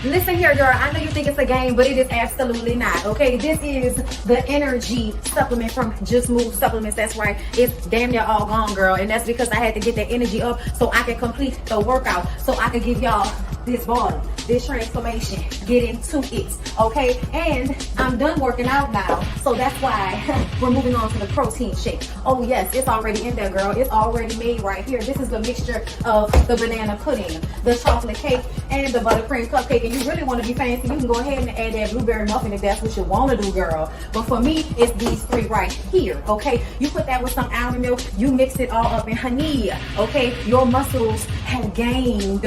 Listen here, girl. I know you think it's a game, but it is absolutely not. Okay, this is the energy supplement from Just Move Supplements. That's right. It's damn near all gone, girl, and that's because I had to get that energy up so I can complete the workout, so I can give y'all this bottle, this transformation, get into it, okay? And I'm done working out now, so that's why we're moving on to the protein shake. Oh yes, it's already in there, girl. It's already made right here. This is the mixture of the banana pudding, the chocolate cake, and the buttercream cupcake. And you really want to be fancy, you can go ahead and add that blueberry muffin if that's what you want to do, girl. But for me, it's these three right here, okay? You put that with some almond milk, you mix it all up in honey, okay? Your muscles have gained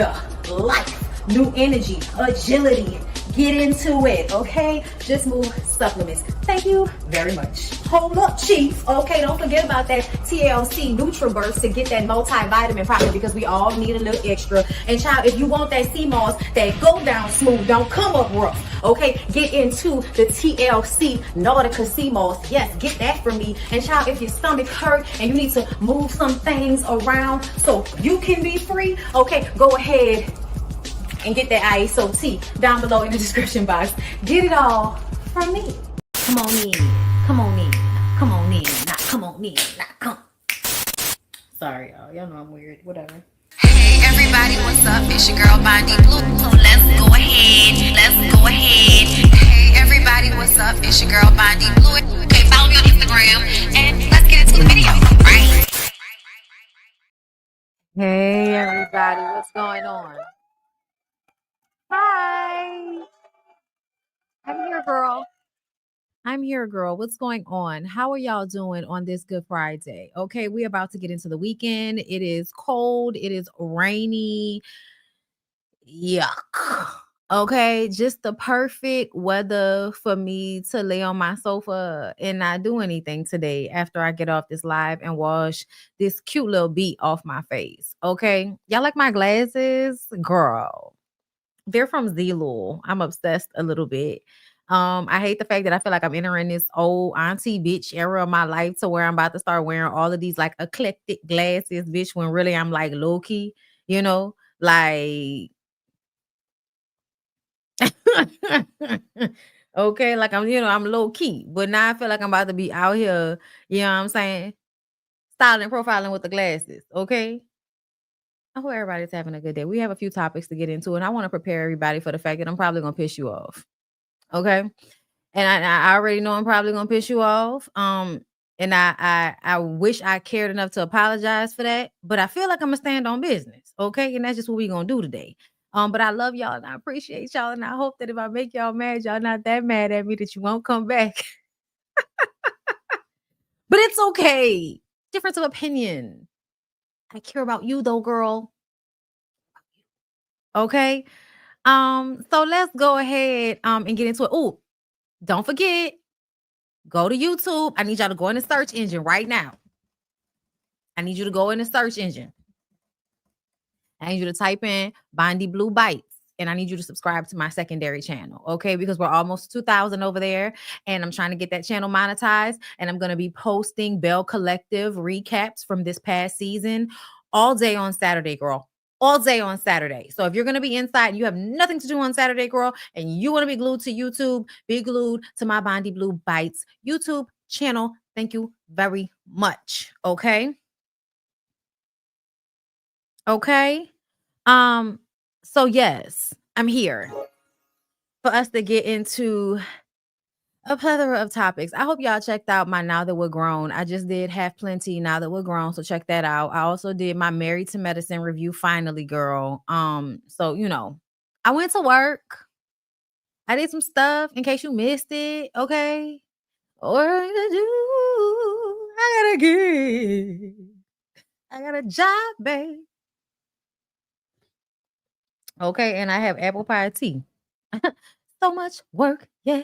life, new energy, agility. Get into it, okay? Just Move Supplements. Thank you very much. Hold up, Chief. Okay, don't forget about that TLC NutriBurst to get that multivitamin probably, because we all need a little extra. And child, if you want that sea moss that go down smooth, don't come up rough, okay? Get into the TLC Nautica sea moss. Yes, get that from me. And child, if your stomach hurt and you need to move some things around so you can be free, okay, go ahead and get that ISO tea down below in the description box. Get it all from me. Come on in, come on in, come on in, not come on in, not come. Sorry, y'all know I'm weird, whatever. Hey everybody, what's up? It's your girl BondyBlue. So let's go ahead. Hey everybody, what's up? It's your girl BondyBlue. Okay, follow me on Instagram and let's get into the video, right? Hey everybody, what's going on? Hi. I'm here, girl. What's going on? How are y'all doing on this Good Friday? Okay, we're about to get into the weekend. It is cold. It is rainy. Yuck. Okay, just the perfect weather for me to lay on my sofa and not do anything today after I get off this live and wash this cute little beat off my face. Okay, y'all like my glasses? Girl, they're from Zilul. I'm obsessed a little bit. I hate the fact that I feel like I'm entering this old auntie bitch era of my life to where I'm about to start wearing all of these like eclectic glasses, bitch, when really I'm like low key, you know, like okay, like I'm low key, but now I feel like I'm about to be out here, you know what I'm saying? Styling, profiling with the glasses, okay? I hope everybody's having a good day. We have a few topics to get into, and I want to prepare everybody for the fact that I'm probably gonna piss you off. Okay. And I already know I'm probably gonna piss you off. And I wish I cared enough to apologize for that, but I feel like I'm gonna stand on business. Okay. And that's just what we're gonna do today. But I love y'all and I appreciate y'all. And I hope that if I make y'all mad, y'all not that mad at me that you won't come back. But it's okay. Difference of opinion. I care about you though, girl. Okay. So let's go ahead and get into it. Oh, don't forget, go to YouTube. I need y'all to go in the search engine right now. I need you to go in the search engine. I need you to type in BondyBlue Bites. And I need you to subscribe to my secondary channel, okay? Because we're almost 2,000 over there. And I'm trying to get that channel monetized. And I'm going to be posting Bell Collective recaps from this past season all day on Saturday, girl. All day on Saturday. So if you're going to be inside and you have nothing to do on Saturday, girl, and you want to be glued to YouTube, be glued to my BondyBlue Bites YouTube channel. Thank you very much, okay? Okay? So yes, I'm here for us to get into a plethora of topics. I hope y'all checked out my Now That We're Grown. I just did Have Plenty Now That We're Grown, so check that out. I also did my Married to Medicine review finally, girl. So you know, I went to work. I did some stuff in case you missed it, okay? Or I got a job, babe. Okay, and I have apple pie tea. So much work. Yeah.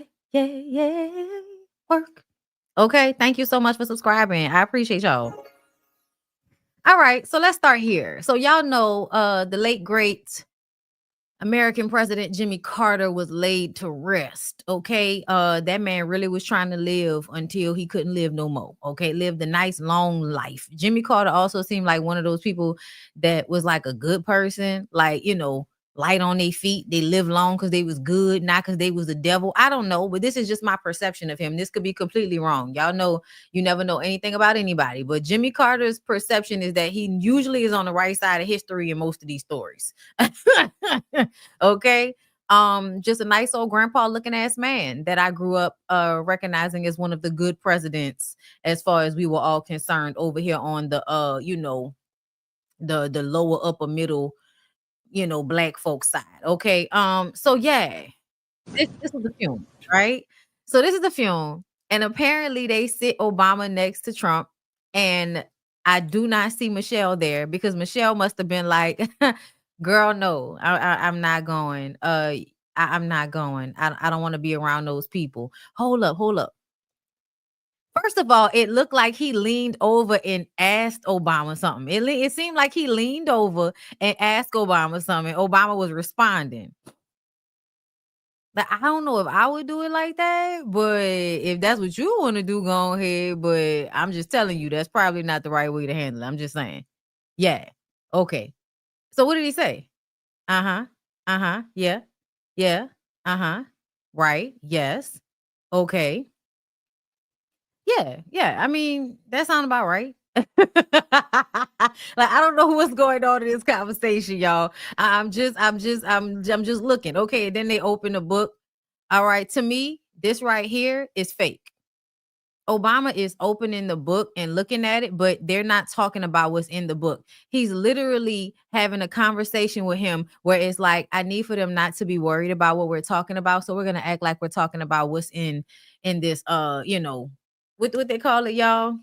Work. Okay, thank you so much for subscribing. I appreciate y'all. All right, so let's start here. So y'all know the late great American President Jimmy Carter was laid to rest. Okay, that man really was trying to live until he couldn't live no more. Okay, lived a nice long life. Jimmy Carter also seemed like one of those people that was like a good person, like, you know, light on their feet. They live long because they was good, not because they was the devil. I don't know, but this is just my perception of him. This could be completely wrong. Y'all know you never know anything about anybody, but Jimmy Carter's perception is that he usually is on the right side of history in most of these stories. Okay. Just a nice old grandpa looking ass man that I grew up recognizing as one of the good presidents as far as we were all concerned over here on the the lower upper middle, black folk side. Okay. So yeah, this is the film, right? So this is the film, and apparently they sit Obama next to Trump, and I do not see Michelle there because Michelle must have been like, "Girl, no, I'm not going. I'm not going. I don't want to be around those people." Hold up, hold up. First of all, it looked like he leaned over and asked Obama something. It seemed like he leaned over and asked Obama something. Obama was responding. Like, I don't know if I would do it like that, but if that's what you want to do, go ahead. But I'm just telling you, that's probably not the right way to handle it. I'm just saying. Yeah. Okay. So what did he say? Uh-huh. Uh-huh. Yeah. Yeah. Uh-huh. Right. Yes. Okay. Yeah. Yeah. I mean, that sounds about right. Like, I don't know what's going on in this conversation, y'all. I'm just looking. Okay, then they open the book. All right, to me, this right here is fake. Obama is opening the book and looking at it, but they're not talking about what's in the book. He's literally having a conversation with him where it's like, I need for them not to be worried about what we're talking about. So we're gonna act like we're talking about what's in this what they call it, y'all?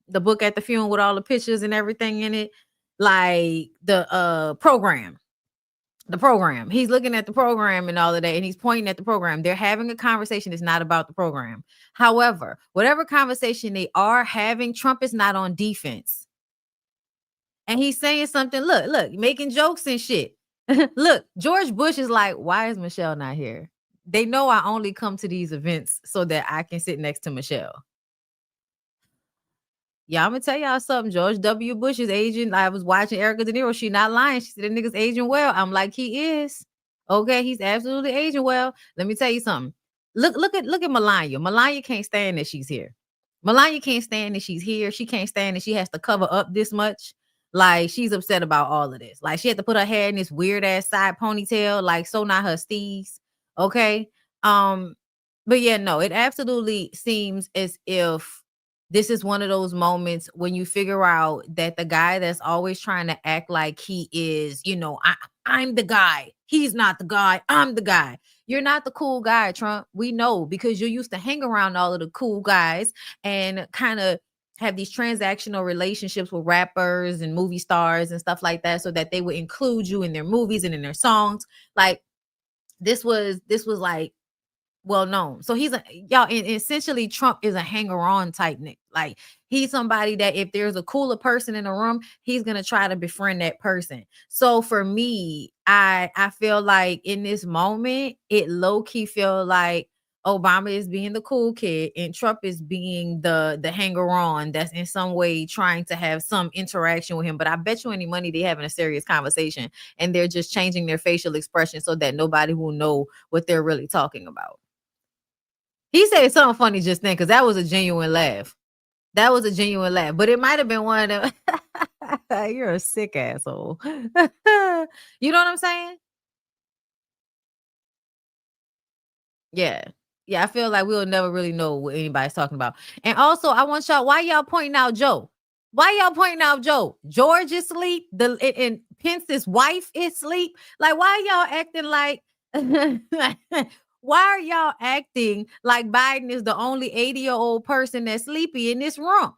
The book at the funeral with all the pictures and everything in it, like the program. The program. He's looking at the program and all of that, and he's pointing at the program. They're having a conversation. It's not about the program. However, whatever conversation they are having, Trump is not on defense. And he's saying something, look, making jokes and shit. Look, George Bush is like, why is Michelle not here? They know I only come to these events so that I can sit next to Michelle. Yeah, I'm gonna tell y'all something. George W. Bush is aging. I was watching Erica De Niro. She not lying. She said that nigga's aging well. I'm like, he is. Okay, he's absolutely aging well. Let me tell you something. Look at Melania. Melania can't stand that she's here. Melania can't stand that she's here. She can't stand that she has to cover up this much. Like, she's upset about all of this. Like, she had to put her hair in this weird ass side ponytail. Like, so not her steez. Okay. Um, but yeah, no, it absolutely seems as if this is one of those moments when you figure out that the guy that's always trying to act like he is, I'm the guy. He's not the guy. I'm the guy. You're not the cool guy, Trump. We know because you used to hang around all of the cool guys and kind of have these transactional relationships with rappers and movie stars and stuff like that so that they would include you in their movies and in their songs. Like this was like well known. So he's essentially Trump is a hanger-on type Nick. Like he's somebody that if there's a cooler person in the room, he's gonna try to befriend that person. So for me, I feel like in this moment, it low-key feel like Obama is being the cool kid and Trump is being the hanger-on that's in some way trying to have some interaction with him. But I bet you any money they having a serious conversation and they're just changing their facial expression so that nobody will know what they're really talking about. He said something funny just then because that was a genuine laugh. That was a genuine laugh, but it might have been one of them. You're a sick asshole. You know what I'm saying? Yeah. Yeah, I feel like we'll never really know what anybody's talking about. And also, I want y'all, why y'all pointing out Joe? Why y'all pointing out Joe? George is asleep. And Pence's wife is asleep. Like, why y'all acting like why are y'all acting like Biden is the only 80-year-old person that's sleepy in this room?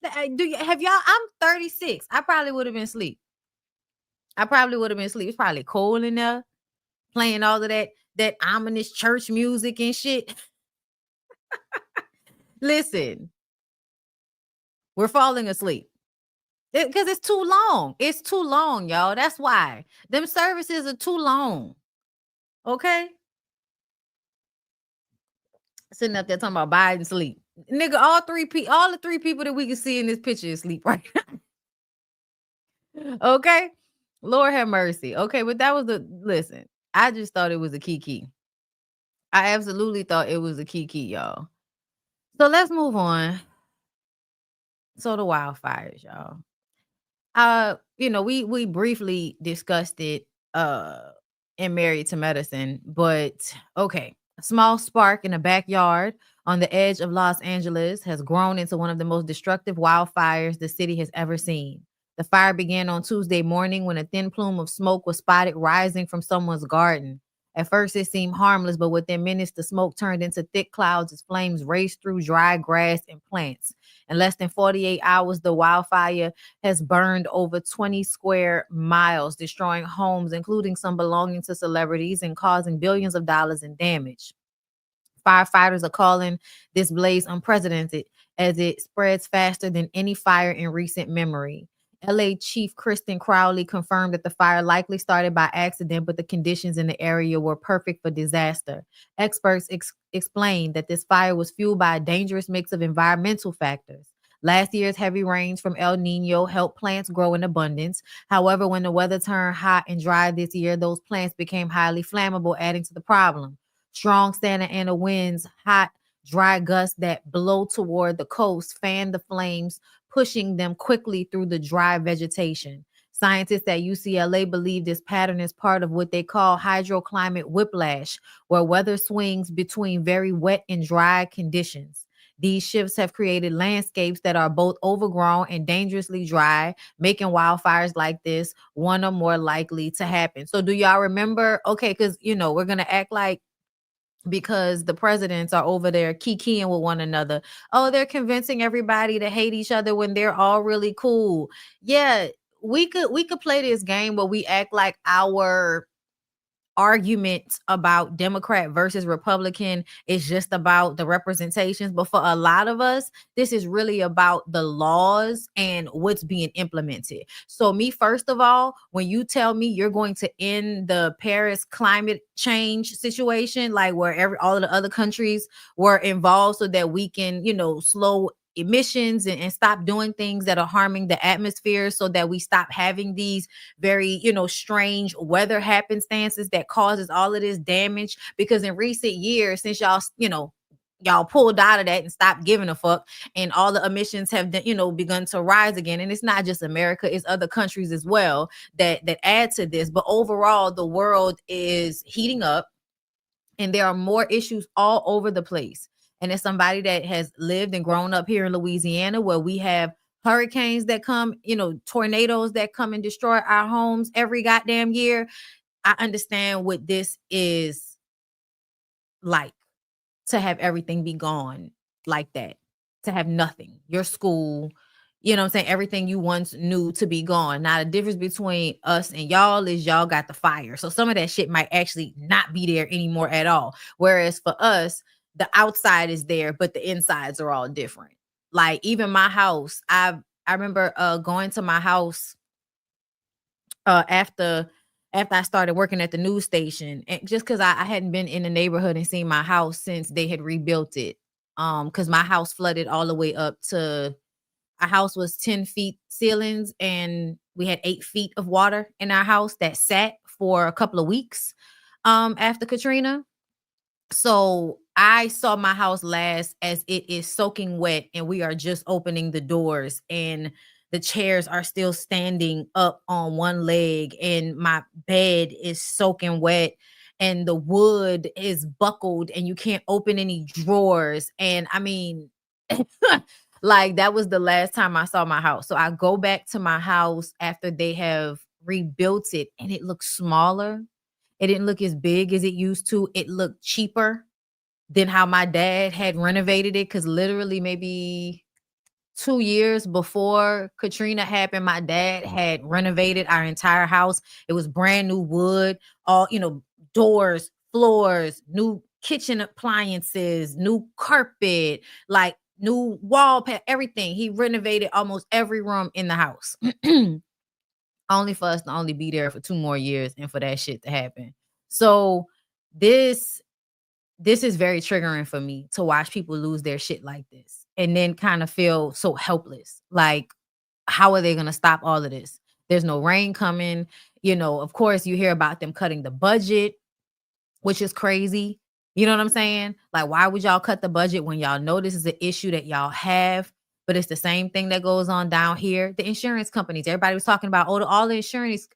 Have y'all? I'm 36. I probably would have been asleep. It's probably cold in there, playing all of that ominous church music and shit. Listen, we're falling asleep. Because it's too long. It's too long, y'all. That's why. Them services are too long. Okay? Sitting up there talking about Biden sleep. Nigga, all the three people that we can see in this picture is sleep right now. Okay? Lord have mercy. Okay, but that was listen. I just thought it was a kiki. I absolutely thought it was a kiki, y'all. So let's move on. So the wildfires, y'all. We briefly discussed it in Married to Medicine, but okay. A small spark in a backyard on the edge of Los Angeles has grown into one of the most destructive wildfires the city has ever seen. The fire began on Tuesday morning when a thin plume of smoke was spotted rising from someone's garden. At first, it seemed harmless, but within minutes, the smoke turned into thick clouds as flames raced through dry grass and plants. In less than 48 hours, the wildfire has burned over 20 square miles, destroying homes, including some belonging to celebrities, and causing billions of dollars in damage. Firefighters are calling this blaze unprecedented as it spreads faster than any fire in recent memory. LA Chief Kristen Crowley confirmed that the fire likely started by accident, but the conditions in the area were perfect for disaster. Experts explained that this fire was fueled by a dangerous mix of environmental factors. Last year's heavy rains from El Nino helped plants grow in abundance. However, when the weather turned hot and dry this year, those plants became highly flammable, adding to the problem. Strong Santa Ana winds, hot, dry gusts that blow toward the coast fan the flames, pushing them quickly through the dry vegetation. Scientists at UCLA believe this pattern is part of what they call hydroclimate whiplash, where weather swings between very wet and dry conditions. These shifts have created landscapes that are both overgrown and dangerously dry, making wildfires like this one or more likely to happen. So, do y'all remember? Okay, because we're gonna act like because the presidents are over there kikiing with one another. Oh, they're convincing everybody to hate each other when they're all really cool. Yeah, we could play this game where we act like our argument about Democrat versus Republican is just about the representations. But for a lot of us, this is really about the laws and what's being implemented. So, me, first of all, when you tell me you're going to end the Paris climate change situation, like where all of the other countries were involved so that we can, slow emissions and stop doing things that are harming the atmosphere so that we stop having these very strange weather happenstances that causes all of this damage, because in recent years, since y'all pulled out of that and stopped giving a fuck, and all the emissions have begun to rise again. And it's not just America, it's other countries as well that add to this. But overall, the world is heating up and there are more issues all over the place. And as somebody that has lived and grown up here in Louisiana, where we have hurricanes that come, tornadoes that come and destroy our homes every goddamn year, I understand what this is like, to have everything be gone like that, to have nothing, your school, everything you once knew to be gone. Now, the difference between us and y'all is y'all got the fire. So some of that shit might actually not be there anymore at all. Whereas for us, the outside is there, but the insides are all different. Like even my house, I remember going to my house after I started working at the news station, and just because I hadn't been in the neighborhood and seen my house since they had rebuilt it. Because my house flooded all the way up to, our house was 10 feet ceilings and we had 8 feet of water in our house that sat for a couple of weeks after Katrina. So I saw my house last as it is soaking wet and we are just opening the doors and the chairs are still standing up on one leg and my bed is soaking wet and the wood is buckled and you can't open any drawers. And I mean, like that was the last time I saw my house. So I go back to my house after they have rebuilt it and it looks smaller. It didn't look as big as it used to. It looked cheaper than how my dad had renovated it. Cause literally maybe 2 years before Katrina happened, my dad had renovated our entire house. It was brand new wood, all, doors, floors, new kitchen appliances, new carpet, like new wallpaper, everything. He renovated almost every room in the house. Only for us to only be there for 2 more years and for that shit to happen. So this is very triggering for me to watch people lose their shit like this and then kind of feel so helpless. Like, how are they going to stop all of this? There's no rain coming. Of course, you hear about them cutting the budget, which is crazy. You know what I'm saying? Like, why would y'all cut the budget when y'all know this is an issue that y'all have? But it's the same thing that goes on down here. The insurance companies, everybody was talking about, all the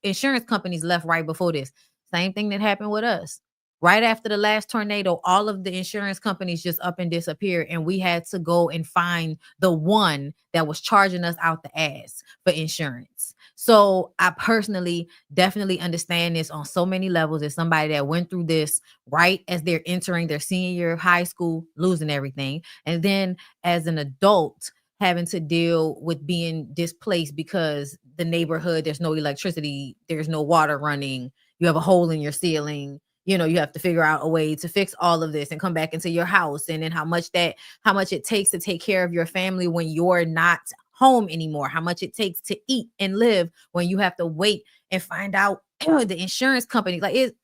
insurance companies left right before this. Same thing that happened with us. Right after the last tornado, all of the insurance companies just up and disappeared, and we had to go and find the one that was charging us out the ass for insurance. So I personally definitely understand this on so many levels. As somebody that went through this right as they're entering their senior year of high school, losing everything, and then as an adult having to deal with being displaced because the neighborhood, there's no electricity, there's no water running, you have a hole in your ceiling. You have to figure out a way to fix all of this and come back into your house, and then how much it takes to take care of your family when you're not home anymore, how much it takes to eat and live when you have to wait and find out the insurance company. Like, it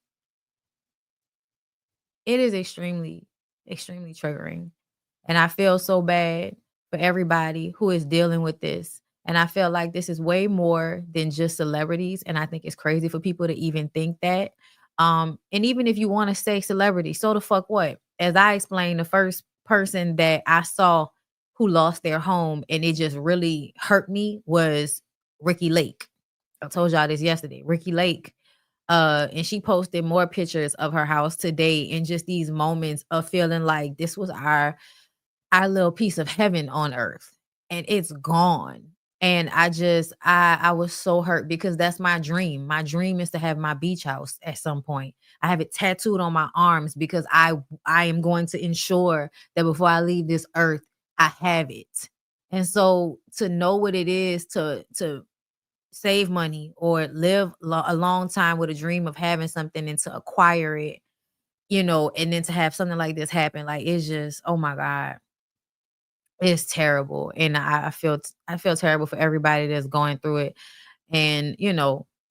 is extremely, extremely triggering. And I feel so bad for everybody who is dealing with this. And I feel like this is way more than just celebrities. And I think it's crazy for people to even think that. And even if you want to say celebrity, so the fuck what? As I explained, the first person that I saw who lost their home and it just really hurt me was Ricky Lake. I told y'all this yesterday. Ricky Lake. And she posted more pictures of her house today, and just these moments of feeling like this was our little piece of heaven on earth, and it's gone. And I was so hurt because that's my dream. My dream is to have my beach house at some point. I have it tattooed on my arms because I am going to ensure that before I leave this earth, I have it. And so to know what it is to save money or live a long time with a dream of having something and to acquire it, and then to have something like this happen, like, it's just, oh my God, it's terrible. And I feel terrible for everybody that's going through it. And,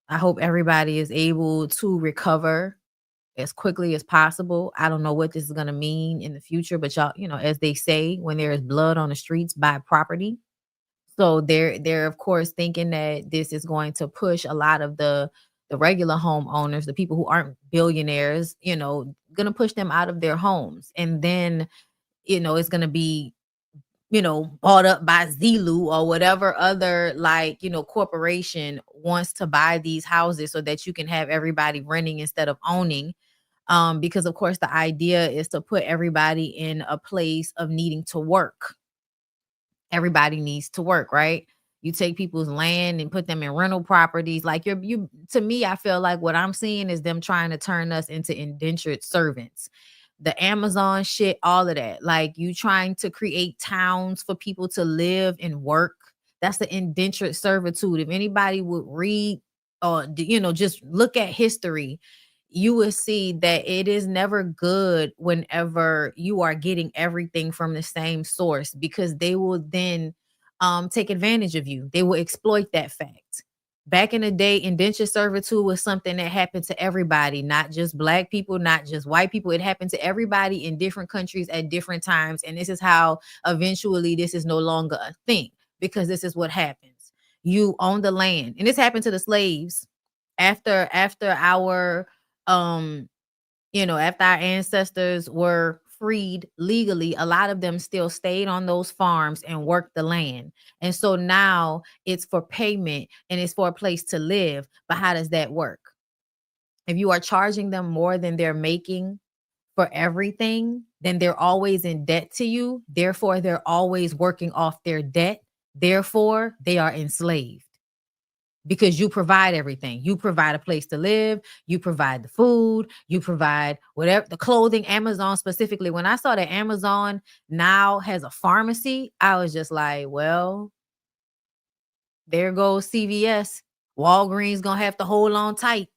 I hope everybody is able to recover as quickly as possible. I don't know what this is going to mean in the future, but y'all, as they say, when there is blood on the streets, buy property. So they're of course thinking that this is going to push a lot of the regular homeowners, the people who aren't billionaires, gonna push them out of their homes. And then, it's gonna be, bought up by Zulu or whatever other, like, corporation wants to buy these houses so that you can have everybody renting instead of owning. Because of course the idea is to put everybody in a place of needing to work. Everybody needs to work, right? You take people's land and put them in rental properties. Like, you to me, I feel like what I'm seeing is them trying to turn us into indentured servants. The Amazon shit, all of that. Like, you trying to create towns for people to live and work. That's the indentured servitude. If anybody would read or just look at history, you will see that it is never good whenever you are getting everything from the same source, because they will then take advantage of you. They will exploit that fact. Back in the day, indentured servitude was something that happened to everybody, not just Black people, not just white people. It happened to everybody in different countries at different times. And this is how eventually this is no longer a thing, because this is what happens. You own the land. And this happened to the slaves after our after our ancestors were freed legally. A lot of them still stayed on those farms and worked the land. And so now it's for payment and it's for a place to live. But how does that work? If you are charging them more than they're making for everything, then they're always in debt to you. Therefore, they're always working off their debt. Therefore, they are enslaved. Because you provide everything. You provide a place to live. You provide the food. You provide whatever, the clothing. Amazon specifically. When I saw that Amazon now has a pharmacy, I was just like, well, there goes CVS. Walgreens gonna have to hold on tight.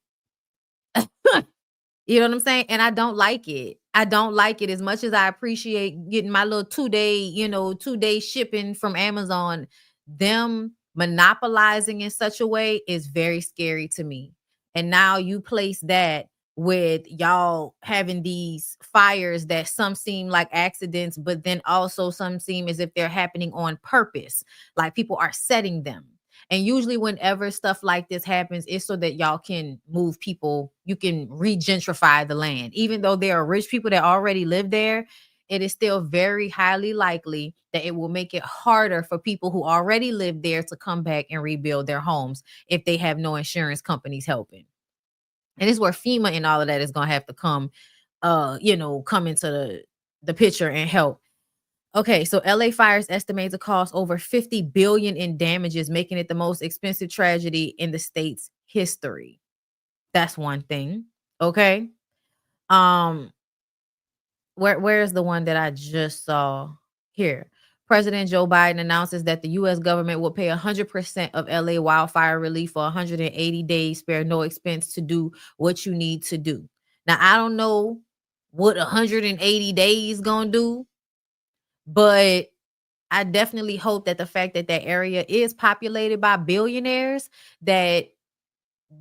You know what I'm saying? And I don't like it. I don't like it as much as I appreciate getting my little 2-day shipping from Amazon. Them monopolizing in such a way is very scary to me. And now you place that with y'all having these fires that some seem like accidents, but then also some seem as if they're happening on purpose. Like, people are setting them. And usually whenever stuff like this happens, it's so that y'all can move people, you can regentrify the land. Even though there are rich people that already live there, it is still very highly likely that it will make it harder for people who already live there to come back and rebuild their homes if they have no insurance companies helping. And this is where FEMA and all of that is going to have to come, come into the picture and help. Okay, so LA fires estimate to cost over 50 billion in damages, making it the most expensive tragedy in the state's history. That's one thing. Okay. Where's the one that I just saw here? President Joe Biden announces that the U.S. government will pay 100% of LA wildfire relief for 180 days, spare no expense to do what you need to do. Now, I don't know what 180 days gonna do, but I definitely hope that the fact that that area is populated by billionaires, that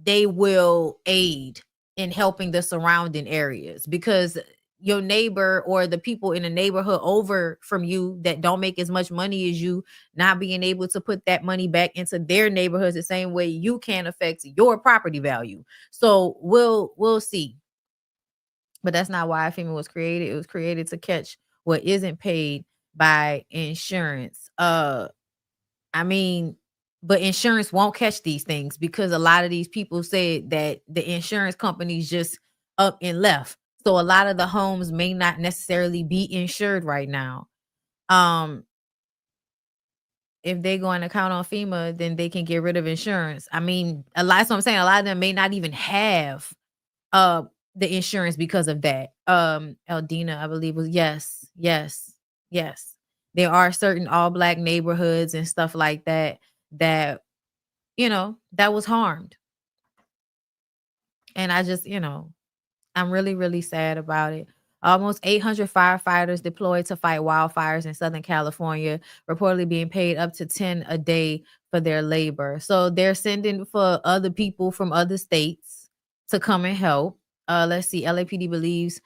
they will aid in helping the surrounding areas, because your neighbor or the people in the neighborhood over from you that don't make as much money as you, not being able to put that money back into their neighborhoods the same way you can affect your property value. So we'll see. But that's not why FEMA was created. It was created to catch what isn't paid by insurance. I mean, but insurance won't catch these things because a lot of these people said that the insurance companies just up and left. So a lot of the homes may not necessarily be insured right now. If they go and count on FEMA, then they can get rid of insurance. I mean, that's what I'm saying. A lot of them may not even have the insurance because of that. Eldina, I believe, was yes. There are certain all black neighborhoods and stuff like that that that was harmed. And I just, I'm really, really sad about it. Almost 800 firefighters deployed to fight wildfires in Southern California, reportedly being paid up to 10 a day for their labor. So they're sending for other people from other states to come and help. Let's see. LAPD believes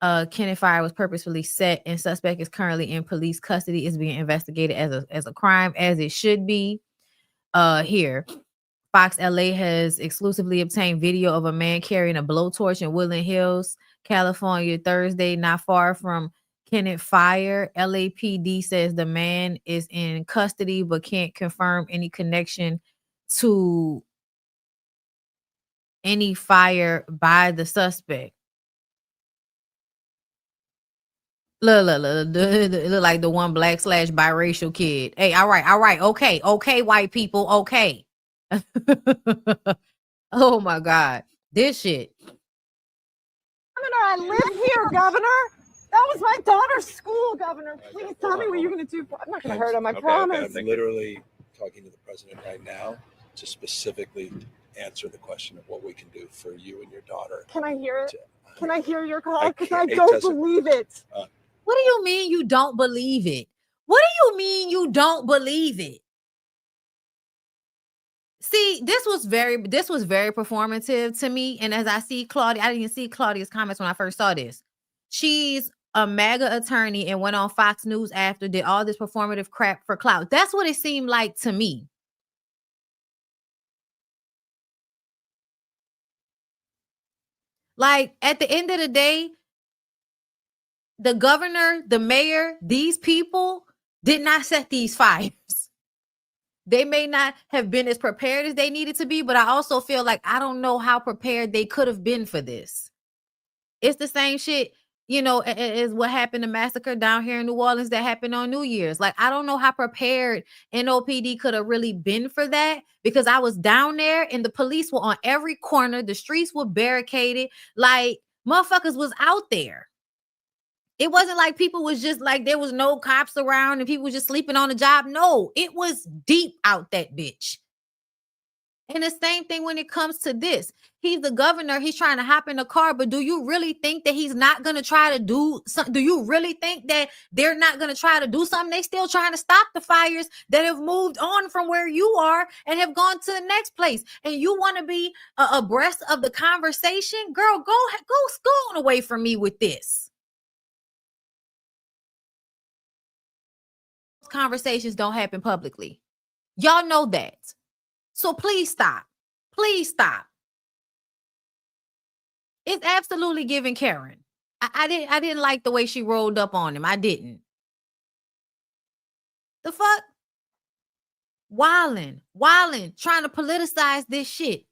Kenneth Fire was purposefully set, and suspect is currently in police custody. Is being investigated as a crime, as it should be. Here, Fox LA has exclusively obtained video of a man carrying a blowtorch in Woodland Hills, California, Thursday, not far from Kenneth Fire. LAPD says the man is in custody but can't confirm any connection to any fire by the suspect. Look, it look like the one black / biracial kid. Hey, all right, okay, white people, okay. Oh my God, this shit. Governor, I live here, Governor. That was my daughter's school, Governor. Please tell me what you're going to do. I'm not going to hurt him, I promise. I'm literally talking to the president right now to specifically answer the question of what we can do for you and your daughter. Can I hear it? Can I hear your call? Because I don't believe it. What do you mean you don't believe it? What do you mean you don't believe it? See, this was very performative to me. And as I see Claudia, I didn't see Claudia's comments when I first saw this. She's a MAGA attorney and went on Fox News after, did all this performative crap for clout. That's what it seemed like to me. Like, at the end of the day, the governor, the mayor, these people did not set these fires. They may not have been as prepared as they needed to be, but I also feel like I don't know how prepared they could have been for this. It's the same shit, as what happened, the massacre down here in New Orleans that happened on New Year's. Like, I don't know how prepared NOPD could have really been for that, because I was down there and the police were on every corner. The streets were barricaded. Like, motherfuckers was out there. It wasn't like people was just like, there was no cops around and people was just sleeping on the job. No, it was deep out that bitch. And the same thing when it comes to this. He's the governor. He's trying to hop in the car. But do you really think that he's not going to try to do something? Do you really think that they're not going to try to do something? They still trying to stop the fires that have moved on from where you are and have gone to the next place. And you want to be abreast of the conversation? Girl, go on away from me with this. Conversations don't happen publicly. Y'all know that. So please stop. Please stop. It's absolutely giving Karen. I didn't like the way she rolled up on him. I didn't. The fuck? Wildin', trying to politicize this shit.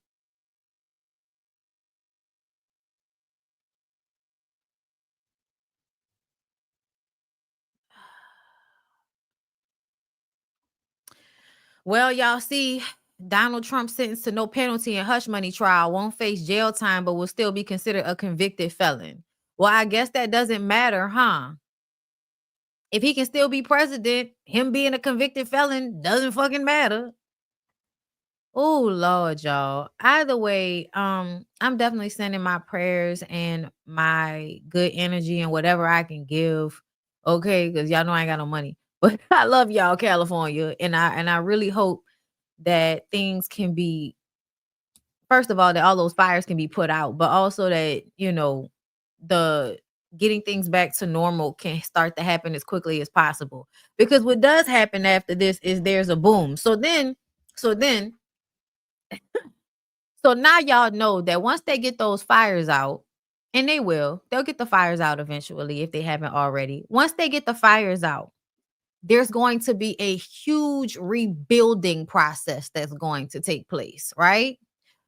Well, y'all see, Donald Trump sentenced to no penalty and hush money trial won't face jail time, but will still be considered a convicted felon. Well, I guess that doesn't matter, huh? If he can still be president, him being a convicted felon doesn't fucking matter. Oh, Lord, y'all. Either way, I'm definitely sending my prayers and my good energy and whatever I can give. Okay, because y'all know I ain't got no money. But I love y'all, California. And I really hope that things can be, first of all, that all those fires can be put out, but also that, you know, the getting things back to normal can start to happen as quickly as possible. Because what does happen after this is there's a boom. So now y'all know that once they get those fires out, and they'll get the fires out eventually if they haven't already. Once they get the fires out, there's going to be a huge rebuilding process that's going to take place, right?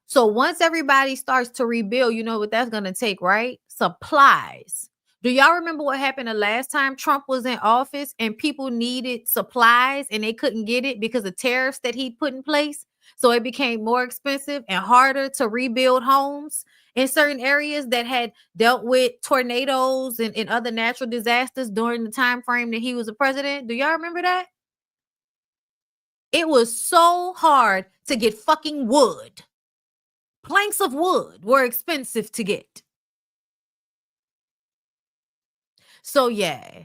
So once everybody starts to rebuild, you know what that's going to take, right? Supplies. Do y'all remember what happened the last time Trump was in office and people needed supplies and they couldn't get it because of tariffs that he put in place? So it became more expensive and harder to rebuild homes in certain areas that had dealt with tornadoes and other natural disasters during the time frame that he was a president. Do y'all remember that? It was so hard to get fucking wood. Planks of wood were expensive to get. So yeah.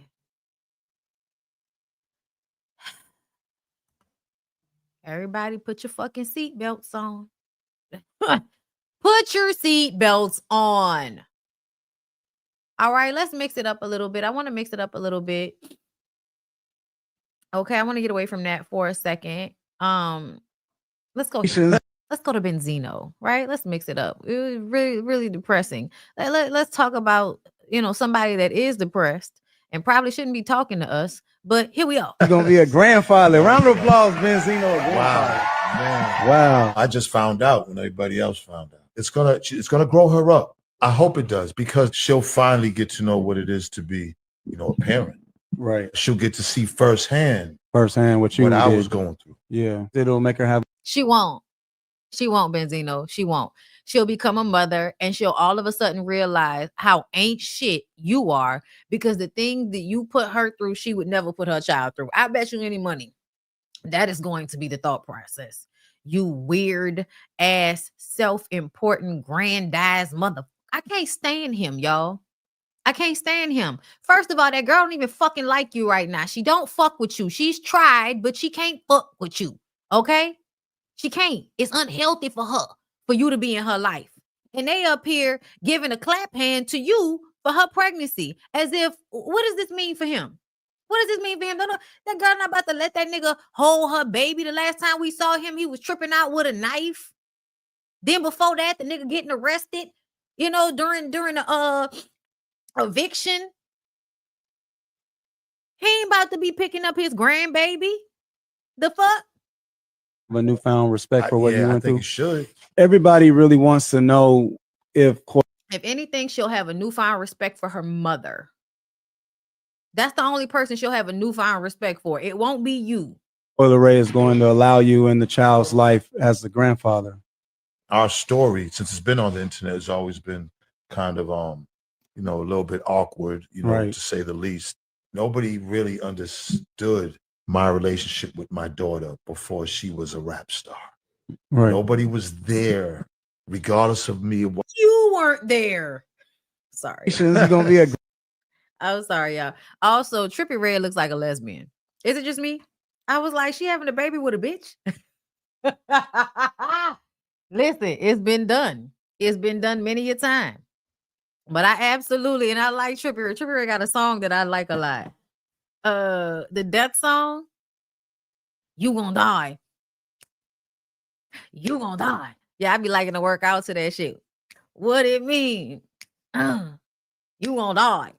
Everybody put your fucking seatbelts on. Put your seatbelts on. All right, let's mix it up a little bit. I want to mix it up a little bit. Okay, I want to get away from that for a second. Let's go to Benzino, right? Let's mix it up. It was really, really depressing. Let's talk about, you know, somebody that is depressed and probably shouldn't be talking to us, but here we are. He's gonna be a grandfather. Round of applause, Benzino. Wow, man. Wow. I just found out when everybody else found out. It's gonna grow her up. I hope it does, because she'll finally get to know what it is to be, you know, a parent. Right. She'll get to see firsthand what I was going through. Yeah. It'll make her have. She won't, Benzino. She won't. She'll become a mother and she'll all of a sudden realize how ain't shit you are, because the thing that you put her through, she would never put her child through. I bet you any money that is going to be the thought process. You weird ass, self-important, grandized mother. I can't stand him, y'all. I can't stand him. First of all, that girl don't even fucking like you right now. She don't fuck with you. She's tried, but she can't fuck with you. Okay? She can't. It's unhealthy for her, for you to be in her life. And they up here giving a clap hand to you for her pregnancy. As if, what does this mean for him? What does this mean for him? No, that girl not about to let that nigga hold her baby. The last time we saw him, he was tripping out with a knife. Then before that, the nigga getting arrested, you know, during the eviction. He ain't about to be picking up his grandbaby. The fuck? A newfound respect for what you went through. You should. Everybody really wants to know if anything, she'll have a newfound respect for her mother. That's the only person she'll have a newfound respect for. It won't be you. Coyle Ray is going to allow you in the child's life as the grandfather. Our story, since it's been on the internet, has always been kind of you know, a little bit awkward, you know, to say the least. Nobody really understood my relationship with my daughter before she was a rap star. Right. Nobody was there, regardless of me. You weren't there. Sorry. She's gonna be a. I'm sorry, y'all. Also, Trippie Redd looks like a lesbian. Is it just me? I was like, she having a baby with a bitch? Listen, it's been done. It's been done many a time. But I absolutely, and I like Trippie Redd. Trippie Redd got a song that I like a lot. The death song, You Gonna Die. You gonna die. Yeah, I be liking to work out to that shit. What it mean? You gonna die.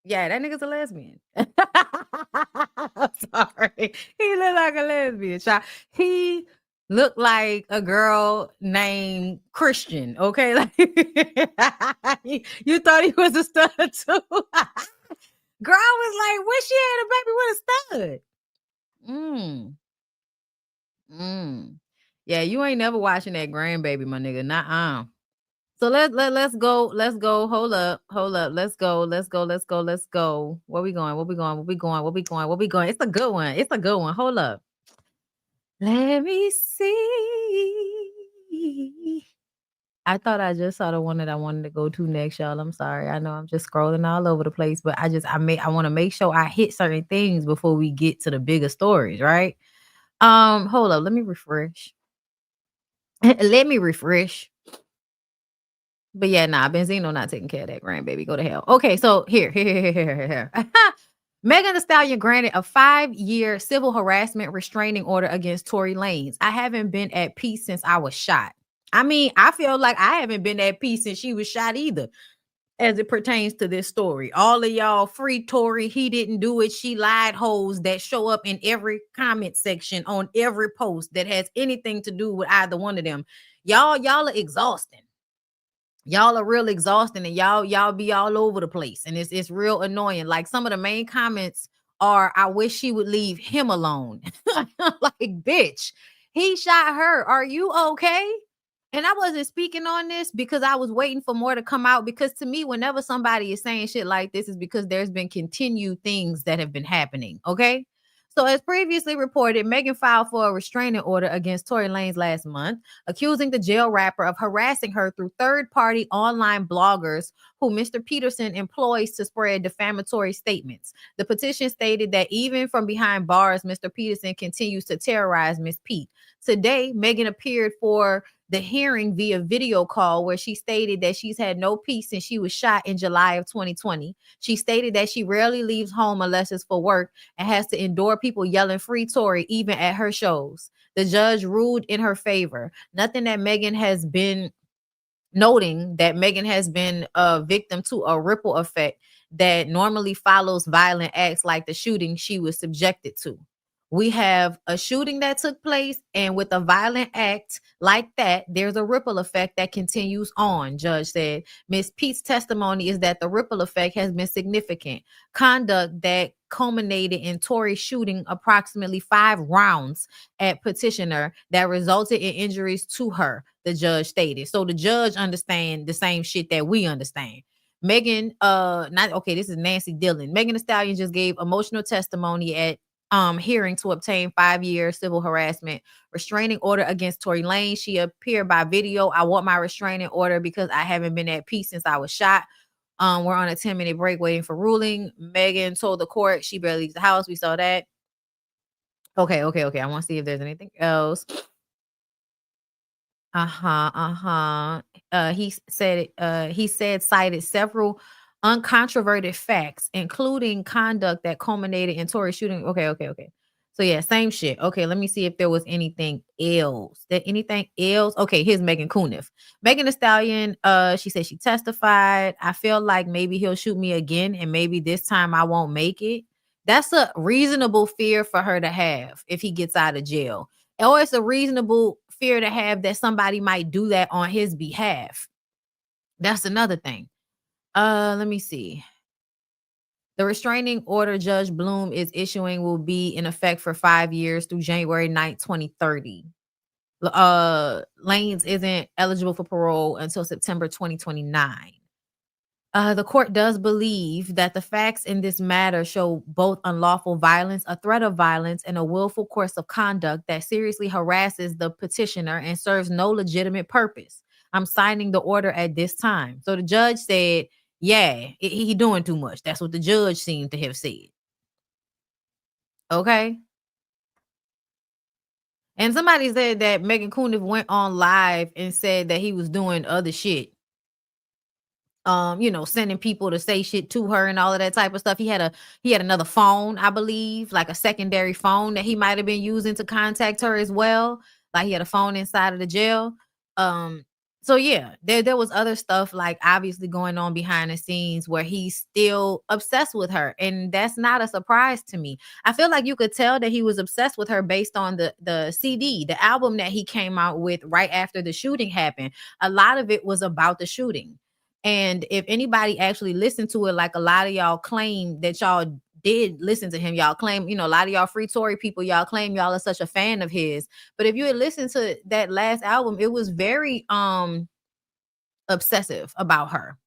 Yeah, that nigga's a lesbian. I'm sorry. He look like a lesbian. Child. He looked like a girl named Christian. Okay. Like you thought he was a stud too. Girl was like, when she had a baby with a stud. Yeah, you ain't never watching that grandbaby, my nigga. Nuh-uh. So let's go. Hold up. Let's go. Where we going? It's a good one. Hold up. Let me see. I thought I just saw the one that I wanted to go to next, y'all. I'm sorry. I know I'm just scrolling all over the place, but I want to make sure I hit certain things before we get to the bigger stories, right? Hold up. Let me refresh. But yeah, Benzino not taking care of that grandbaby. Go to hell. Okay, so here. Megan Thee Stallion granted a 5-year civil harassment restraining order against Tory Lanez. I haven't been at peace since I was shot. I mean, I feel like I haven't been at peace since she was shot either, as it pertains to this story. All of y'all free Tory, he didn't do it, she lied hoes that show up in every comment section on every post that has anything to do with either one of them. Y'all are exhausting. Y'all are real exhausting, and y'all be all over the place, and it's real annoying. Like some of the main comments are, I wish she would leave him alone. Like, bitch, he shot her. Are you okay? And I wasn't speaking on this because I was waiting for more to come out, because to me, whenever somebody is saying shit like this, is because there's been continued things that have been happening. Okay. So as previously reported, Megan filed for a restraining order against Tory Lanez last month, accusing the jail rapper of harassing her through third-party online bloggers who Mr. Peterson employs to spread defamatory statements. The petition stated that even from behind bars, Mr. Peterson continues to terrorize Miss Pete. Today, Megan appeared for the hearing via video call, where she stated that she's had no peace since she was shot in July of 2020. She stated that she rarely leaves home unless it's for work and has to endure people yelling "Free Tory" even at her shows. The judge ruled in her favor. Noting that Megan has been a victim to a ripple effect that normally follows violent acts like the shooting she was subjected to. We have a shooting that took place, and with a violent act like that, there's a ripple effect that continues on, judge said. Ms. Pete's testimony is that the ripple effect has been significant. Conduct that culminated in Tory shooting approximately 5 rounds at petitioner that resulted in injuries to her, the judge stated. So the judge understands the same shit that we understand. Megan, this is Nancy Dillon. Megan Thee Stallion just gave emotional testimony at hearing to obtain 5-year civil harassment restraining order against Tory Lanez. She appeared by video. I want my restraining order because I haven't been at peace since I was shot. We're on a 10-minute break waiting for ruling. Megan told the court she barely leaves the house. We saw that. Okay. I want to see if there's anything else. He cited several uncontroverted facts, including conduct that culminated in Tory shooting. Okay. So yeah, same shit. Okay, let me see if there was anything else. Okay, here's Megan Kuniff. Megan Thee Stallion, she said she testified. I feel like maybe he'll shoot me again, and maybe this time I won't make it. That's a reasonable fear for her to have if he gets out of jail. Or it's a reasonable fear to have that somebody might do that on his behalf. That's another thing. Let me see. The restraining order Judge Bloom is issuing will be in effect for 5 years through January 9th, 2030. Lanez isn't eligible for parole until September 2029. The court does believe that the facts in this matter show both unlawful violence, a threat of violence, and a willful course of conduct that seriously harasses the petitioner and serves no legitimate purpose. I'm signing the order at this time. So the judge said, yeah, he doing too much. That's what the judge seemed to have said. Okay. And somebody said that Megan Kuniff went on live and said that he was doing other shit. Sending people to say shit to her and all of that type of stuff. He had another phone, I believe, like a secondary phone that he might have been using to contact her as well. Like he had a phone inside of the jail. So yeah, there was other stuff like obviously going on behind the scenes where he's still obsessed with her, and that's not a surprise to me. I feel like you could tell that he was obsessed with her based on the CD, the album that he came out with right after the shooting happened. A lot of it was about the shooting. And if anybody actually listened to it, like a lot of y'all claim that y'all did listen to him, y'all claim, a lot of y'all free Tory people, y'all claim y'all are such a fan of his. But if you had listened to that last album, it was very obsessive about her.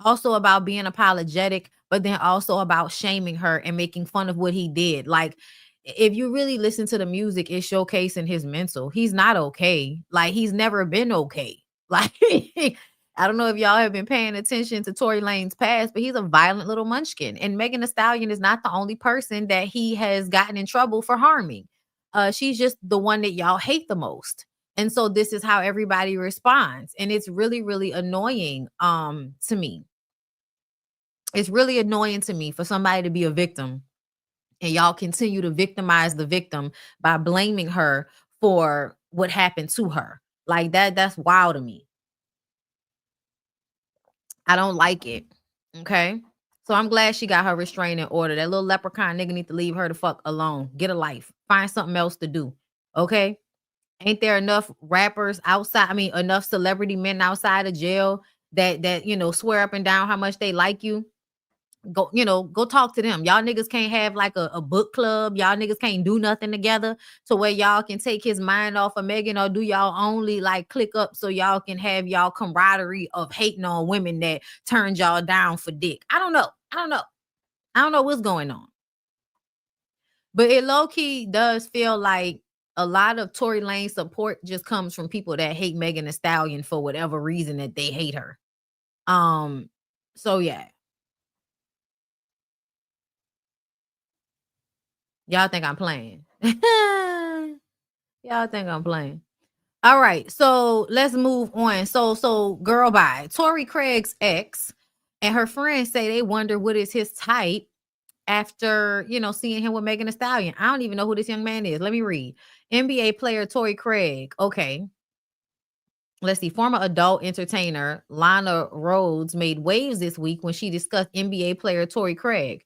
Also about being apologetic, but then also about shaming her and making fun of what he did. Like, if you really listen to the music, it's showcasing his mental. He's not okay. Like, he's never been okay. Like, I don't know if y'all have been paying attention to Tory Lanez past, but he's a violent little munchkin. And Megan Thee Stallion is not the only person that he has gotten in trouble for harming. She's just the one that y'all hate the most. And so this is how everybody responds. And it's really, really annoying to me. It's really annoying to me for somebody to be a victim and y'all continue to victimize the victim by blaming her for what happened to her. Like that's wild to me. I don't like it. Okay. So I'm glad she got her restraining order. That little leprechaun nigga need to leave her the fuck alone. Get a life. Find something else to do. Okay. Ain't there enough rappers outside? I mean, enough celebrity men outside of jail that swear up and down how much they like you. Go talk to them. Y'all niggas can't have like a book club. Y'all niggas can't do nothing together to where y'all can take his mind off of Megan, or do y'all only like click up so y'all can have y'all camaraderie of hating on women that turned y'all down for dick? I don't know what's going on. But it low-key does feel like a lot of Tory Lanez support just comes from people that hate Megan Thee Stallion for whatever reason that they hate her. So yeah. Y'all think I'm playing. Y'all think I'm playing. All right, so let's move on. So girl bye. Tory Craig's ex and her friends say they wonder what is his type after, seeing him with Megan Thee Stallion. I don't even know who this young man is. Let me read. NBA player Tory Craig. Okay. Let's see. Former adult entertainer Lana Rhoades made waves this week when she discussed NBA player Tory Craig,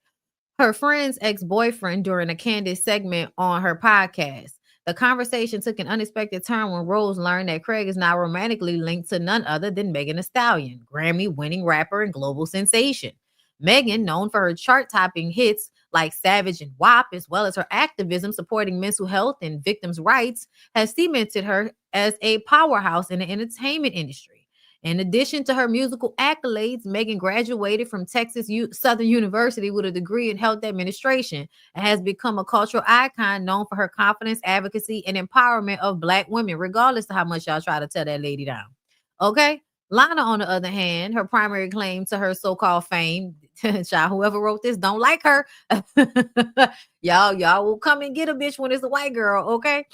her friend's ex-boyfriend, during a candid segment on her podcast. The conversation took an unexpected turn when Rose learned that Craig is now romantically linked to none other than Megan Thee Stallion, Grammy-winning rapper and global sensation. Megan, known for her chart-topping hits like Savage and WAP, as well as her activism supporting mental health and victims' rights, has cemented her as a powerhouse in the entertainment industry. In addition to her musical accolades, Megan graduated from Texas Southern University with a degree in health administration and has become a cultural icon known for her confidence, advocacy, and empowerment of Black women, regardless of how much y'all try to tear that lady down. Okay? Lana, on the other hand, her primary claim to her so-called fame, child, whoever wrote this don't like her. Y'all will come and get a bitch when it's a white girl, okay?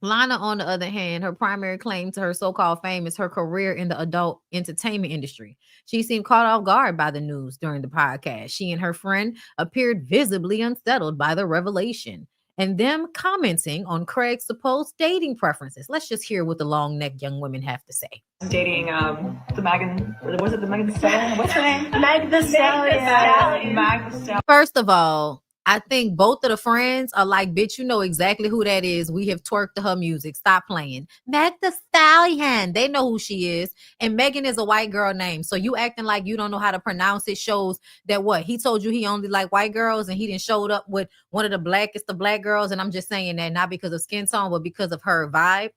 Lana, on the other hand, her primary claim to her so-called fame is her career in the adult entertainment industry. She seemed caught off guard by the news during the podcast. She and her friend appeared visibly unsettled by the revelation and them commenting on Craig's supposed dating preferences. Let's just hear what the long-necked young women have to say. Dating the Megan, was it the Megan Thee Stallion? What's her name? Meg Thee Stallion. Meg Thee Stallion. First of all, I think both of the friends are like, bitch, you know exactly who that is. We have twerked to her music. Stop playing. Meg Thee Stallion. They know who she is. And Megan is a white girl name. So you acting like you don't know how to pronounce it shows that what? He told you he only like white girls and he didn't showed up with one of the blackest of black girls. And I'm just saying that not because of skin tone, but because of her vibe.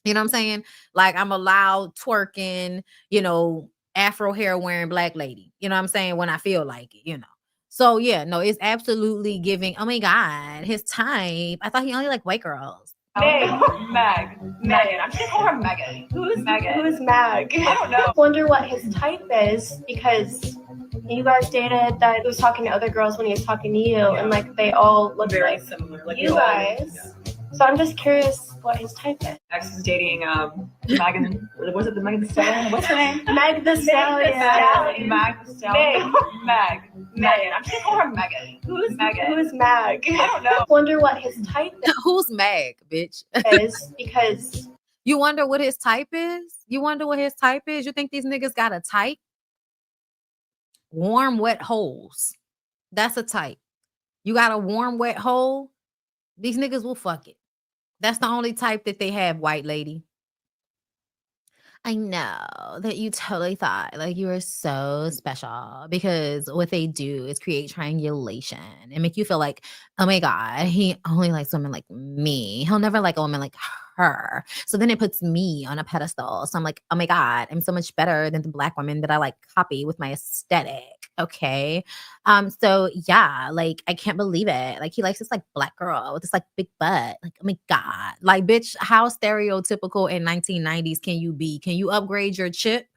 You know what I'm saying? Like, I'm a loud, twerking, Afro hair wearing black lady. You know what I'm saying? When I feel like it, So yeah, no, it's absolutely giving. Oh my God, his type. I thought he only liked white girls. Megan. I'm just gonna call her Megan. Who's Megan? Who's Meg? I don't know. I wonder what his type is, because you guys dated that he was talking to other girls when he was talking to you, and like they all look Very like similar. Like you guys. So I'm just curious what his type is. X is dating Megan. Was it the Megan Thee Stallion? What's her name? Meg the Stallion. Meg the Stallion. Megan. I'm just gonna call her Megan. Who's Megan? Who's Mag? I don't know. Wonder what his type Who's Mag, bitch? is because You wonder what his type is? You wonder what his type is? You think these niggas got a type? Warm, wet holes. That's a type. You got a warm, wet hole? These niggas will fuck it. That's the only type that they have, white lady. I know that you totally thought like you were so special because what they do is create triangulation and make you feel like, oh my God, he only likes women like me. He'll never like a woman like her. So then it puts me on a pedestal. So I'm like, oh my God, I'm so much better than the black women that I like copy with my aesthetic. Okay. So yeah, like I can't believe it. Like he likes this like black girl with this like big butt. Like, oh my God. Like, bitch, how stereotypical in 1990s can you be? Can you upgrade your chip?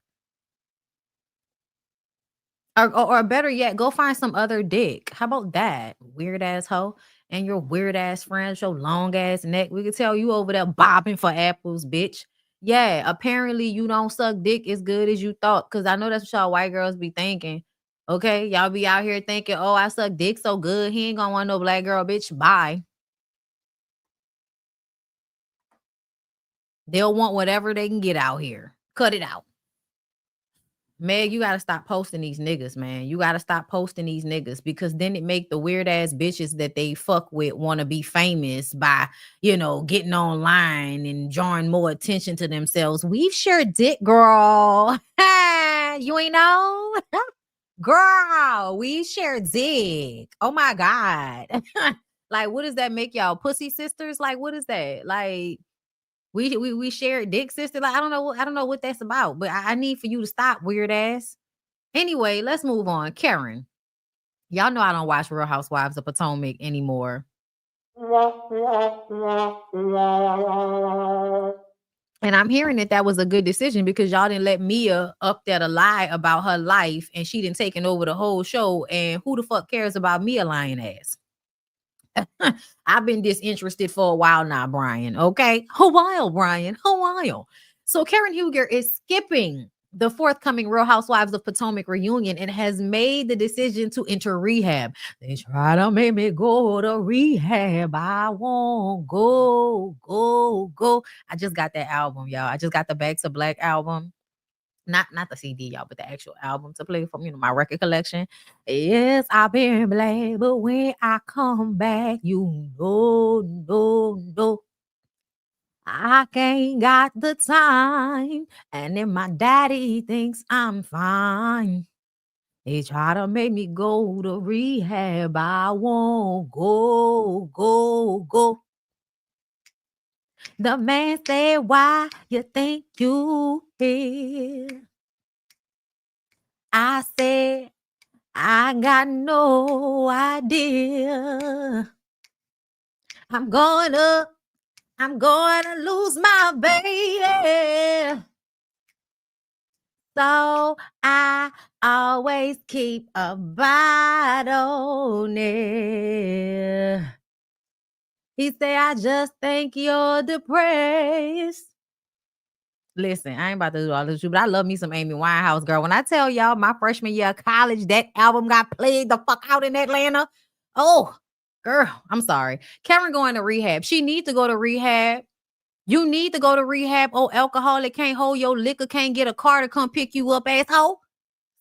Or better yet, go find some other dick. How about that? Weird ass hoe. And your weird ass friends, your long ass neck. We can tell you over there bobbing for apples, bitch. Yeah, apparently you don't suck dick as good as you thought. Cause I know that's what y'all white girls be thinking. Okay, y'all be out here thinking, oh, I suck dick so good. He ain't gonna want no black girl, bitch. Bye. They'll want whatever they can get out here. Cut it out. Meg, you gotta stop posting these niggas, man. You gotta stop posting these niggas because then it make the weird ass bitches that they fuck with want to be famous by, you know, getting online and drawing more attention to themselves. We've shared dick, girl. You ain't know? Girl, we share dick. Oh my God. Like, what does that make y'all? Pussy sisters? Like, what is that? Like, we share dick, sister. Like, I don't know what that's about, but I need for you to stop, weird ass. Anyway, let's move on. Karen, y'all know I don't watch Real Housewives of Potomac anymore. And I'm hearing that was a good decision because y'all didn't let Mia up there to lie about her life and she didn't taken over the whole show. And who the fuck cares about Mia lying ass? I've been disinterested for a while now, Brian. Okay. A while, Brian. A while. So Karen Huger is skipping the forthcoming Real Housewives of Potomac reunion and has made the decision to enter rehab. They try to make me go to rehab. I won't go. I just got that album, y'all. I just got the Back to Black album. Not the CD, y'all, but the actual album to play from, my record collection. Yes, I've been black, but when I come back, no. I ain't got the time. And then my daddy thinks I'm fine. They try to make me go to rehab. I won't go. The man said, why you think you here? I said, I got no idea. I'm going to lose my baby. So I always keep a bottle near. He said, I just think you're depressed. Listen, I ain't about to do all this, but I love me some Amy Winehouse, girl. When I tell y'all my freshman year of college, that album got played the fuck out in Atlanta. Oh, girl, I'm sorry. Karen going to rehab. She needs to go to rehab. You need to go to rehab. Oh, alcoholic can't hold your liquor, can't get a car to come pick you up, asshole.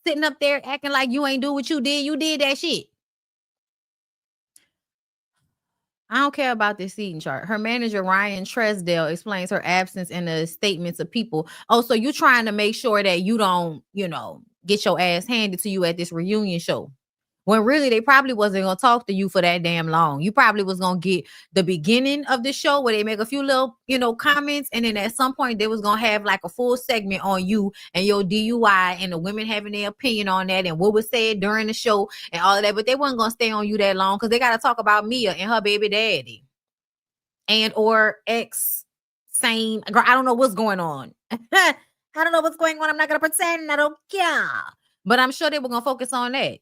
Sitting up there acting like you ain't do what you did. You did that shit. I don't care about this seating chart. Her manager, Ryan Tresdale, explains her absence in the statements of people. Oh, so you're trying to make sure that you don't, get your ass handed to you at this reunion show. When really they probably wasn't going to talk to you for that damn long. You probably was going to get the beginning of the show where they make a few little, comments. And then at some point they was going to have like a full segment on you and your DUI and the women having their opinion on that and what was said during the show and all of that. But they wasn't going to stay on you that long because they got to talk about Mia and her baby daddy and or ex same. Girl, I don't know what's going on. I don't know what's going on. I'm not going to pretend I don't care. But I'm sure they were going to focus on that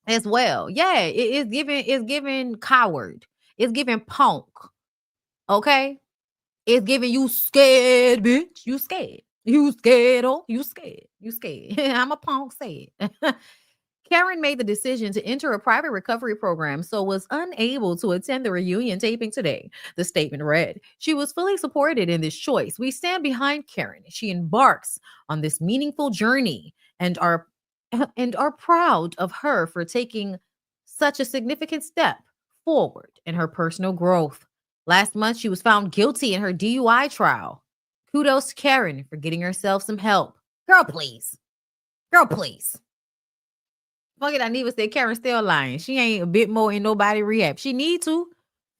as well. Yeah, it's giving coward. It's giving punk. Okay? It's giving you scared, bitch. You scared. You scared, oh, you scared. You scared. I'm a punk, say it. Karen made the decision to enter a private recovery program, so was unable to attend the reunion taping today. The statement read, "She was fully supported in this choice. We stand behind Karen. She embarks on this meaningful journey and are proud of her for taking such a significant step forward in her personal growth. Last month, she was found guilty in her DUI trial. Kudos to Karen for getting herself some help. Girl, please. Girl, please. Fuck it, I need to say Karen still lying. She ain't a bit more in nobody rehab. She need to.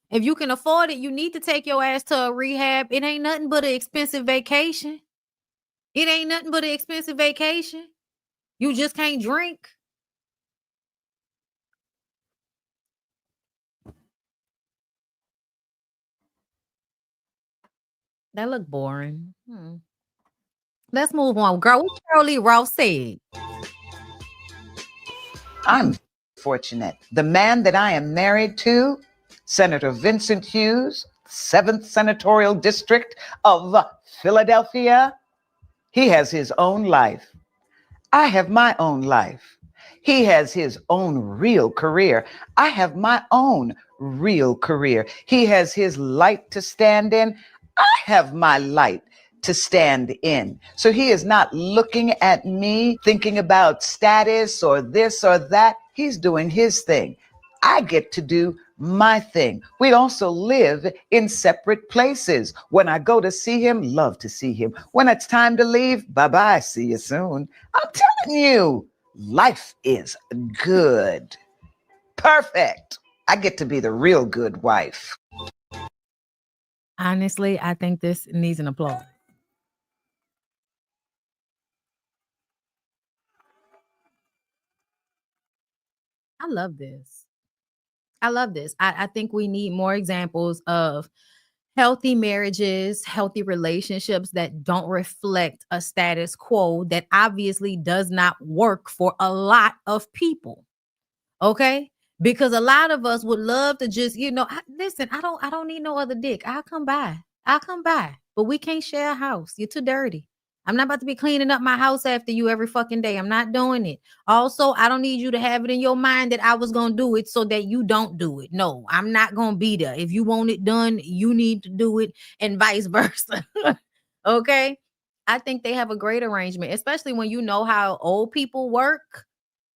If you can afford it, you need to take your ass to a rehab. It ain't nothing but an expensive vacation. It ain't nothing but an expensive vacation. You just can't drink. That look boring. Let's move on. Girl, what Shirley Ross said? I'm fortunate. The man that I am married to, Senator Vincent Hughes, 7th Senatorial District of Philadelphia, he has his own life. I have my own life. He has his own real career. I have my own real career. He has his light to stand in. I have my light to stand in. So he is not looking at me thinking about status or this or that. He's doing his thing. I get to do my thing. We also live in separate places. When I go to see him, love to see him. When it's time to leave, bye-bye, see you soon. I'm telling you, life is good. Perfect. I get to be the real good wife. Honestly, I think this needs an applause. I love this. I love this. I think we need more examples of healthy marriages, healthy relationships that don't reflect a status quo that obviously does not work for a lot of people. Okay? Because a lot of us would love to just, listen, I don't need no other dick. I'll come by. But we can't share a house. You're too dirty. I'm not about to be cleaning up my house after you every fucking day. I'm not doing it. Also, I don't need you to have it in your mind that I was going to do it so that you don't do it. No, I'm not going to be there. If you want it done, you need to do it and vice versa. Okay? I think they have a great arrangement, especially when you know how old people work.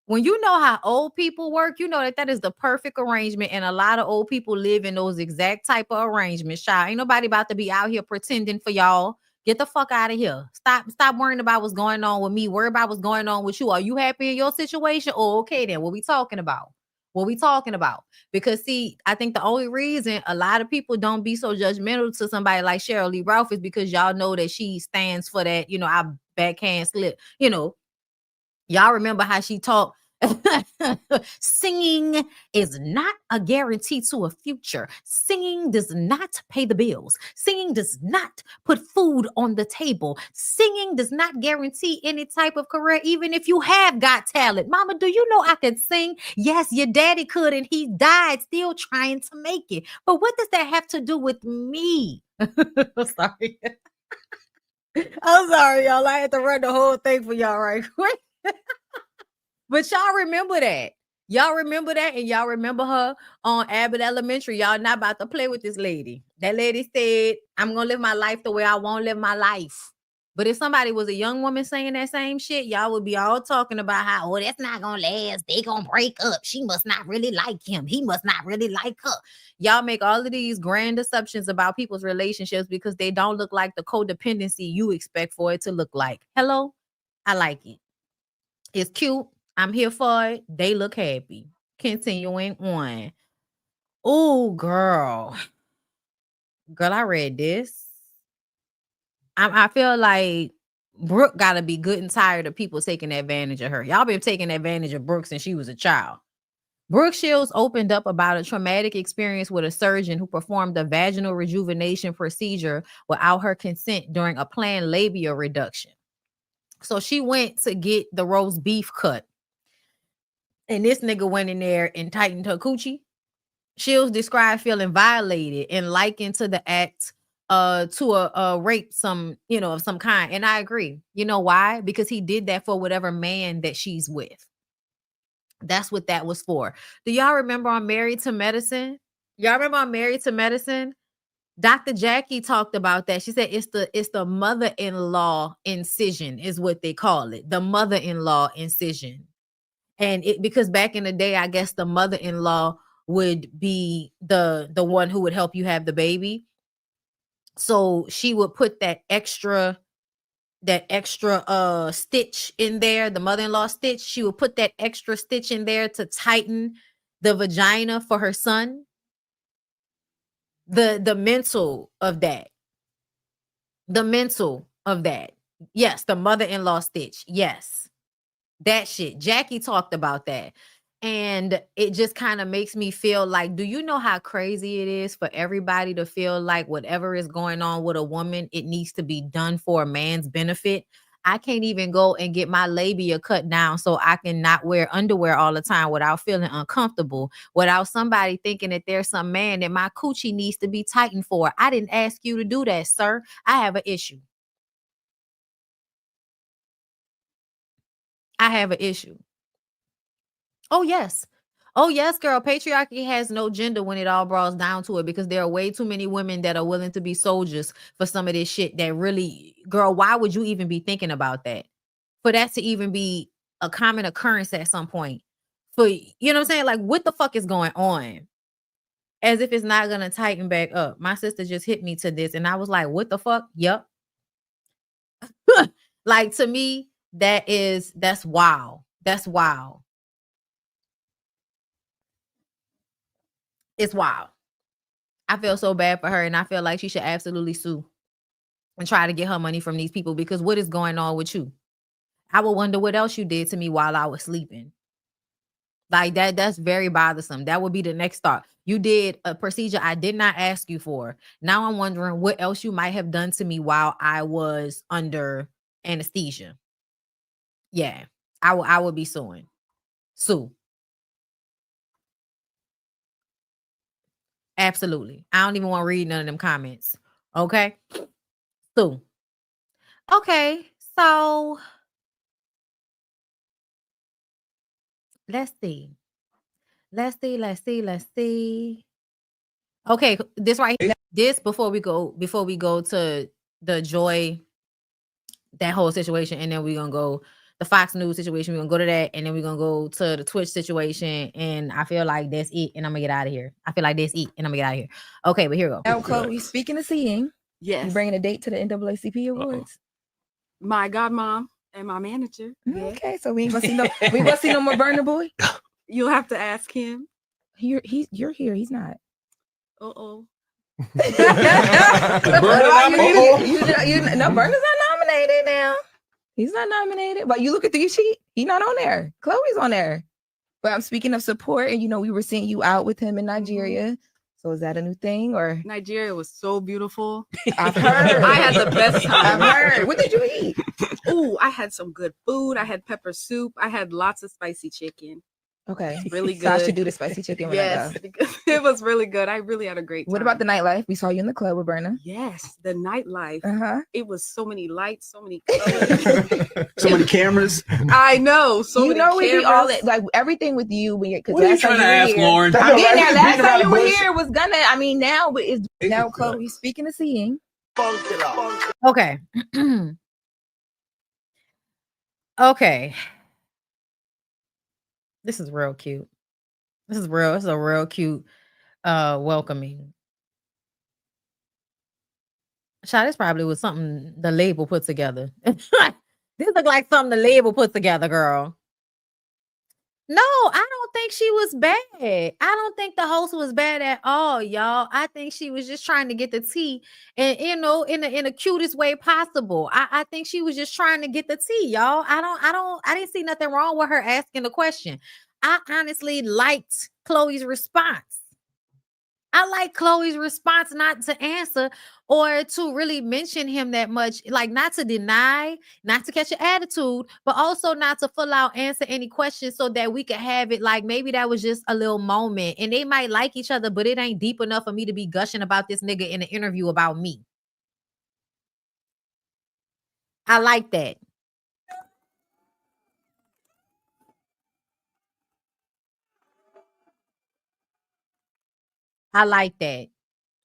When you know how old people work, you know that is the perfect arrangement. And a lot of old people live in those exact type of arrangements. Child, ain't nobody about to be out here pretending for y'all. Get the fuck out of here. Stop worrying about what's going on with me. Worry about what's going on with you. Are you happy in your situation? Oh, okay then. What we talking about? Because see, I think the only reason a lot of people don't be so judgmental to somebody like Cheryl Lee Ralph is because y'all know that she stands for that, I backhand slip. Y'all remember how she talked. Singing is not a guarantee to a future. Singing does not pay the bills. Singing does not put food on the table. Singing does not guarantee any type of career, even if you have got talent. Mama, do you know I could sing? Yes, your daddy could, and he died still trying to make it. But what does that have to do with me? Sorry. I'm sorry, y'all. I had to run the whole thing for y'all right quick. But y'all remember that. And y'all remember her on Abbott Elementary. Y'all not about to play with this lady. That lady said, I'm going to live my life the way I want to live my life. But if somebody was a young woman saying that same shit, y'all would be all talking about how, that's not going to last. They going to break up. She must not really like him. He must not really like her. Y'all make all of these grand assumptions about people's relationships because they don't look like the codependency you expect for it to look like. Hello? I like it. It's cute. I'm here for it. They look happy. Continuing on. Oh, girl. I read this. I feel like Brooke got to be good and tired of people taking advantage of her. Y'all been taking advantage of Brooke since she was a child. Brooke Shields opened up about a traumatic experience with a surgeon who performed a vaginal rejuvenation procedure without her consent during a planned labia reduction. So she went to get the roast beef cut. And this nigga went in there and tightened her coochie. Shields described feeling violated and likened to the act to a rape of some kind. And I agree. You know why? Because he did that for whatever man that she's with. That's what that was for. Do y'all remember on Married to Medicine? Y'all remember on Married to Medicine? Dr. Jackie talked about that. She said it's the mother-in-law incision is what they call it. The mother-in-law incision. And because back in the day, I guess the mother-in-law would be the one who would help you have the baby. So she would put that extra stitch in there, the mother-in-law stitch. She would put that extra stitch in there to tighten the vagina for her son. The mental of that. The mental of that. Yes, the mother-in-law stitch. Yes. That shit. Jackie talked about that. And it just kind of makes me feel like, do you know how crazy it is for everybody to feel like whatever is going on with a woman, it needs to be done for a man's benefit? I can't even go and get my labia cut down so I can not wear underwear all the time without feeling uncomfortable, without somebody thinking that there's some man that my coochie needs to be tightened for. I didn't ask you to do that, sir. I have an issue. I have an issue. Oh, yes. Oh, yes, girl. Patriarchy has no gender when it all boils down to it, because there are way too many women that are willing to be soldiers for some of this shit that really, girl, why would you even be thinking about that? For that to even be a common occurrence at some point. For, you know what I'm saying? Like, what the fuck is going on? As if it's not going to tighten back up. My sister just hit me to this and I was like, what the fuck? Yep. Like, to me, that's wild. That's wild. It's wild. I feel so bad for her, and I feel like she should absolutely sue and try to get her money from these people, because what is going on with you? I would wonder what else you did to me while I was sleeping. Like that's very bothersome. That would be the next thought. You did a procedure I did not ask you for. Now I'm wondering what else you might have done to me while I was under anesthesia. Yeah, I would be suing. Sue. Absolutely. I don't even want to read none of them comments. Okay. So, okay. So, let's see. Okay. This right here. This before we go to the Joy, that whole situation. And then we're going to go the Fox News situation. We're going to go to that. And then we're going to go to the Twitch situation. And I feel like that's it. And I'm going to get out of here. Okay, but here we go. Now, Chloe, speaking of seeing, Yes. you bringing a date to the NAACP Awards. My godmom and my manager. Okay, so we ain't gonna see no more Burner Boy. You'll have to ask him. You're here. He's not. Uh-oh. No, Burner's not nominated now. He's not nominated. But you look at the sheet, he's not on there. Chloe's on there. But I'm speaking of support, and we were seeing you out with him in Nigeria. So is that a new thing, or? Nigeria was so beautiful. I've heard. I had the best time. I've heard. What did you eat? Ooh, I had some good food. I had pepper soup. I had lots of spicy chicken. Okay. Really good. So I should do the spicy chicken when I go. Because it was really good. I really had a great time. What about the nightlife? We saw you in the club with Berna. Yes, the nightlife. Uh-huh. It was so many lights, so many colors. So many cameras. I know. So many cameras. We be all like everything with you when you're. What are you trying to ask, Lauren? I'm getting there. Last time you were here was gonna. I mean, now it's now Chloe. Speaking of seeing. Okay. Okay. This is real cute. This is a real cute welcoming. Child, this probably was something the label put together. This looked like something the label put together, girl. No, I don't think she was bad. I don't think the host was bad at all, y'all. I think she was just trying to get the tea, and in the cutest way possible. I think she was just trying to get the tea, y'all. I didn't see nothing wrong with her asking the question. I honestly liked Chloe's response. I like Chloe's response not to answer or to really mention him that much, like not to deny, not to catch an attitude, but also not to full out answer any questions so that we could have it like maybe that was just a little moment and they might like each other, but it ain't deep enough for me to be gushing about this nigga in an interview about me. I like that. I like that.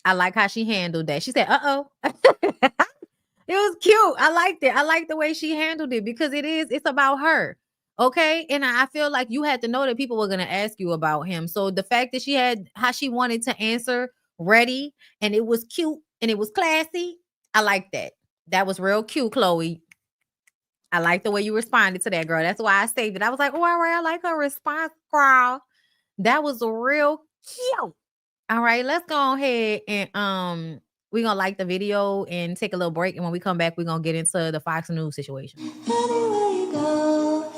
I like how she handled that. She said, uh-oh. It was cute. I liked it. I like the way she handled it because it's about her. Okay. And I feel like you had to know that people were going to ask you about him. So the fact that she had how she wanted to answer ready and it was cute and it was classy. I like that. That was real cute, Chloe. I like the way you responded to that, girl. That's why I saved it. I was like, oh, all right. I like her response, girl. That was real cute. All right, let's go ahead and we're gonna like the video and take a little break. And when we come back, we're gonna get into the Fox News situation. Anywhere you go,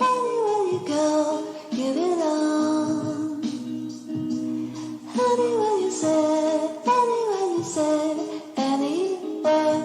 you belong. Anywhere you said, anywhere.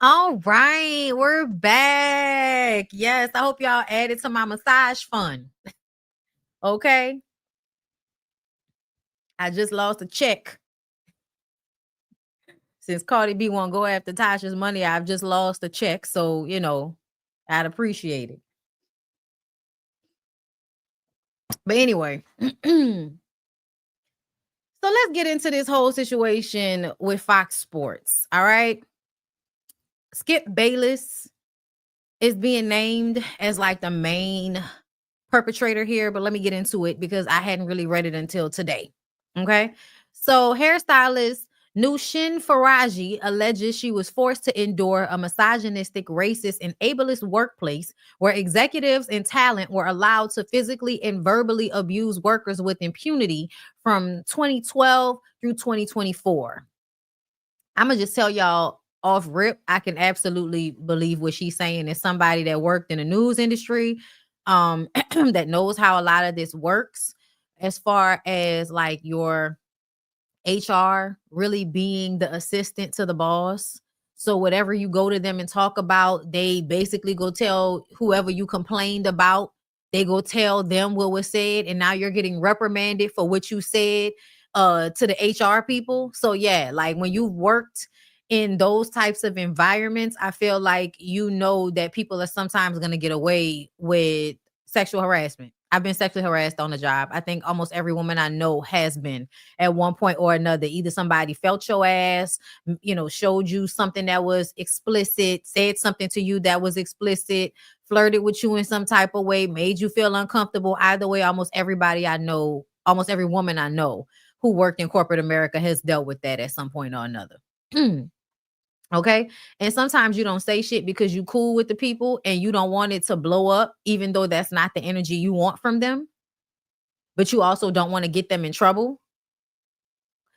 All right, we're back. Yes, I hope y'all added to my massage fund. Okay. I just lost a check. Since Cardi B won't go after Tasha's money, I've just lost a check. So, I'd appreciate it. But anyway, so let's get into this whole situation with Fox Sports. All right. Skip Bayless is being named as like the main perpetrator here, but let me get into it because I hadn't really read it until today. Okay. So hairstylist Nushin Faraji alleges she was forced to endure a misogynistic, racist, and ableist workplace where executives and talent were allowed to physically and verbally abuse workers with impunity from 2012 through 2024. I'm going to just tell y'all off rip, I can absolutely believe what she's saying. As somebody that worked in the news industry, that knows how a lot of this works as far as like your HR really being the assistant to the boss. So whatever you go to them and talk about, they basically go tell whoever you complained about, they go tell them what was said. And now you're getting reprimanded for what you said to the HR people. So yeah, like when you worked in those types of environments, I feel like that people are sometimes going to get away with sexual harassment. I've been sexually harassed on the job. I think almost every woman I know has been at one point or another. Either somebody felt your ass, showed you something that was explicit, said something to you that was explicit, flirted with you in some type of way, made you feel uncomfortable. Either way, almost everybody I know, almost every woman I know who worked in corporate America has dealt with that at some point or another. Okay. And sometimes you don't say shit because you cool with the people and you don't want it to blow up, even though that's not the energy you want from them. But you also don't want to get them in trouble.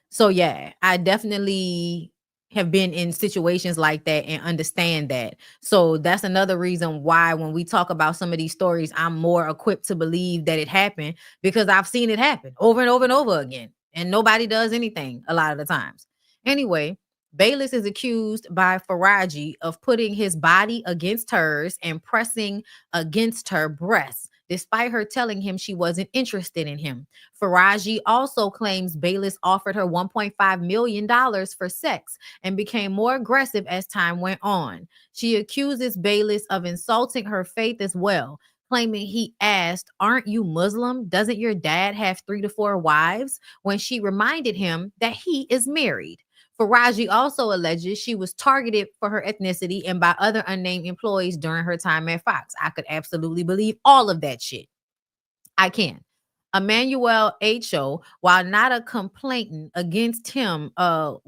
So yeah, I definitely have been in situations like that and understand that. So that's another reason why when we talk about some of these stories, I'm more equipped to believe that it happened, because I've seen it happen over and over and over again, and nobody does anything a lot of the times. Anyway, Bayless is accused by Faraji of putting his body against hers and pressing against her breasts, despite her telling him she wasn't interested in him. Faraji also claims Bayless offered her $1.5 million for sex and became more aggressive as time went on. She accuses Bayless of insulting her faith as well, claiming he asked, "Aren't you Muslim? Doesn't your dad have 3 to 4 wives?" when she reminded him that he is married. Faraji also alleges she was targeted for her ethnicity and by other unnamed employees during her time at Fox. I could absolutely believe all of that shit. I can. Emmanuel H.O., while not a complaint against him, on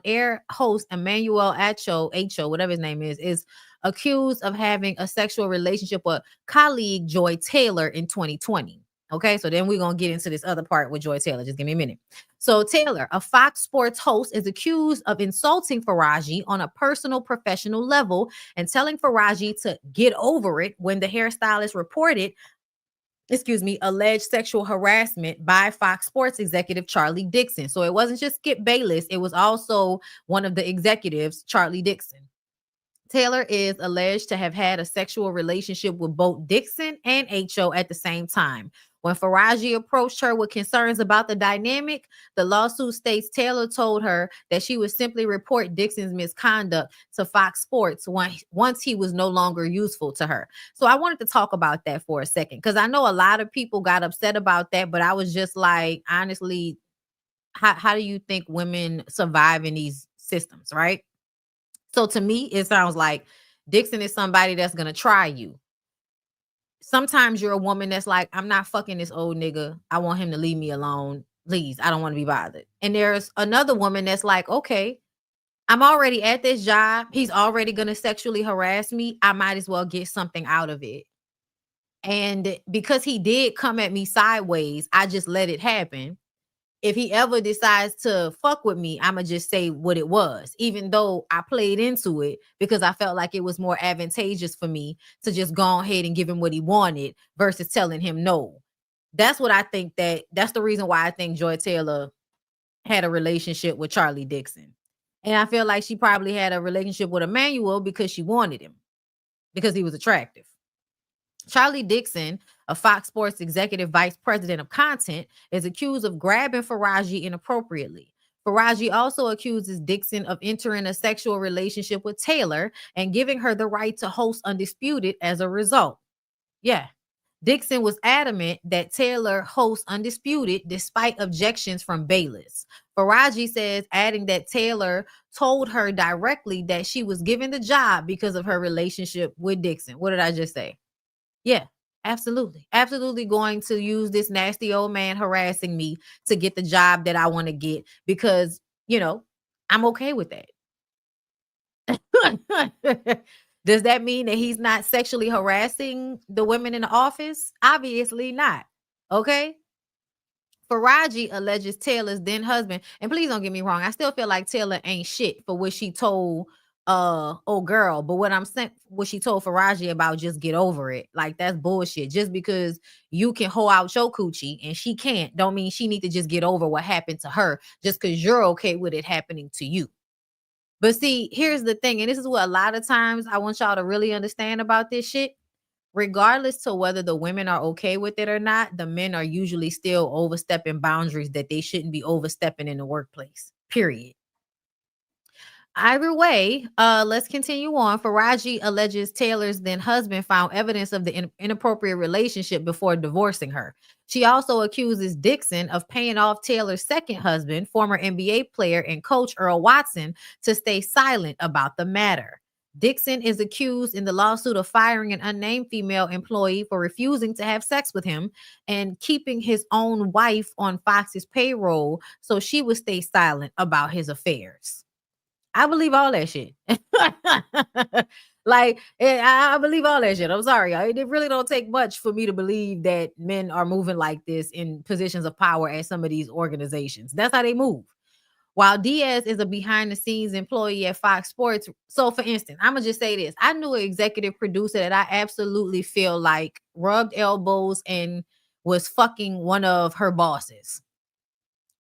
air host Emmanuel H.O., whatever his name is accused of having a sexual relationship with colleague Joy Taylor in 2020. Okay, so then we're going to get into this other part with Joy Taylor. Just give me a minute. So Taylor, a Fox Sports host, is accused of insulting Faraji on a personal, professional level and telling Faraji to get over it when the hairstylist reported alleged sexual harassment by Fox Sports executive Charlie Dixon. So it wasn't just Skip Bayless, it was also one of the executives, Charlie Dixon. Taylor is alleged to have had a sexual relationship with both Dixon and H.O. at the same time. When Faraji approached her with concerns about the dynamic, the lawsuit states Taylor told her that she would simply report Dixon's misconduct to Fox Sports once he was no longer useful to her. So I wanted to talk about that for a second, because I know a lot of people got upset about that, but I was just like, honestly, how do you think women survive in these systems, right? So to me, it sounds like Dixon is somebody that's going to try you. Sometimes you're a woman that's like, I'm not fucking this old nigga. I want him to leave me alone. Please, I don't want to be bothered. And there's another woman that's like, okay, I'm already at this job. He's already going to sexually harass me. I might as well get something out of it. And because he did come at me sideways, I just let it happen. If he ever decides to fuck with me, I'm going to just say what it was, even though I played into it because I felt like it was more advantageous for me to just go ahead and give him what he wanted versus telling him no. That's what I think that's the reason why I think Joy Taylor had a relationship with Charlie Dixon. And I feel like she probably had a relationship with Emmanuel because she wanted him, because he was attractive. Charlie Dixon, a Fox Sports executive vice president of content, is accused of grabbing Faraji inappropriately. Faraji also accuses Dixon of entering a sexual relationship with Taylor and giving her the right to host Undisputed as a result. Yeah. Dixon was adamant that Taylor hosts Undisputed despite objections from Bayless. Faraji says, adding that Taylor told her directly that she was given the job because of her relationship with Dixon. What did I just say? Yeah, absolutely. Absolutely going to use this nasty old man harassing me to get the job that I want to get because, I'm okay with that. Does that mean that he's not sexually harassing the women in the office? Obviously not. Okay. Faraji alleges Taylor's then husband, and please don't get me wrong, I still feel like Taylor ain't shit for what she told old girl, but what she told Faraji about just get over it, like that's bullshit. Just because you can hold out your coochie and she can't, don't mean she need to just get over what happened to her just because you're okay with it happening to you. But see, here's the thing, and this is what a lot of times I want y'all to really understand about this shit. Regardless to whether the women are okay with it or not, the men are usually still overstepping boundaries that they shouldn't be overstepping in the workplace, period. Either way, let's continue on. Faraji alleges Taylor's then husband found evidence of the inappropriate relationship before divorcing her. She also accuses Dixon of paying off Taylor's second husband, former NBA player and coach Earl Watson, to stay silent about the matter. Dixon is accused in the lawsuit of firing an unnamed female employee for refusing to have sex with him and keeping his own wife on Fox's payroll so she would stay silent about his affairs. I believe all that shit. I believe all that shit. I'm sorry. It really don't take much for me to believe that men are moving like this in positions of power at some of these organizations. That's how they move. while Diaz is a behind-the-scenes employee at Fox Sports. So, for instance, I'm going to just say this. I knew an executive producer that I absolutely feel like rubbed elbows and was fucking one of her bosses.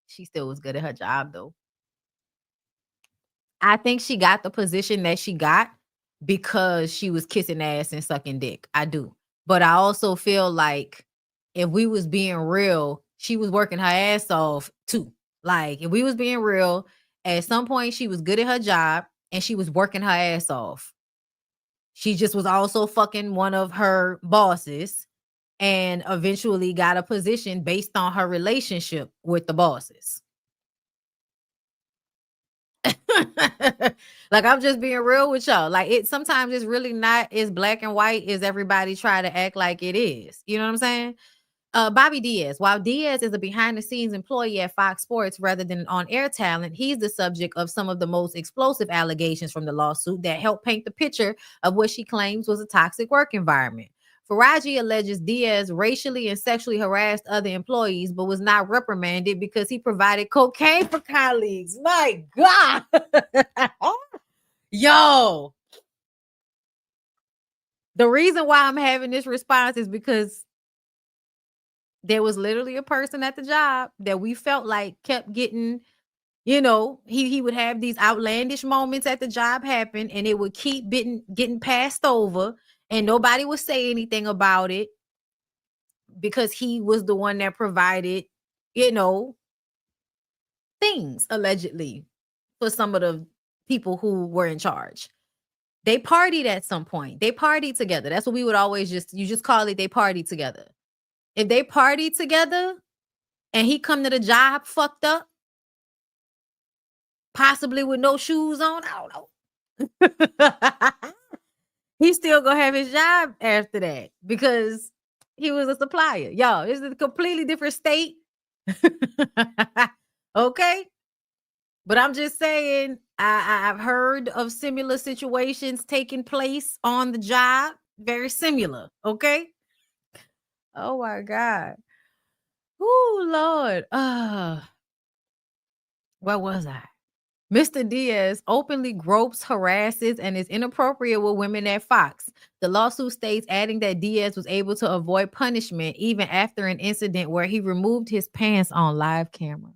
She still was good at her job, though. I think she got the position that she got because she was kissing ass and sucking dick. I do. But I also feel like if we was being real, she was working her ass off too. Like, if we was being real, at some point she was good at her job and she was working her ass off. She just was also fucking one of her bosses and eventually got a position based on her relationship with the bosses. Like, I'm just being real with y'all. Like, it sometimes it's really not as black and white as everybody try to act like it is. You know what I'm saying? Bobby Diaz. While Diaz is a behind-the-scenes employee at Fox Sports rather than on-air talent, he's the subject of some of the most explosive allegations from the lawsuit that help paint the picture of what she claims was a toxic work environment. Faraji alleges Diaz racially and sexually harassed other employees, but was not reprimanded because he provided cocaine for colleagues. My God. Yo. The reason why I'm having this response is because there was literally a person at the job that we felt like kept getting, you know, he would have these outlandish moments at the job happen and it would keep getting passed over and nobody would say anything about it because he was the one that provided, you know, things allegedly for some of the people who were in charge. They partied at some point. They partied together. That's what we would always you just call it, they partied together. If they partied together and he come to the job fucked up, possibly with no shoes on, I don't know. He's still gonna have his job after that because he was a supplier. Y'all, this is a completely different state. Okay. But I'm just saying, I've heard of similar situations taking place on the job. Very similar. Okay. Oh my God. Oh Lord. Where was I? Mr. Diaz openly gropes, harasses, and is inappropriate with women at Fox. The lawsuit states, adding that Diaz was able to avoid punishment even after an incident where he removed his pants on live camera.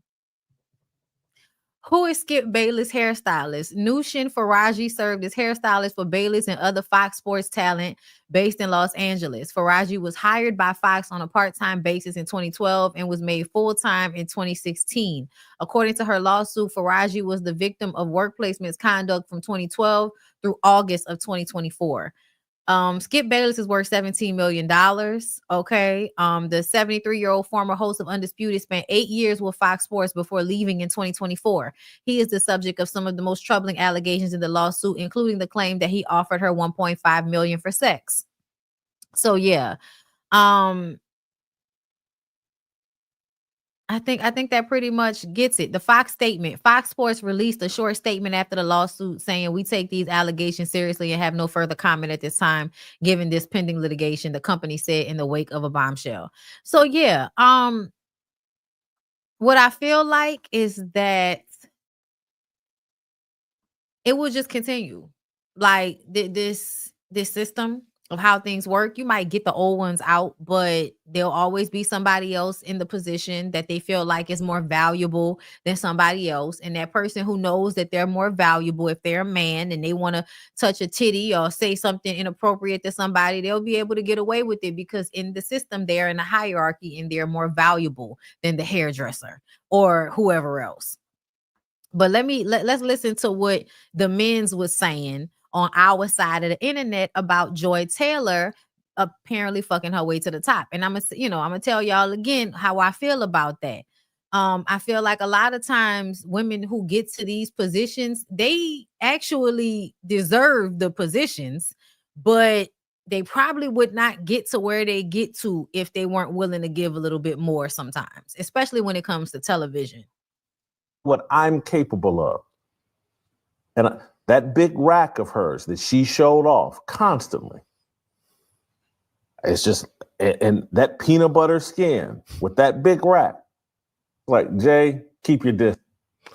Who is Skip Bayless' hairstylist? Nushin Faraji served as hairstylist for Bayless and other Fox Sports talent based in Los Angeles. Faraji was hired by Fox on a part-time basis in 2012 and was made full-time in 2016. According to her lawsuit, Faraji was the victim of workplace misconduct from 2012 through August of 2024. Skip Bayless is worth $17 million. Okay. The 73-year-old former host of Undisputed spent 8 years with Fox Sports before leaving in 2024. He is the subject of some of the most troubling allegations in the lawsuit, including the claim that he offered her $1.5 million for sex. So yeah. I think that pretty much gets it. The Fox statement. Fox Sports released a short statement after the lawsuit saying, "We take these allegations seriously and have no further comment at this time, given this pending litigation," the company said in the wake of a bombshell. So yeah, what I feel like is that it will just continue. Like this system of how things work, you might get the old ones out, but there'll always be somebody else in the position that they feel like is more valuable than somebody else. And that person who knows that they're more valuable, if they're a man and they want to touch a titty or say something inappropriate to somebody, they'll be able to get away with it because in the system, they're in a hierarchy and they're more valuable than the hairdresser or whoever else. But let's listen to what the men's was saying on our side of the internet about Joy Taylor apparently fucking her way to the top. And I'm gonna tell y'all again how I feel about that. I feel like a lot of times women who get to these positions, they actually deserve the positions, but they probably would not get to where they get to if they weren't willing to give a little bit more sometimes, especially when it comes to television. What I'm capable of. And that big rack of hers that she showed off constantly. It's just, and that peanut butter skin with that big rack. Like, Jay, keep your distance.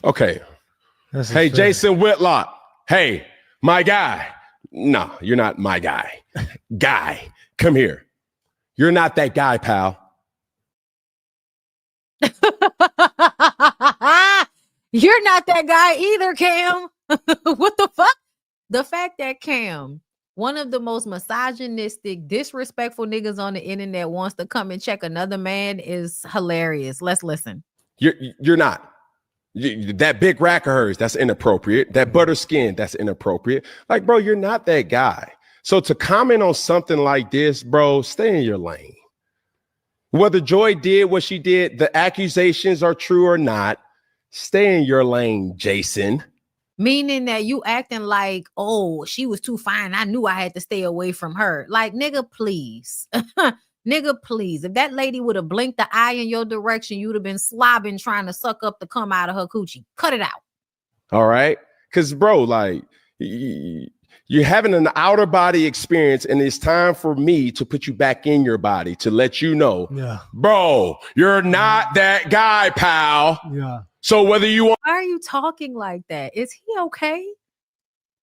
Okay. Hey, Jason Whitlock. Hey, my guy. No, you're not my guy. Guy, come here. You're not that guy, pal. You're not that guy either, Cam. What the fuck? The fact that Cam, one of the most misogynistic, disrespectful niggas on the internet, wants to come and check another man is hilarious. Let's listen. You're not. That big rack of hers, that's inappropriate. That butter skin, that's inappropriate. Like, bro, you're not that guy. So to comment on something like this, bro, stay in your lane. Whether Joy did what she did, the accusations are true or not, stay in your lane, Jason. Meaning that you acting like, oh, she was too fine. I knew I had to stay away from her. Like, nigga, please. Nigga, please. If that lady would have blinked the eye in your direction, you'd have been slobbing trying to suck up the cum out of her coochie. Cut it out. All right? Because, bro, like, you're having an outer body experience, and it's time for me to put you back in your body to let you know, bro, you're not that guy, pal. Yeah. So whether you want... Why are you talking like that? Is he okay?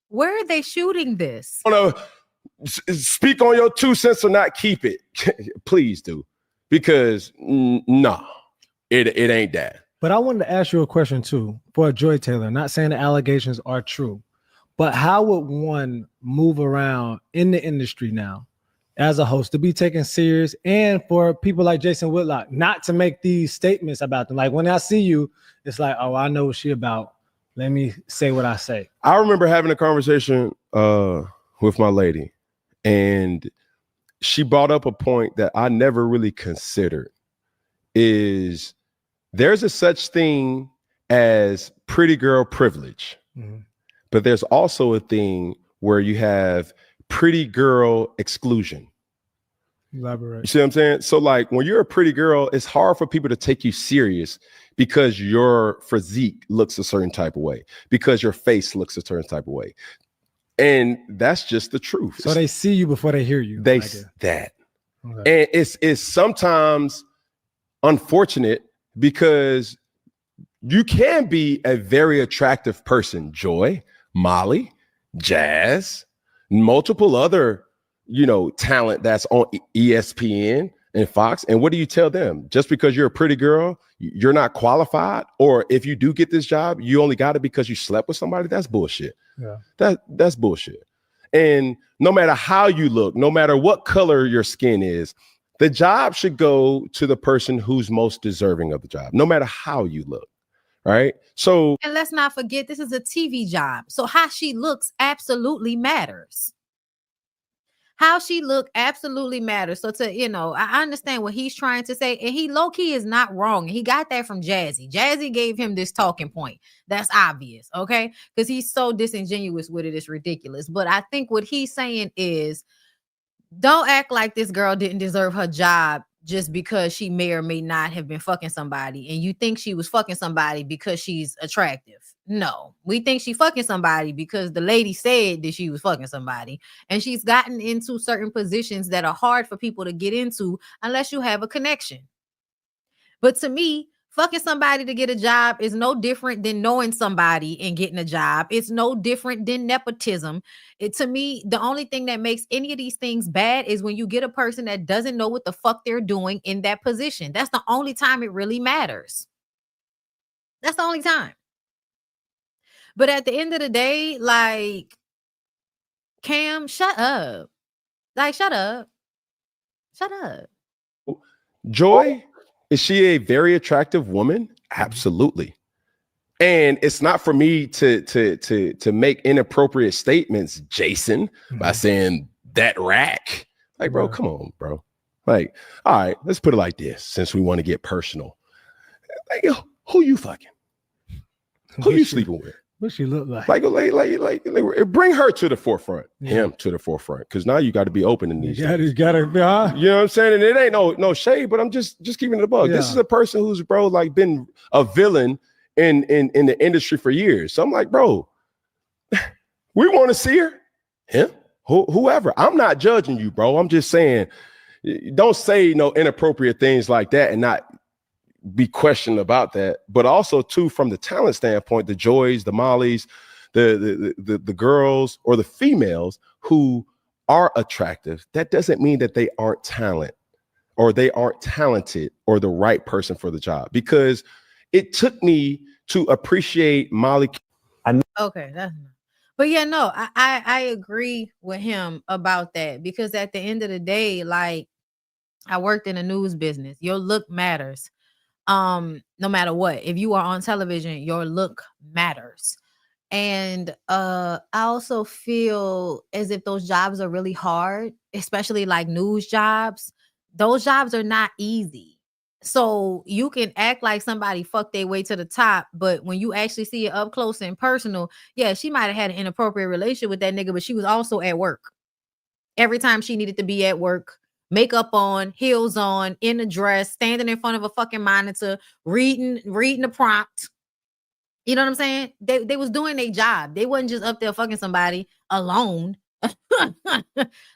Where are they shooting this? Want to speak on your 2 cents or not keep it? Please do. Because, no, it ain't that. But I wanted to ask you a question, too, for Joy Taylor. Not saying the allegations are true. But how would one move around in the industry now as a host to be taken serious, and for people like Jason Whitlock not to make these statements about them? Like, when I see you, it's like, oh, I know what she about. Let me say what I say. I remember having a conversation with my lady, and she brought up a point that I never really considered. Is there's a such thing as pretty girl privilege. Mm-hmm. But there's also a thing where you have pretty girl exclusion. Elaborate. You see what I'm saying? So like when you're a pretty girl, it's hard for people to take you serious because your physique looks a certain type of way, because your face looks a certain type of way. And that's just the truth. So they see you before they hear you. They that. Okay. And it's sometimes unfortunate because you can be a very attractive person, Joy, Molly, Jazz, multiple other, talent that's on ESPN and Fox. And what do you tell them? Just because you're a pretty girl, you're not qualified? Or if you do get this job, you only got it because you slept with somebody? That's bullshit. Yeah. That's bullshit. And no matter how you look, no matter what color your skin is, the job should go to the person who's most deserving of the job, no matter how you look. Right. So, and let's not forget, this is a TV job. So how she looks absolutely matters. How she look absolutely matters. So I understand what he's trying to say. And he low-key is not wrong. He got that from Jazzy. Jazzy gave him this talking point. That's obvious. Okay. Because he's so disingenuous with it. It's ridiculous. But I think what he's saying is, don't act like this girl didn't deserve her job just because she may or may not have been fucking somebody, and you think she was fucking somebody because she's attractive. No, we think she fucking somebody because the lady said that she was fucking somebody, and she's gotten into certain positions that are hard for people to get into unless you have a connection. But to me, fucking somebody to get a job is no different than knowing somebody and getting a job. It's no different than nepotism. To me, the only thing that makes any of these things bad is when you get a person that doesn't know what the fuck they're doing in that position. That's the only time it really matters. That's the only time. But at the end of the day, like, Cam, shut up. Like, shut up. Shut up. Joy, is she a very attractive woman? Absolutely. And it's not for me to make inappropriate statements, Jason, by saying that rack. Like, bro, come on, bro. Like, all right, let's put it like this, since we want to get personal. Like, who you fucking? Who you sleeping with? What she look like? Like, bring her to the forefront, him to the forefront, because now you got to be open in these. You gotta be, huh? You know what I'm saying? And it ain't no shade, but I'm just keeping it a bug. Yeah. This is a person who's, bro, like been a villain in the industry for years. So I'm like, bro, we want to see her, him, whoever. I'm not judging you, bro. I'm just saying, don't say no inappropriate things like that and not be questioned about that. But also too, from the talent standpoint, the Joys, the Mollys, the girls or the females who are attractive, that doesn't mean that they aren't talented or the right person for the job, because it took me to appreciate Molly. Okay, but yeah, no, I agree with him about that, because at the end of the day, like, I worked in the news business. Your look matters. No matter what. If you are on television, your look matters. And I also feel as if those jobs are really hard, especially like news jobs. Those jobs are not easy. So you can act like somebody fucked their way to the top, but when you actually see it up close and personal, yeah, she might have had an inappropriate relationship with that nigga, but she was also at work. Every time she needed to be at work, makeup on, heels on, in a dress, standing in front of a fucking monitor, reading the prompt. You know what I'm saying? They was doing their job. They wasn't just up there fucking somebody alone.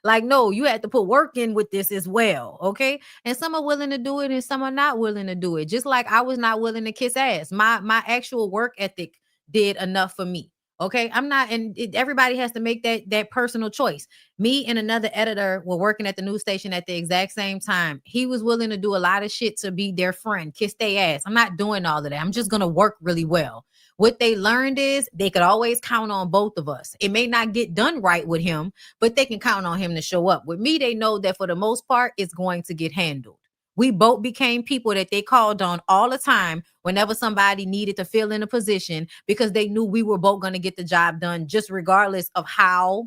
Like, no, you had to put work in with this as well. Okay. And some are willing to do it and some are not willing to do it. Just like I was not willing to kiss ass. My actual work ethic did enough for me. Okay. I'm not, and everybody has to make that personal choice. Me and another editor were working at the news station at the exact same time. He was willing to do a lot of shit to be their friend, kiss their ass. I'm not doing all of that. I'm just going to work really well. What they learned is they could always count on both of us. It may not get done right with him, but they can count on him to show up. With me, they know that for the most part, it's going to get handled. We both became people that they called on all the time whenever somebody needed to fill in a position, because they knew we were both going to get the job done, just regardless of how.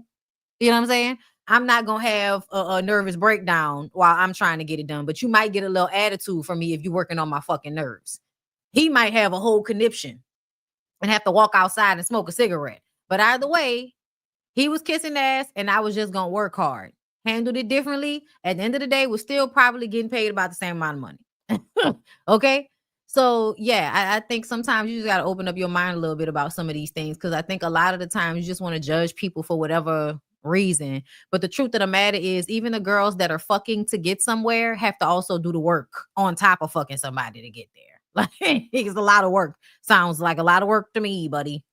You know what I'm saying? I'm not going to have a nervous breakdown while I'm trying to get it done, but you might get a little attitude from me if you're working on my fucking nerves. He might have a whole conniption and have to walk outside and smoke a cigarette. But either way, he was kissing ass and I was just going to work hard. Handled it differently. At the end of the day, we're still probably getting paid about the same amount of money. Okay? So, yeah, I think sometimes you just got to open up your mind a little bit about some of these things, because I think a lot of the times you just want to judge people for whatever reason. But the truth of the matter is, even the girls that are fucking to get somewhere have to also do the work on top of fucking somebody to get there. Like, it's a lot of work. Sounds like a lot of work to me, buddy.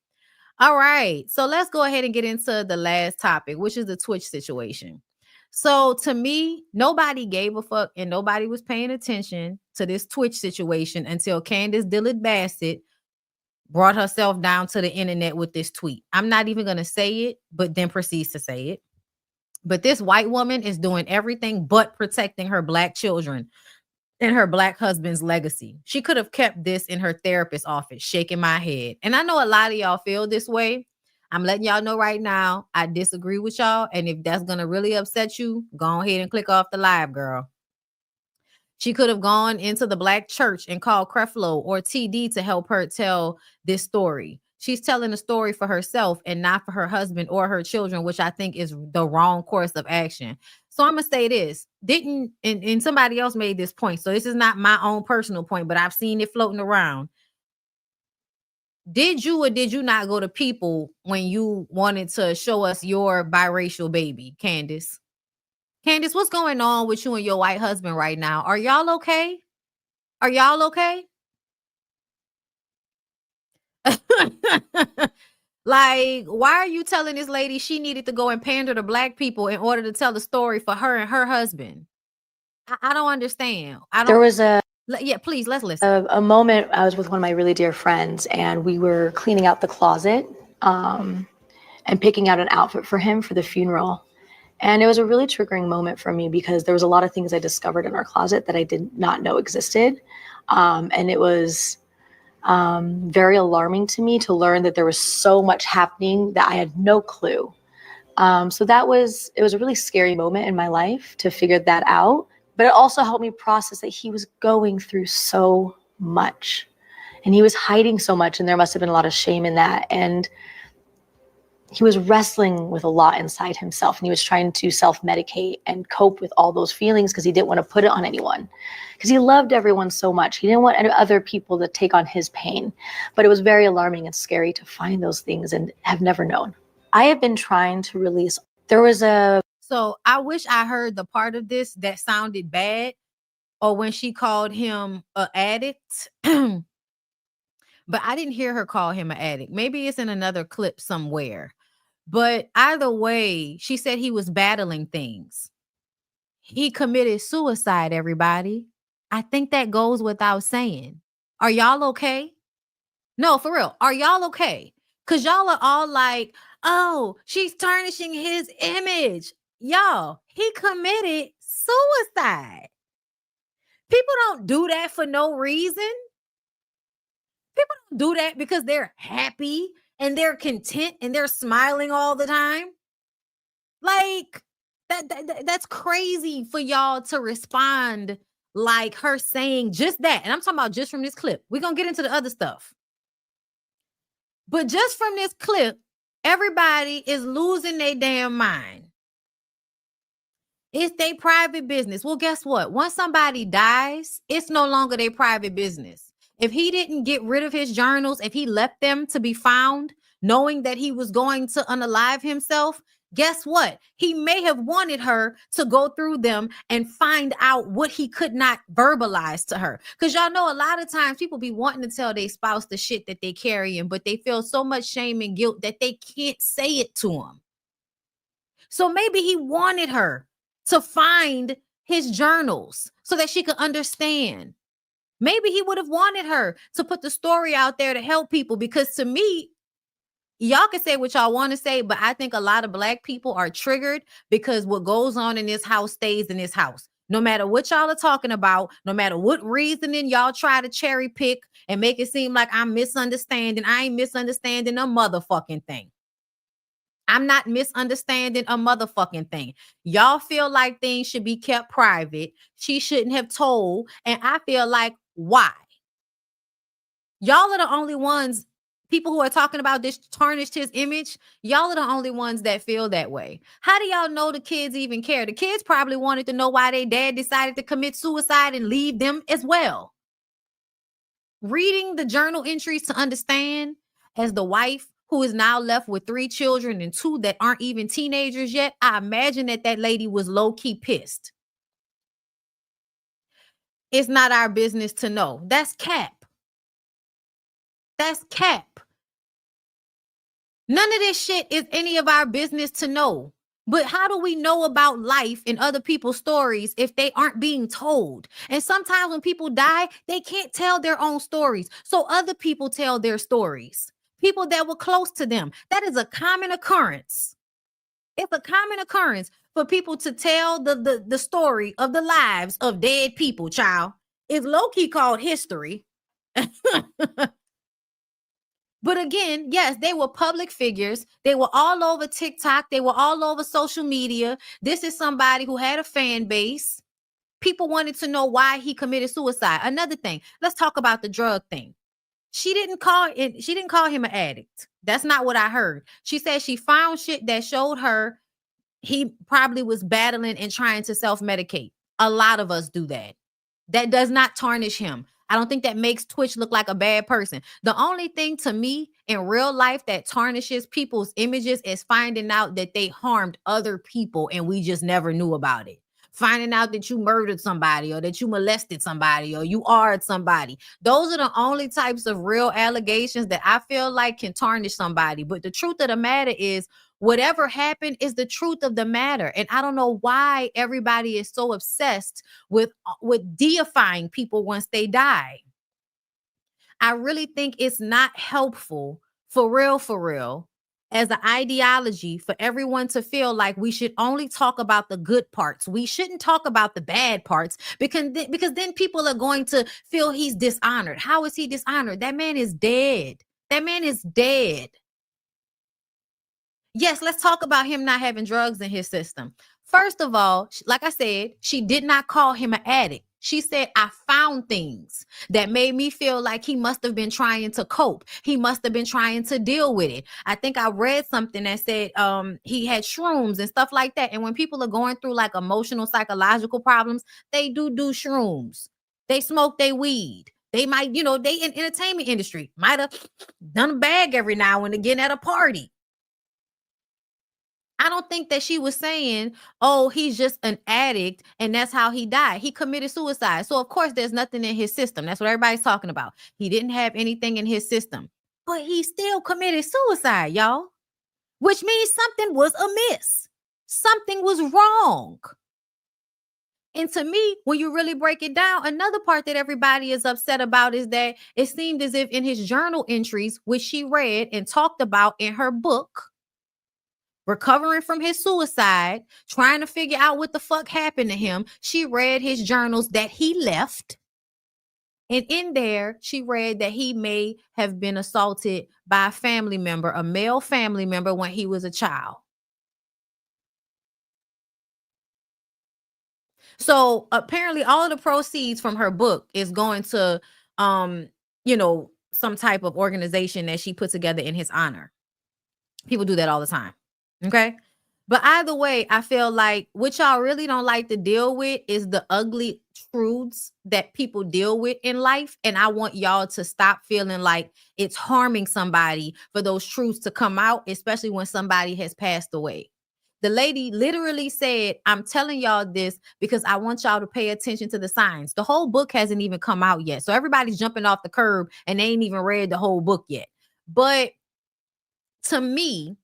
All right. So let's go ahead and get into the last topic, which is the Twitch situation. So to me, nobody gave a fuck and nobody was paying attention to this Twitch situation until Candace Dillard Bassett brought herself down to the internet with this tweet. I'm not even going to say it, but then proceeds to say it. But this white woman is doing everything but protecting her black children and her black husband's legacy. She could have kept this in her therapist's office, shaking my head. And I know a lot of y'all feel this way. I'm letting y'all know right now, I disagree with y'all. And if that's going to really upset you, go ahead and click off the live, girl. She could have gone into the black church and called Creflo or TD to help her tell this story. She's telling a story for herself and not for her husband or her children, which I think is the wrong course of action. So I'm going to say this. And somebody else made this point, so this is not my own personal point, but I've seen it floating around. Did you or did you not go to people when you wanted to show us your biracial baby, Candace? Candace, what's going on with you and your white husband right now? Are y'all okay? Are y'all okay? Like, why are you telling this lady she needed to go and pander to black people in order to tell the story for her and her husband? I don't understand. There was yeah, please, let's listen. a moment I was with one of my really dear friends, and we were cleaning out the closet and picking out an outfit for him for the funeral. And it was a really triggering moment for me because there was a lot of things I discovered in our closet that I did not know existed. And it was very alarming to me to learn that there was so much happening that I had no clue. So it was a really scary moment in my life to figure that out, but it also helped me process that he was going through so much and he was hiding so much, and there must have been a lot of shame in that. And he was wrestling with a lot inside himself, and he was trying to self-medicate and cope with all those feelings because he didn't want to put it on anyone, because he loved everyone so much. He didn't want other people to take on his pain. But it was very alarming and scary to find those things and have never known. I have been trying to release. So I wish I heard the part of this that sounded bad, or when she called him an addict. But I didn't hear her call him an addict. Maybe it's in another clip somewhere. But either way, she said he was battling things. He committed suicide, everybody. I think that goes without saying. Are y'all okay? No, for real. Are y'all okay? Because y'all are all like, oh, she's tarnishing his image. Y'all, he committed suicide. People don't do that for no reason. People don't do that because they're happy and they're content and they're smiling all the time. Like, that's crazy for y'all to respond like her saying just that. And I'm talking about just from this clip. We're going to get into the other stuff. But just from this clip, everybody is losing their damn mind. It's their private business. Well, guess what? Once somebody dies, it's no longer their private business. If he didn't get rid of his journals, if he left them to be found, knowing that he was going to unalive himself, guess what? He may have wanted her to go through them and find out what he could not verbalize to her. Because y'all know a lot of times people be wanting to tell their spouse the shit that they carrying, but they feel so much shame and guilt that they can't say it to him. So maybe he wanted her to find his journals so that she could understand. Maybe he would have wanted her to put the story out there to help people, because to me, y'all can say what y'all want to say, but I think a lot of Black people are triggered because what goes on in this house stays in this house. No matter what y'all are talking about, no matter what reasoning y'all try to cherry pick and make it seem like I'm misunderstanding, I ain't misunderstanding a motherfucking thing. I'm not misunderstanding a motherfucking thing. Y'all feel like things should be kept private. She shouldn't have told. And I feel like, why? Y'all are the only ones, people who are talking about this tarnished his image. Y'all are the only ones that feel that way. How do y'all know the kids even care? The kids probably wanted to know why their dad decided to commit suicide and leave them as well. Reading the journal entries to understand, as the wife who is now left with 3 children and 2 that aren't even teenagers yet, I imagine that lady was low-key pissed. It's not our business to know. That's cap. That's cap. None of this shit is any of our business to know. But how do we know about life and other people's stories if they aren't being told? And sometimes when people die, they can't tell their own stories. So other people tell their stories. People that were close to them. That is a common occurrence. It's a common occurrence for people to tell the story of the lives of dead people, child. It's low-key called history. But again, yes, they were public figures. They were all over TikTok. They were all over social media. This is somebody who had a fan base. People wanted to know why he committed suicide. Another thing, let's talk about the drug thing. She didn't call him an addict. That's not what I heard. She said she found shit that showed her he probably was battling and trying to self-medicate. A lot of us do that. That does not tarnish him. I don't think that makes Twitch look like a bad person. The only thing to me in real life that tarnishes people's images is finding out that they harmed other people and we just never knew about it. Finding out that you murdered somebody or that you molested somebody or you are somebody. Those are the only types of real allegations that I feel like can tarnish somebody. But the truth of the matter is, whatever happened is the truth of the matter. And I don't know why everybody is so obsessed with deifying people once they die. I really think it's not helpful, for real, as an ideology for everyone to feel like we should only talk about the good parts. We shouldn't talk about the bad parts because then people are going to feel he's dishonored. How is he dishonored? That man is dead. That man is dead. Yes, let's talk about him not having drugs in his system. First of all, like I said, she did not call him an addict. She said, I found things that made me feel like he must have been trying to cope. He must have been trying to deal with it. I think I read something that said he had shrooms and stuff like that. And when people are going through like emotional, psychological problems, they do shrooms. They smoke their weed. They might, they in entertainment industry might have done a bag every now and again at a party. I don't think that she was saying, oh, he's just an addict and that's how he died. He committed suicide. So, of course, there's nothing in his system. That's what everybody's talking about. He didn't have anything in his system, but he still committed suicide, y'all, which means something was amiss. Something was wrong. And to me, when you really break it down, another part that everybody is upset about is that it seemed as if in his journal entries, which she read and talked about in her book, recovering from his suicide, trying to figure out what the fuck happened to him, she read his journals that he left. And in there, she read that he may have been assaulted by a family member, a male family member, when he was a child. So apparently all of the proceeds from her book is going to, some type of organization that she put together in his honor. People do that all the time. Okay. But either way, I feel like what y'all really don't like to deal with is the ugly truths that people deal with in life. And I want y'all to stop feeling like it's harming somebody for those truths to come out, especially when somebody has passed away. The lady literally said, I'm telling y'all this because I want y'all to pay attention to the signs. The whole book hasn't even come out yet. So everybody's jumping off the curb and they ain't even read the whole book yet. But to me,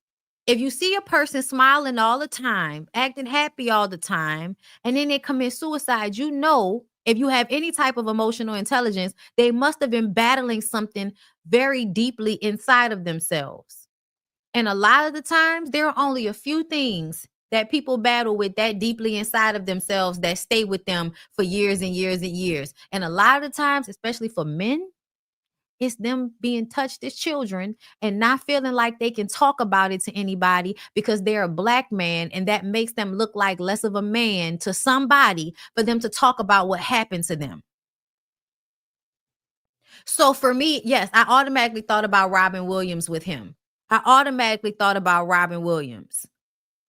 if you see a person smiling all the time, acting happy all the time, and then they commit suicide, you know, if you have any type of emotional intelligence, they must have been battling something very deeply inside of themselves. And a lot of the times, there are only a few things that people battle with that deeply inside of themselves that stay with them for years and years and years. And a lot of the times, especially for men, it's them being touched as children and not feeling like they can talk about it to anybody because they're a Black man, and that makes them look like less of a man to somebody for them to talk about what happened to them. So for me, yes, I automatically thought about Robin Williams with him. I automatically thought about Robin Williams.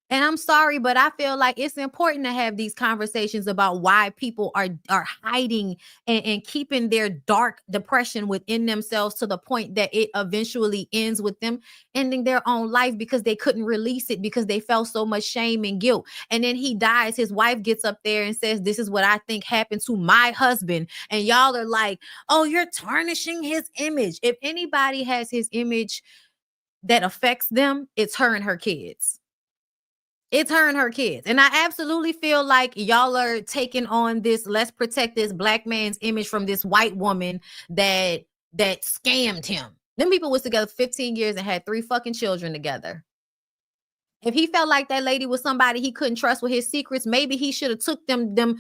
And I'm sorry, but I feel like it's important to have these conversations about why people are hiding and keeping their dark depression within themselves to the point that it eventually ends with them ending their own life because they couldn't release it because they felt so much shame and guilt. And then he dies. His wife gets up there and says, this is what I think happened to my husband. And y'all are like, oh, you're tarnishing his image. If anybody has his image that affects them, it's her and her kids. It's her and her kids. And I absolutely feel like y'all are taking on this, let's protect this Black man's image from this white woman that scammed him. Them people was together 15 years and had 3 fucking children together. If he felt like that lady was somebody he couldn't trust with his secrets, maybe he should have took them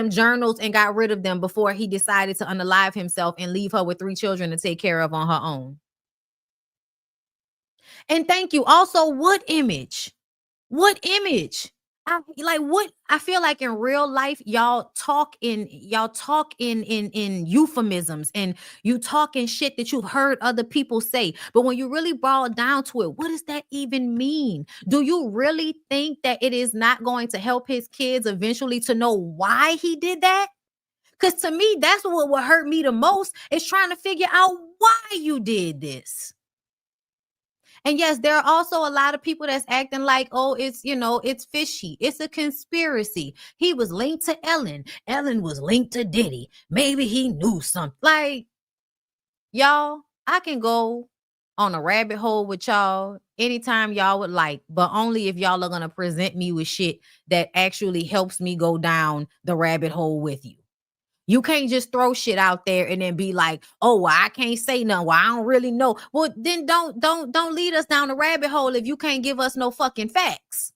journals and got rid of them before he decided to unalive himself and leave her with 3 children to take care of on her own. And thank you. Also, what image? What image? I feel like in real life, y'all talk in euphemisms and you talk in shit that you've heard other people say. But when you really boil down to it, what does that even mean? Do you really think that it is not going to help his kids eventually to know why he did that? Because to me, that's what would hurt me the most, is trying to figure out why you did this. And yes, there are also a lot of people that's acting like, oh, it's fishy. It's a conspiracy. He was linked to Ellen. Ellen was linked to Diddy. Maybe he knew something. Like, y'all, I can go on a rabbit hole with y'all anytime y'all would like, but only if y'all are going to present me with shit that actually helps me go down the rabbit hole with you. You can't just throw shit out there and then be like, oh, well, I can't say nothing. Well, I don't really know. Well, then don't lead us down the rabbit hole if you can't give us no fucking facts.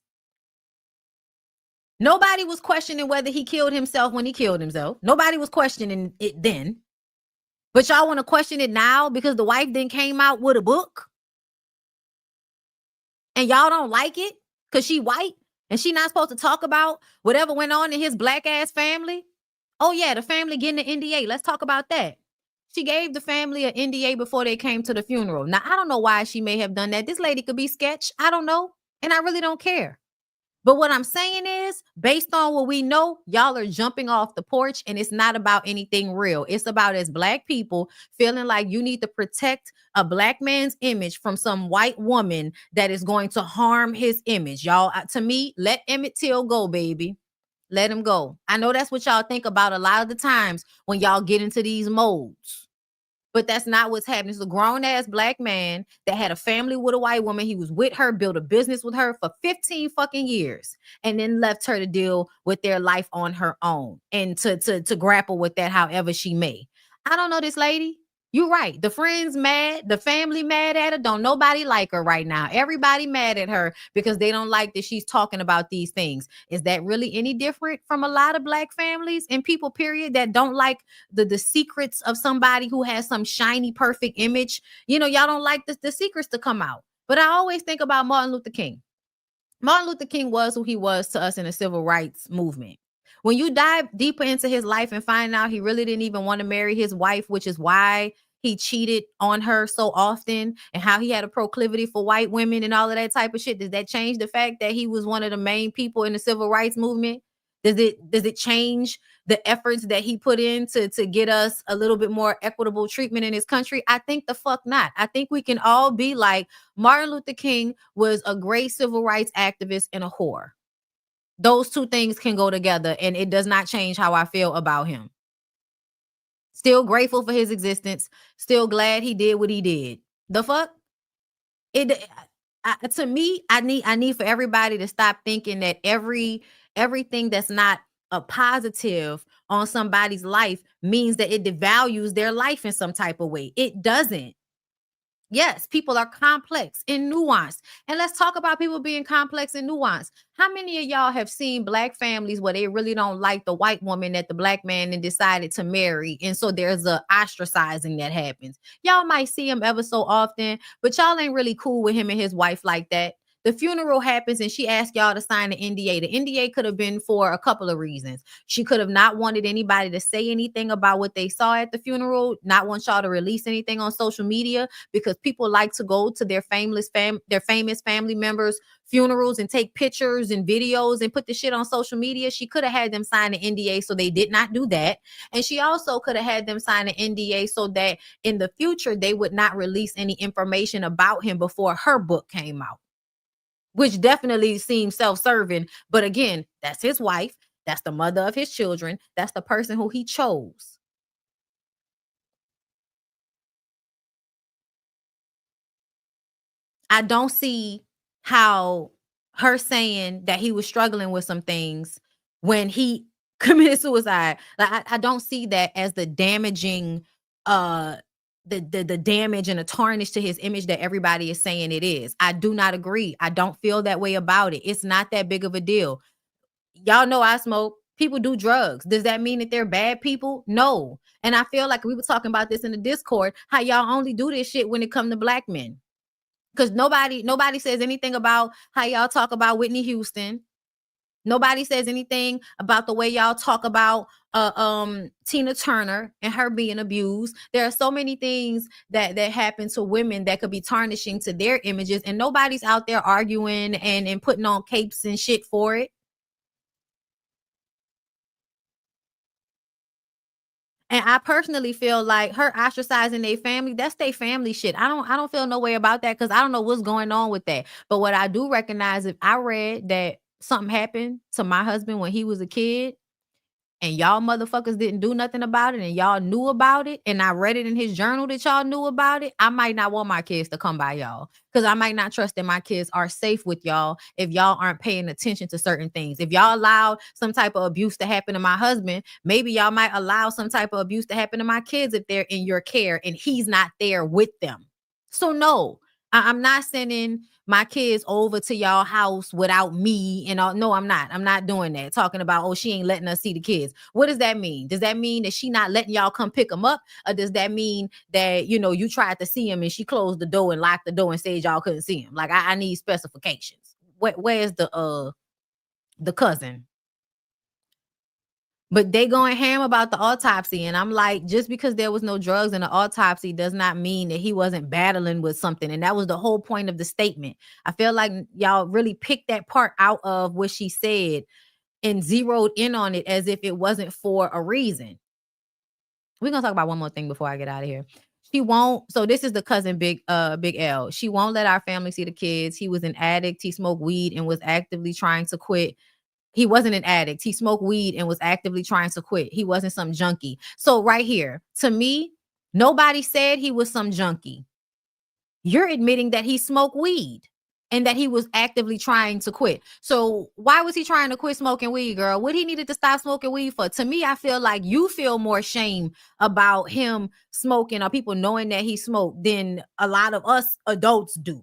Nobody was questioning whether he killed himself when he killed himself. Nobody was questioning it then. But y'all want to question it now because the wife then came out with a book? And y'all don't like it because she white and she not supposed to talk about whatever went on in his Black ass family? Oh, yeah, the family getting an NDA. Let's talk about that. She gave the family an NDA before they came to the funeral. Now, I don't know why she may have done that. This lady could be sketch. I don't know. And I really don't care. But what I'm saying is, based on what we know, y'all are jumping off the porch, and it's not about anything real. It's about, as Black people, feeling like you need to protect a Black man's image from some white woman that is going to harm his image. Y'all, to me, let Emmett Till go, baby. Let him go. I know that's what y'all think about a lot of the times when y'all get into these modes. But that's not what's happening. It's a grown-ass Black man that had a family with a white woman. He was with her, built a business with her for 15 fucking years, and then left her to deal with their life on her own and to grapple with that however she may. I don't know this lady. You're right. The friends mad, the family mad at her. Don't nobody like her right now. Everybody mad at her because they don't like that she's talking about these things. Is that really any different from a lot of Black families and people, period, that don't like the secrets of somebody who has some shiny, perfect image? You know, y'all don't like the secrets to come out. But I always think about Martin Luther King. Martin Luther King was who he was to us in the civil rights movement. When you dive deeper into his life and find out he really didn't even want to marry his wife, which is why he cheated on her so often, and how he had a proclivity for white women and all of that type of shit, does that change the fact that he was one of the main people in the civil rights movement? Does it change the efforts that he put in to get us a little bit more equitable treatment in his country? I think the fuck not. I think we can all be like, Martin Luther King was a great civil rights activist and a whore. Those two things can go together, and it does not change how I feel about him. Still grateful for his existence. Still glad he did what he did. The fuck? To me, I need for everybody to stop thinking that everything that's not a positive on somebody's life means that it devalues their life in some type of way. It doesn't. Yes, people are complex and nuanced. And let's talk about people being complex and nuanced. How many of y'all have seen Black families where they really don't like the white woman that the Black man and decided to marry? And so there's a ostracizing that happens. Y'all might see him ever so often, but y'all ain't really cool with him and his wife like that. The funeral happens and she asked y'all to sign an NDA. The NDA could have been for a couple of reasons. She could have not wanted anybody to say anything about what they saw at the funeral, not want y'all to release anything on social media, because people like to go to their famous family members' funerals and take pictures and videos and put the shit on social media. She could have had them sign an NDA, so they did not do that. And she also could have had them sign an NDA so that in the future they would not release any information about him before her book came out, which definitely seems self-serving. But again, that's his wife. That's the mother of his children. That's the person who he chose. I don't see how her saying that he was struggling with some things when he committed suicide, like I don't see that as the damaging the damage and a tarnish to his image that everybody is saying it is. I do not agree. I don't feel that way about it. It's not that big of a deal. Y'all know I smoke. People do drugs. Does that mean that they're bad people? No. And I feel like we were talking about this in the Discord, how y'all only do this shit when it comes to Black men. Because nobody says anything about how y'all talk about Whitney Houston. Nobody says anything about the way y'all talk about Tina Turner and her being abused. There are so many things that happen to women that could be tarnishing to their images, and nobody's out there arguing and putting on capes and shit for it. And I personally feel like her ostracizing their family, that's their family shit. I don't feel no way about that, because I don't know what's going on with that. But what I do recognize, if I read that something happened to my husband when he was a kid and y'all motherfuckers didn't do nothing about it and y'all knew about it, and I read it in his journal that y'all knew about it, I might not want my kids to come by y'all, because I might not trust that my kids are safe with y'all if y'all aren't paying attention to certain things. If y'all allow some type of abuse to happen to my husband, maybe y'all might allow some type of abuse to happen to my kids if they're in your care and he's not there with them. So no, I'm not sending my kids over to y'all house without me and all. No, I'm not doing that. Talking about, oh, she ain't letting us see the kids. What does that mean? Does that mean that she not letting y'all come pick them up? Or does that mean that, you know, you tried to see him and she closed the door and locked the door and said y'all couldn't see him? Like, I need specifications. Where's the cousin? But they going ham about the autopsy. And I'm like, just because there was no drugs in the autopsy does not mean that he wasn't battling with something. And that was the whole point of the statement. I feel like y'all really picked that part out of what she said and zeroed in on it as if it wasn't for a reason. We're going to talk about one more thing before I get out of here. She won't. So this is the cousin, Big L. She won't let our family see the kids. He was an addict. He smoked weed and was actively trying to quit. He wasn't an addict. He smoked weed and was actively trying to quit. He wasn't some junkie. So right here, to me, nobody said he was some junkie. You're admitting that he smoked weed and that he was actively trying to quit. So why was he trying to quit smoking weed, girl? What he needed to stop smoking weed for? To me, I feel like you feel more shame about him smoking or people knowing that he smoked than a lot of us adults do.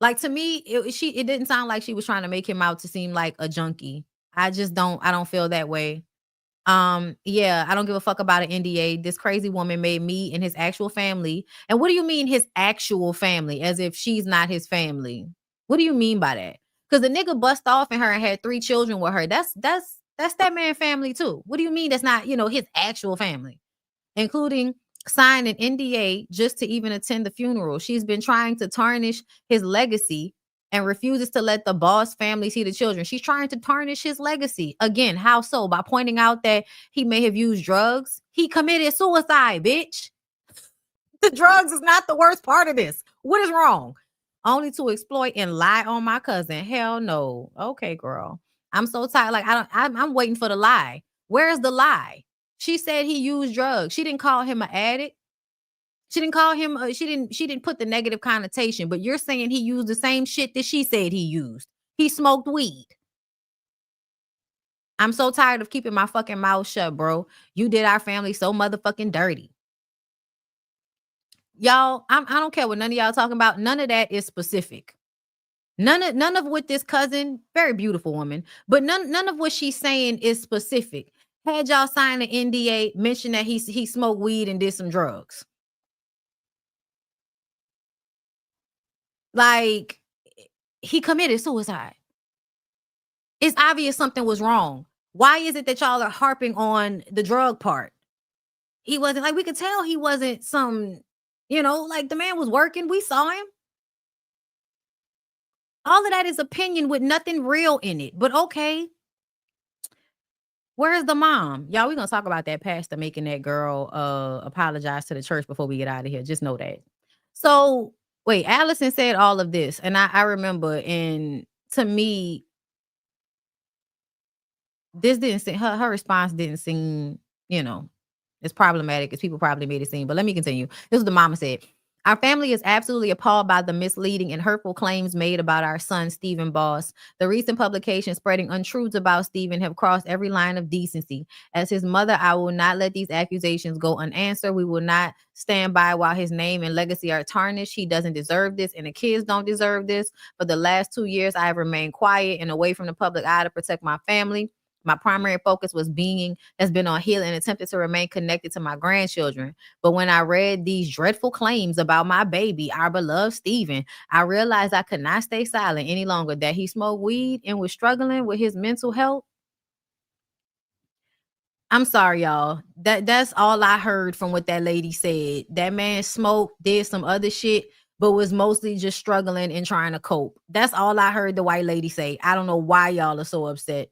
Like, to me, it didn't sound like she was trying to make him out to seem like a junkie. I don't feel that way. Yeah, I don't give a fuck about an NDA. This crazy woman made me and his actual family. And what do you mean his actual family? As if she's not his family. What do you mean by that? Because the nigga bust off in her and had 3 children with her. That's that man's family too. What do you mean that's not, his actual family? Including sign an NDA just to even attend the funeral. She's been trying to tarnish his legacy and refuses to let the boss family see the children. She's trying to tarnish his legacy. Again, how so? By pointing out that he may have used drugs. He committed suicide, bitch. The drugs is not the worst part of this. What is wrong? Only to exploit and lie on my cousin. Hell no. Okay, girl. I'm so tired. Like, I'm waiting for the lie. Where's the lie? She said he used drugs. She didn't call him an addict. She didn't call him, she didn't put the negative connotation, but you're saying he used the same shit that she said he used. He smoked weed. I'm so tired of keeping my fucking mouth shut, bro. You did our family so motherfucking dirty. Y'all, I don't care what none of y'all talking about. None of that is specific. None of what this cousin, very beautiful woman, but none of what she's saying is specific. Had y'all sign an NDA, mention that he smoked weed and did some drugs. Like, he committed suicide. It's obvious something was wrong. Why is it that y'all are harping on the drug part? He wasn't, like, we could tell he wasn't some, like, the man was working. We saw him. All of that is opinion with nothing real in it. But okay. Where's the mom? Y'all, we're going to talk about that pastor making that girl apologize to the church before we get out of here. Just know that. So, wait, Allison said all of this. And I remember, and to me, this didn't seem, her response didn't seem, as problematic as people probably made it seem. But let me continue. This is what the mama said. Our family is absolutely appalled by the misleading and hurtful claims made about our son, Stephen Boss. The recent publications spreading untruths about Stephen have crossed every line of decency. As his mother, I will not let these accusations go unanswered. We will not stand by while his name and legacy are tarnished. He doesn't deserve this, and the kids don't deserve this. For the last 2 years, I have remained quiet and away from the public eye to protect my family. My primary focus has been on healing and attempted to remain connected to my grandchildren. But when I read these dreadful claims about my baby, our beloved Stephen, I realized I could not stay silent any longer, that he smoked weed and was struggling with his mental health. I'm sorry, y'all. That's all I heard from what that lady said. That man smoked, did some other shit, but was mostly just struggling and trying to cope. That's all I heard the white lady say. I don't know why y'all are so upset.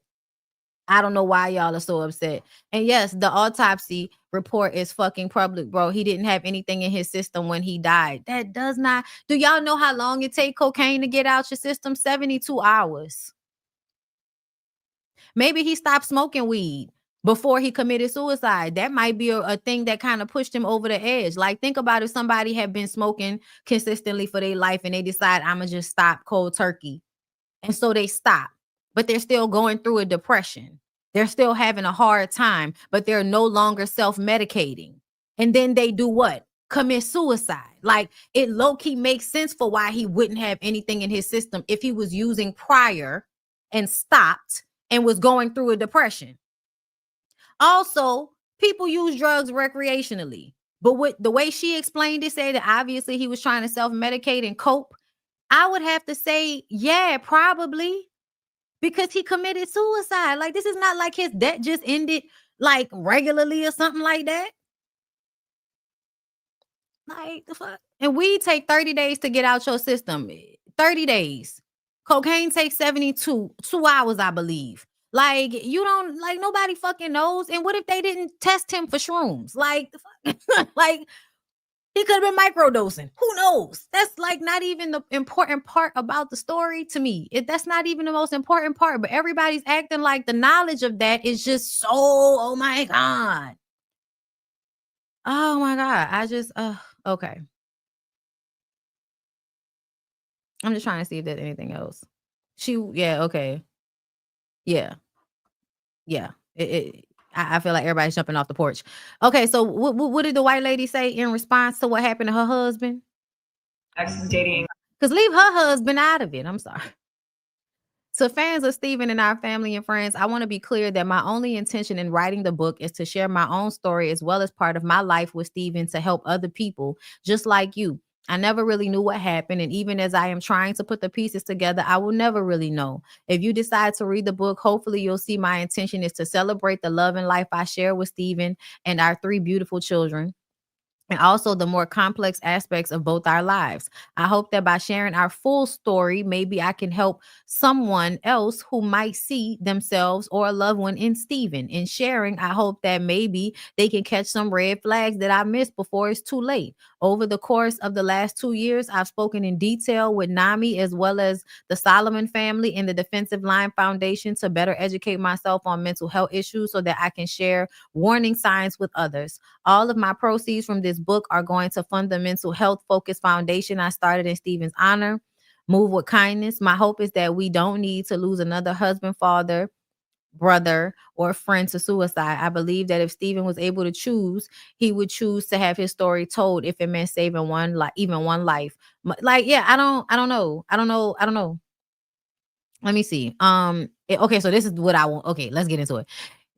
And yes, the autopsy report is fucking public, bro. He didn't have anything in his system when he died. That does not. Do y'all know how long it takes cocaine to get out your system? 72 hours. Maybe he stopped smoking weed before he committed suicide. That might be a thing that kind of pushed him over the edge. Like, think about if somebody had been smoking consistently for their life and they decide, I'm going to just stop cold turkey. And so they stop. But they're still going through a depression. They're still having a hard time, but they're no longer self-medicating. And then they do what? Commit suicide. Like, it low-key makes sense for why he wouldn't have anything in his system if he was using prior and stopped and was going through a depression. Also, people use drugs recreationally. But the way she explained it, said that obviously he was trying to self-medicate and cope. I would have to say, yeah, probably. because he committed suicide. Like, this is not like his debt just ended like regularly or something like that. Like, the fuck? And weed take 30 days to get out your system. 30 days. Cocaine takes 2 hours, I believe. Like, you don't, like, nobody fucking knows. And what if they didn't test him for shrooms? Like, the fuck? Like, he could have been microdosing. Who knows? That's like not even the important part about the story to me. That's not even the most important part. But everybody's acting like the knowledge of that is just so, oh my God. Oh my God. I just, okay. I'm just trying to see if there's anything else. Yeah, okay. Yeah. I feel like everybody's jumping off the porch. Okay, so what did the white lady say in response to what happened to her husband? Ex is dating. Because leave her husband out of it. I'm sorry. To fans of Stephen and our family and friends, I want to be clear that my only intention in writing the book is to share my own story as well as part of my life with Stephen to help other people just like you. I never really knew what happened, and even as I am trying to put the pieces together, I will never really know. If you decide to read the book, hopefully you'll see my intention is to celebrate the love and life I share with Stephen and our 3 beautiful children, and also the more complex aspects of both our lives. I hope that by sharing our full story, maybe I can help someone else who might see themselves or a loved one in Stephen. In sharing, I hope that maybe they can catch some red flags that I missed before it's too late. Over the course of the last 2 years, I've spoken in detail with NAMI as well as the Solomon family and the Defensive Line Foundation to better educate myself on mental health issues so that I can share warning signs with others. All of my proceeds from this book are going to fund the mental health focused foundation I started in Stephen's honor. Move with kindness. My hope is that we don't need to lose another husband, father, brother, or friend to suicide. I believe that if Stephen was able to choose, he would choose to have his story told if it meant saving even one life. Like, yeah, I don't know. Let me see. Okay, so this is what I want. Okay, let's get into it.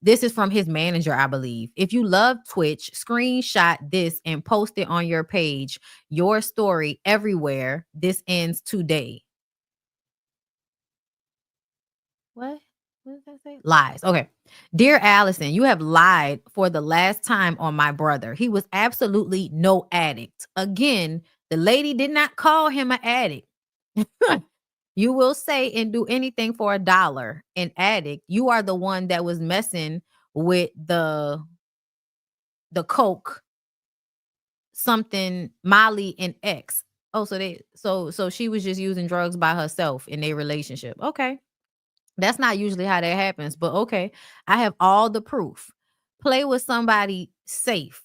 This is from his manager, I believe. If you love Twitch, screenshot this and post it on your page. Your story everywhere. This ends today. What? What does that say? Lies. Okay. Dear Allison, you have lied for the last time on my brother. He was absolutely no addict. Again, the lady did not call him an addict. You will say and do anything for $1. An addict. You are the one that was messing with the coke, something, Molly and X. Oh, so she was just using drugs by herself in their relationship. Okay. That's not usually how that happens, but okay. I have all the proof. Play with somebody safe.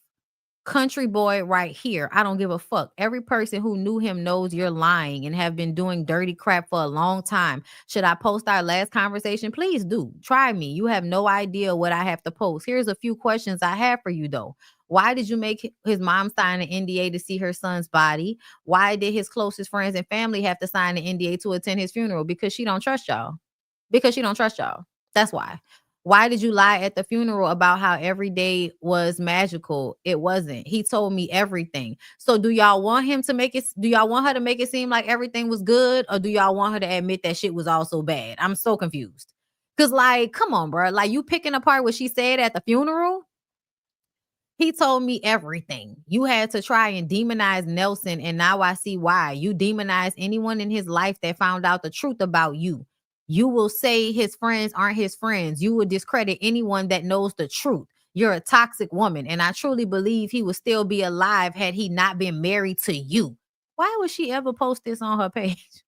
Country boy right here. I don't give a fuck. Every person who knew him knows you're lying and have been doing dirty crap for a long time. Should I post our last conversation? Please do. Try me. You have no idea what I have to post. Here's a few questions I have for you, though. Why did you make his mom sign an NDA to see her son's body? Why did his closest friends and family have to sign an NDA to attend his funeral? Because she don't trust y'all. That's why. Why did you lie at the funeral about how every day was magical? It wasn't. He told me everything. So do y'all want her to make it seem like everything was good? Or do y'all want her to admit that shit was also bad? I'm so confused. Cause like, come on, bro. Like, you picking apart what she said at the funeral? He told me everything. You had to try and demonize Nelson, and now I see why. You demonize anyone in his life that found out the truth about you. You will say his friends aren't his friends. You will discredit anyone that knows the truth. You're a toxic woman, and I truly believe he would still be alive had he not been married to you. Why would she ever post this on her page?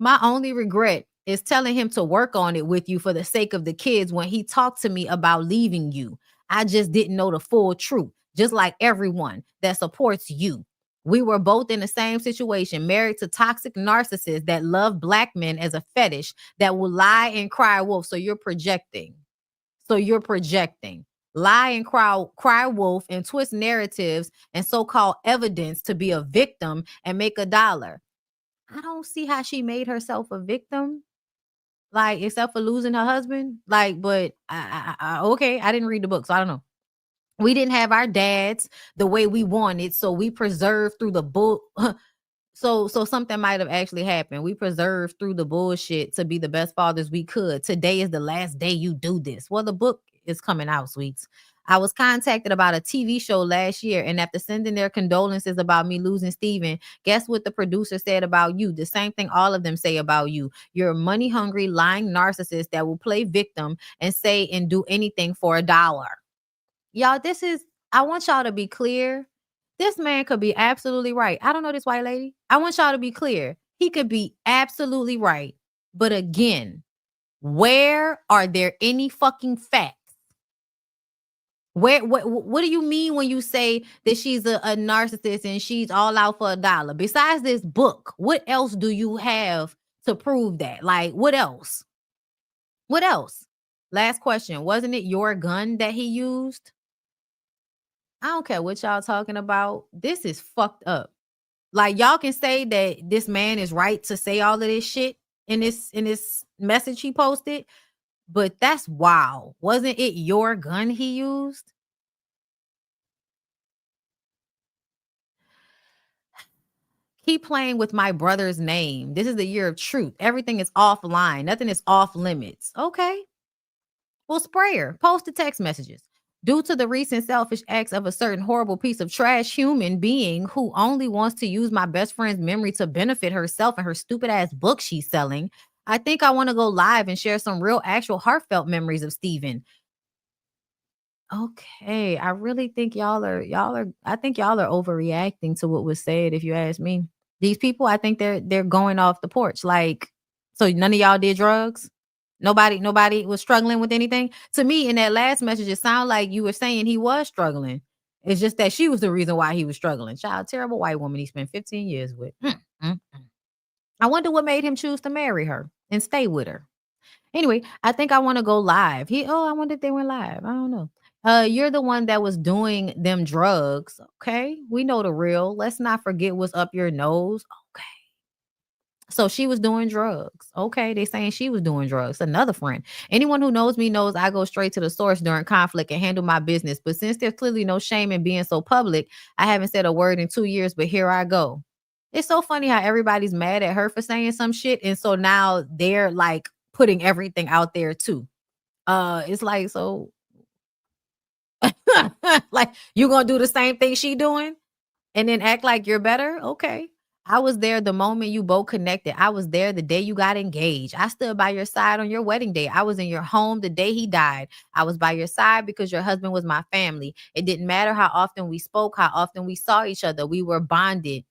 My only regret is telling him to work on it with you for the sake of the kids when he talked to me about leaving you. I just didn't know the full truth, just like everyone that supports you. We were both in the same situation, married to toxic narcissists that love Black men as a fetish, that will lie and cry wolf. So you're projecting. Lie and cry wolf and twist narratives and so-called evidence to be a victim and make $1. I don't see how she made herself a victim. Like, except for losing her husband. Like, but okay, I didn't read the book, so I don't know. We didn't have our dads the way we wanted, so we preserved through the So something might have actually happened. We preserved through the bullshit to be the best fathers we could. Today is the last day you do this. Well, the book is coming out, sweets. I was contacted about a TV show last year, and after sending their condolences about me losing Steven, guess what the producer said about you? The same thing all of them say about you. You're a money-hungry, lying narcissist that will play victim and say and do anything for $1. Y'all, I want y'all to be clear. This man could be absolutely right. I don't know this white lady. I want y'all to be clear. He could be absolutely right. But again, where are there any fucking facts? What do you mean when you say that she's a narcissist and she's all out for $1? Besides this book, what else do you have to prove that? Like, what else? What else? Last question. Wasn't it your gun that he used? I don't care what y'all talking about. This is fucked up. Like, y'all can say that this man is right to say all of this shit in this message he posted, but that's wild. Wasn't it your gun he used? Keep playing with my brother's name. This is the year of truth. Everything is offline. Nothing is off limits. Okay. Well, Sprayer, post the text messages. Due to the recent selfish acts of a certain horrible piece of trash human being who only wants to use my best friend's memory to benefit herself and her stupid ass book she's selling, I think I want to go live and share some real, actual, heartfelt memories of Steven. Okay, I really think y'all are overreacting to what was said, if you ask me. These people, I think they're going off the porch. Like, so none of y'all did drugs? Nobody was struggling with anything. To me, in that last message, it sounded like you were saying he was struggling. It's just that she was the reason why he was struggling. Child, terrible white woman he spent 15 years with. I wonder what made him choose to marry her and stay with her. Anyway, I think I want to go live. I wonder if they went live. I don't know. You're the one that was doing them drugs. Okay, we know the real. Let's not forget what's up your nose. Okay. So she was doing drugs. Okay, they saying she was doing drugs. Another friend. Anyone who knows me knows I go straight to the source during conflict and handle my business. But since there's clearly no shame in being so public, I haven't said a word in 2 years, but here I go. It's so funny how everybody's mad at her for saying some shit. And so now they're like putting everything out there too. It's like, so like you gonna do the same thing she doing and then act like you're better? Okay. I was there the moment you both connected. I was there the day you got engaged. I stood by your side on your wedding day. I was in your home the day he died. I was by your side because your husband was my family. It didn't matter how often we spoke, how often we saw each other. We were bonded.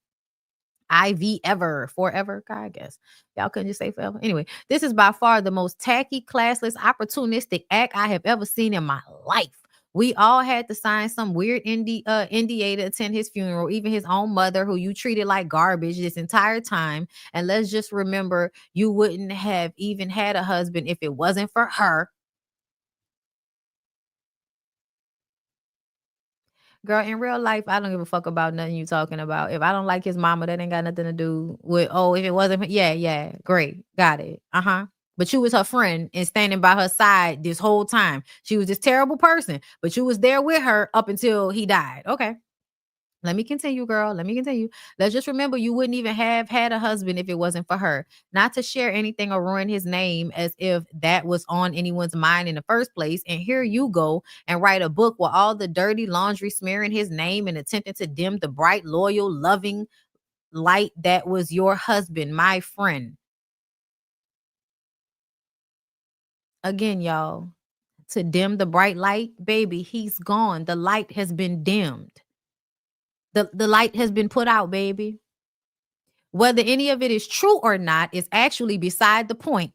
Forever, I guess. Y'all couldn't just say forever. Anyway, this is by far the most tacky, classless, opportunistic act I have ever seen in my life. We all had to sign some weird NDA to attend his funeral, even his own mother, who you treated like garbage this entire time. And let's just remember, you wouldn't have even had a husband if it wasn't for her. Girl, in real life, I don't give a fuck about nothing you talking about. If I don't like his mama, that ain't got nothing to do with, if it wasn't, yeah, great, got it. But you was her friend and standing by her side this whole time. She was this terrible person, but you was there with her up until he died. Okay. Let me continue, girl. Let me continue. Let's just remember, you wouldn't even have had a husband if it wasn't for her. Not to share anything or ruin his name as if that was on anyone's mind in the first place. And here you go and write a book with all the dirty laundry smearing his name and attempting to dim the bright, loyal, loving light that was your husband, my friend. Again, y'all, to dim the bright light, baby, he's gone. The light has been dimmed. The light has been put out, baby. Whether any of it is true or not is actually beside the point.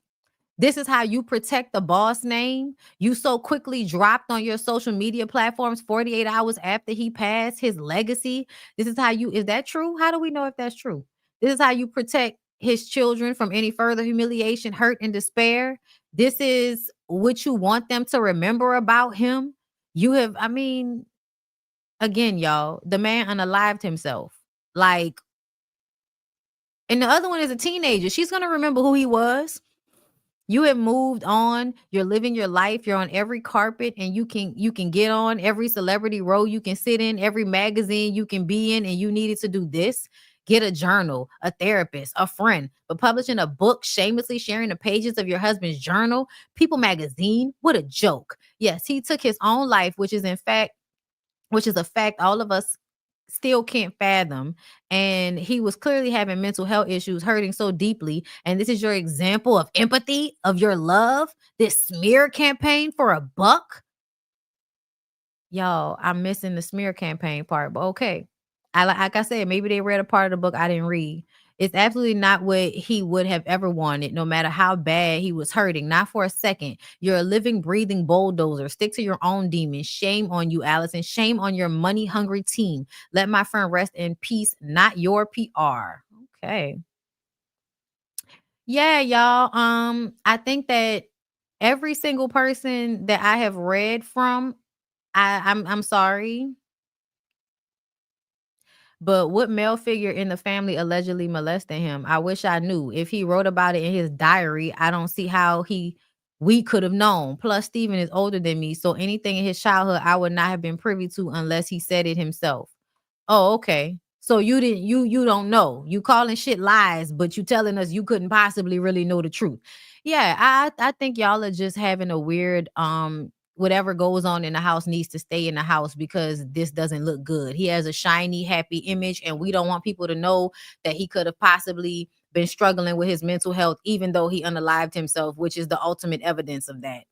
This is how you protect the boss name. You so quickly dropped on your social media platforms 48 hours after he passed, his legacy. This is how is that true? How do we know if that's true? This is how you protect his children from any further humiliation, hurt, and despair. This is what you want them to remember about him. Again, y'all, the man unalived himself. And the other one is a teenager. She's going to remember who he was. You have moved on. You're living your life. You're on every carpet and you can get on every celebrity row you can sit in, every magazine you can be in, and you needed to do this. Get a journal, a therapist, a friend. But publishing a book, shamelessly sharing the pages of your husband's journal, People magazine, what a joke. Yes, he took his own life, which is a fact all of us still can't fathom. And he was clearly having mental health issues, hurting so deeply. And this is your example of empathy, of your love, this smear campaign for a buck. Y'all, I'm missing the smear campaign part, but okay. Like I said, maybe they read a part of the book I didn't read. It's absolutely not what he would have ever wanted, no matter how bad he was hurting. Not for a second. You're a living, breathing bulldozer. Stick to your own demons. Shame on you, Allison. Shame on your money-hungry team. Let my friend rest in peace, not your PR. Okay. Yeah, y'all. I think that every single person that I have read from, I'm sorry, but what male figure in the family allegedly molested him? I wish I knew. If he wrote about it in his diary, I don't see how we could have known. Plus, Steven is older than me, so anything in his childhood I would not have been privy to unless he said it himself. Oh, okay. So you don't know. You calling shit lies, but you telling us you couldn't possibly really know the truth. Yeah, I think y'all are just having a weird whatever goes on in the house needs to stay in the house because this doesn't look good. He has a shiny, happy image, and we don't want people to know that he could have possibly been struggling with his mental health, even though he unalived himself, which is the ultimate evidence of that.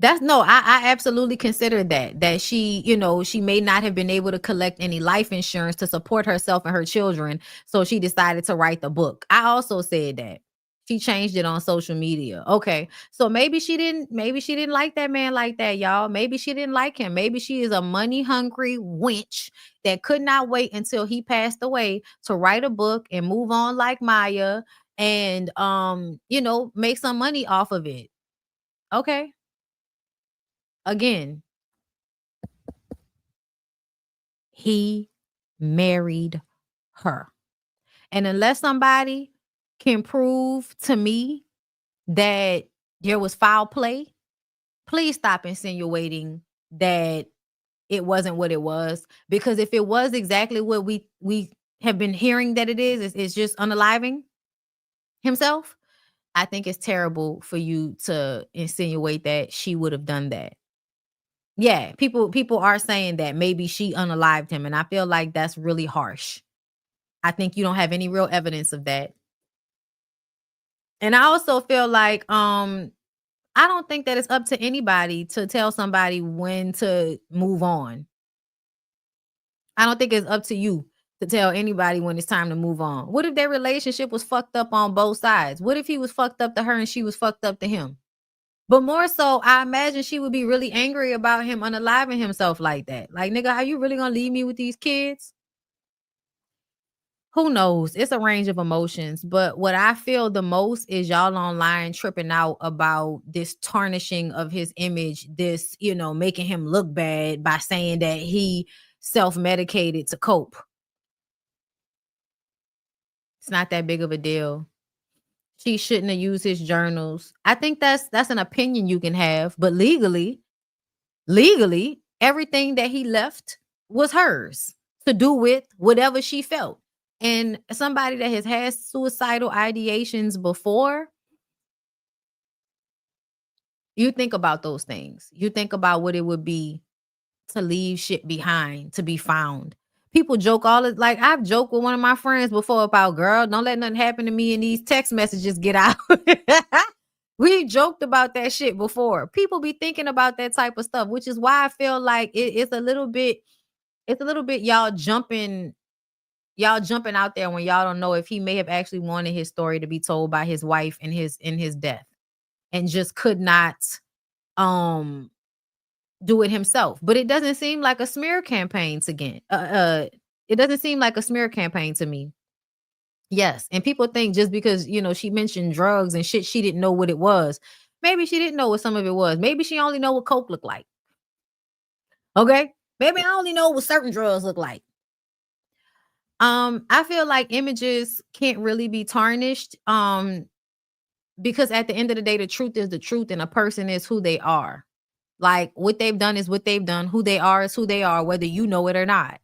I absolutely consider that she, she may not have been able to collect any life insurance to support herself and her children. So she decided to write the book. I also said that. She changed it on social media. Okay. So maybe she didn't like that man like that, y'all. Maybe she didn't like him. Maybe she is a money hungry wench that could not wait until he passed away to write a book and move on like Maya and make some money off of it. Okay. Again, he married her. And unless somebody can prove to me that there was foul play, please stop insinuating that it wasn't what it was. Because if it was exactly what we have been hearing that it is, it's just unaliving himself, I think it's terrible for you to insinuate that she would have done that. Yeah, people are saying that maybe she unalived him, and I feel like that's really harsh. I think you don't have any real evidence of that. And I also feel like I don't think that it's up to anybody to tell somebody when to move on. I don't think it's up to you to tell anybody when it's time to move on. What if their relationship was fucked up on both sides? What if he was fucked up to her and she was fucked up to him? But more so, I imagine she would be really angry about him unaliving himself like that. Like, nigga, are you really gonna leave me with these kids? Who knows? It's a range of emotions. But what I feel the most is y'all online tripping out about this tarnishing of his image, this, making him look bad by saying that he self-medicated to cope. It's not that big of a deal. She shouldn't have used his journals. I think that's an opinion you can have, but legally, everything that he left was hers to do with whatever she felt. And somebody that has had suicidal ideations before, you think about those things. You think about what it would be to leave shit behind, to be found. People joke like I've joked with one of my friends before about, girl, don't let nothing happen to me and these text messages get out. We joked about that shit before. People be thinking about that type of stuff, which is why I feel like it's a little bit y'all jumping out there when y'all don't know if he may have actually wanted his story to be told by his wife in his death and just could not do it himself. But it doesn't seem like a smear campaign it doesn't seem like a smear campaign to me. Yes. And people think just because, she mentioned drugs and shit, she didn't know what it was. Maybe she didn't know what some of it was. Maybe she only know what coke looked like. Okay. Maybe I only know what certain drugs look like. I feel like images can't really be tarnished. Because at the end of the day, the truth is the truth and a person is who they are. Like, what they've done is what they've done. Who they are is who they are, whether you know it or not.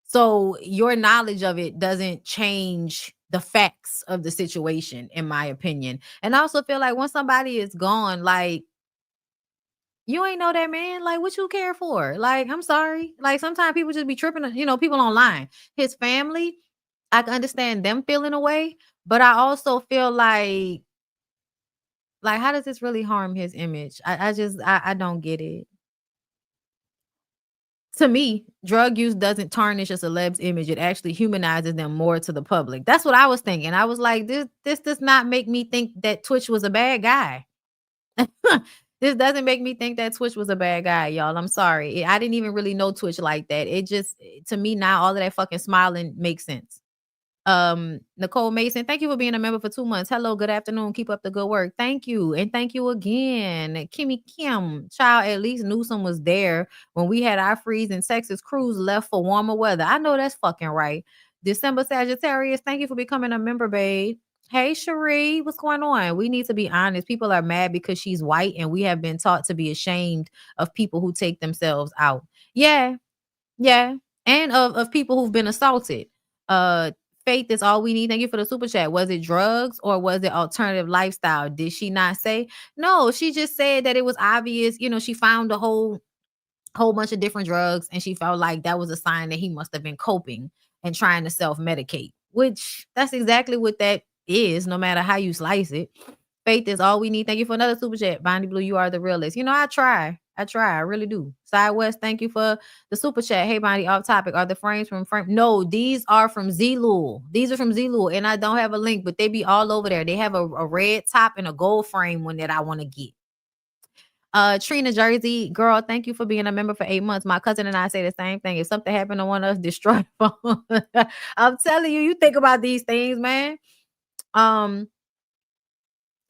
So your knowledge of it doesn't change the facts of the situation, in my opinion. And I also feel like once somebody is gone, like, you ain't know that man. Like, what you care for? Like, I'm sorry. Like, sometimes people just be tripping, people online. His family, I can understand them feeling away, but I also feel like how does this really harm his image? I don't get it. To me, drug use doesn't tarnish a celeb's image. It actually humanizes them more to the public. That's what I was thinking. I was like, this does not make me think that Twitch was a bad guy. This doesn't make me think that Twitch was a bad guy, y'all. I'm sorry. I didn't even really know Twitch like that. It just, to me now, all of that fucking smiling makes sense. Nicole Mason, thank you for being a member for 2 months. Hello, good afternoon. Keep up the good work. Thank you. And thank you again. Kimmy Kim, child, at least Newsom was there when we had our freezing Texas cruise left for warmer weather. I know that's fucking right. December Sagittarius, thank you for becoming a member, babe. Hey, Cherie, what's going on? We need to be honest. People are mad because she's white, and we have been taught to be ashamed of people who take themselves out. Yeah. And of people who've been assaulted. Faith is all we need. Thank you for the super chat. Was it drugs or was it alternative lifestyle? Did she not say? No, she just said that it was obvious. She found a whole bunch of different drugs, and she felt like that was a sign that he must have been coping and trying to self-medicate, which that's exactly what that is, no matter how you slice it. Faith is all we need. Thank you for another super chat. BondyBlue, you are the realest. I try. I really do. Sidewest, thank you for the super chat. Hey, Bondy, off topic. Are the frames from frame? No, these are from Zlul. These are from Zlul, and I don't have a link, but they be all over there. They have a red top and a gold frame one that I want to get. Trina Jersey, girl, thank you for being a member for 8 months. My cousin and I say the same thing. If something happened to one of us, destroy the phone. I'm telling you, you think about these things, man.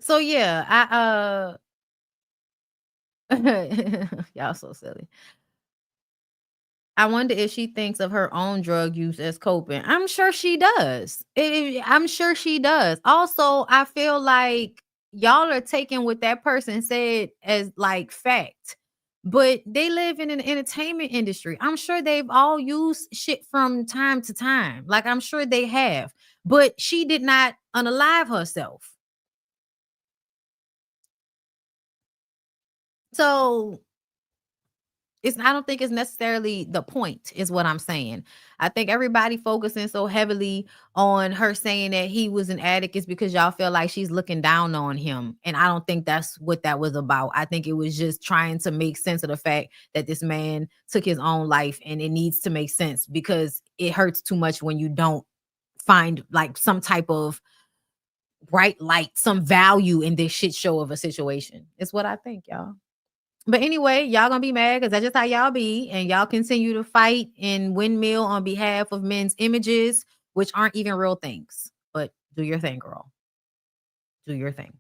So yeah, y'all so silly. I wonder if she thinks of her own drug use as coping. I'm sure she does. I'm sure she does. Also, I feel like y'all are taking what that person said as like fact, but they live in an entertainment industry. I'm sure they've all used shit from time to time. Like, I'm sure they have, but she did not unalive herself. So I don't think it's necessarily the point, is what I'm saying. I think everybody focusing so heavily on her saying that he was an addict is because y'all feel like she's looking down on him. And I don't think that's what that was about. I think it was just trying to make sense of the fact that this man took his own life, and it needs to make sense because it hurts too much when you don't find like some type of bright light, some value in this shit show of a situation. It's what I think, y'all. But anyway, y'all gonna be mad because that's just how y'all be, and y'all continue to fight and windmill on behalf of men's images, which aren't even real things. But do your thing, girl. Do your thing.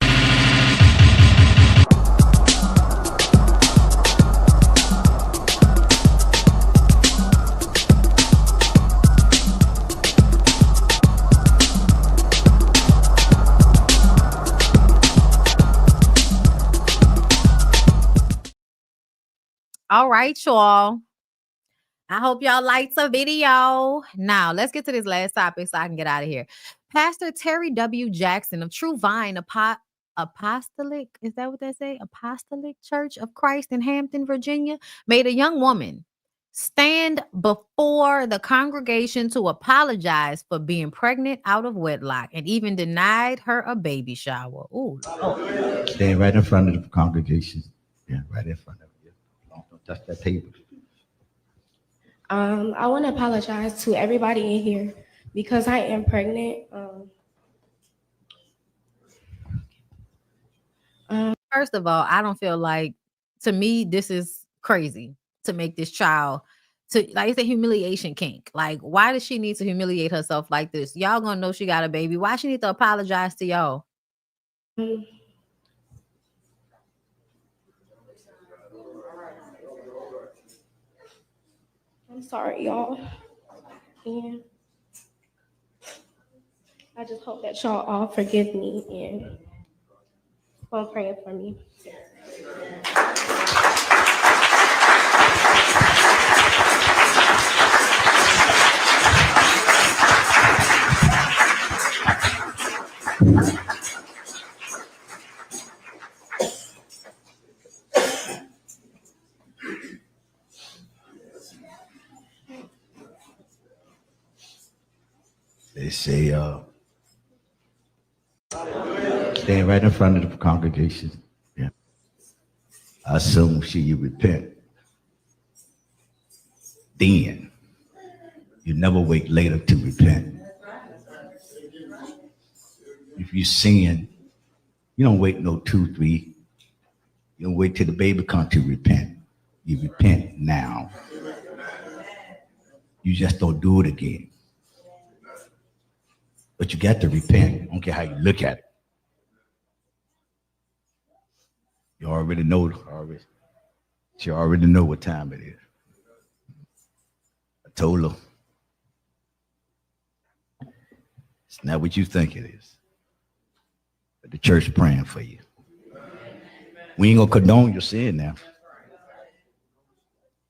All right, y'all. I hope y'all liked the video. Now, let's get to this last topic so I can get out of here. Pastor Terry W. Jackson of True Vine Apostolic, is that what they say? Apostolic Church of Christ in Hampton, Virginia, made a young woman stand before the congregation to apologize for being pregnant out of wedlock, and even denied her a baby shower. Ooh. Stand right in front of the congregation. Yeah, right in front of you. Don't touch that table. I want to apologize to everybody in here because I am pregnant. First of all, I don't feel like, to me, this is crazy to make this child it's a humiliation kink. Like, why does she need to humiliate herself like this? Y'all gonna know she got a baby. Why she need to apologize to y'all? I'm sorry, y'all. And I just hope that y'all all forgive me and praying for me. say, stand right in front of the congregation. Yeah. I assume you repent. Then you never wait later to repent. If you sin, you don't wait no 2, 3. You don't wait till the baby comes to repent. You repent now. You just don't do it again. But you got to repent. I don't care how you look at it. You already know. You already know what time it is. I told her. It's not what you think it is. But the church praying for you. We ain't gonna condone your sin now.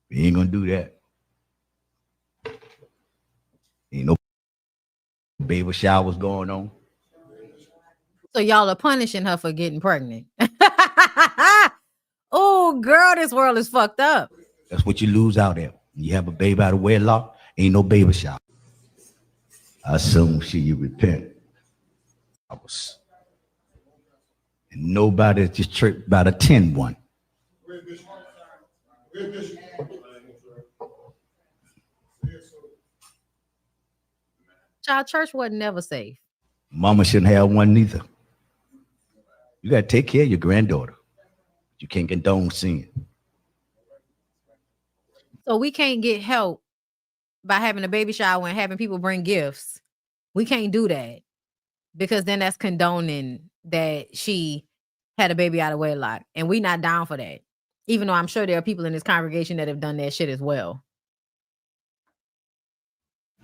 We ain't gonna do that. Ain't no baby showers going on. So y'all are punishing her for getting pregnant. Oh, girl, this world is fucked up. That's what you lose out at. You have a baby out of wedlock, ain't no baby shower. I assume you repent. And nobody at this church about a 10-1. Child, church wasn't never safe. Mama shouldn't have one neither. You got to take care of your granddaughter. You can't condone sin. So we can't get help by having a baby shower and having people bring gifts. We can't do that because then that's condoning that she had a baby out of wedlock. And we not down for that. Even though I'm sure there are people in this congregation that have done that shit as well.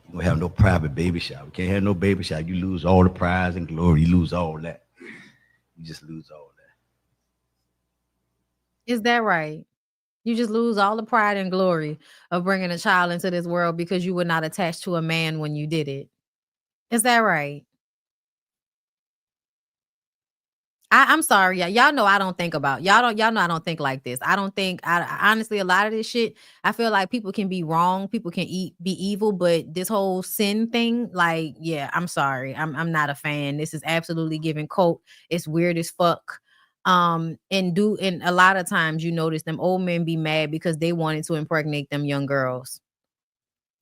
You don't have no private baby shower. You can't have no baby shower. You lose all the pride and glory. You lose all that. You just lose all that. Is that right? You just lose all the pride and glory of bringing a child into this world because you were not attached to a man when you did it. Is that right? I'm sorry, y'all know I don't think about y'all know I don't think like this. I honestly, a lot of this shit, I feel like people can be wrong, people can be evil, but this whole sin thing, like, yeah, I'm sorry, I'm not a fan. This is absolutely giving cult. It's weird as fuck. And a lot of times you notice them old men be mad because they wanted to impregnate them young girls.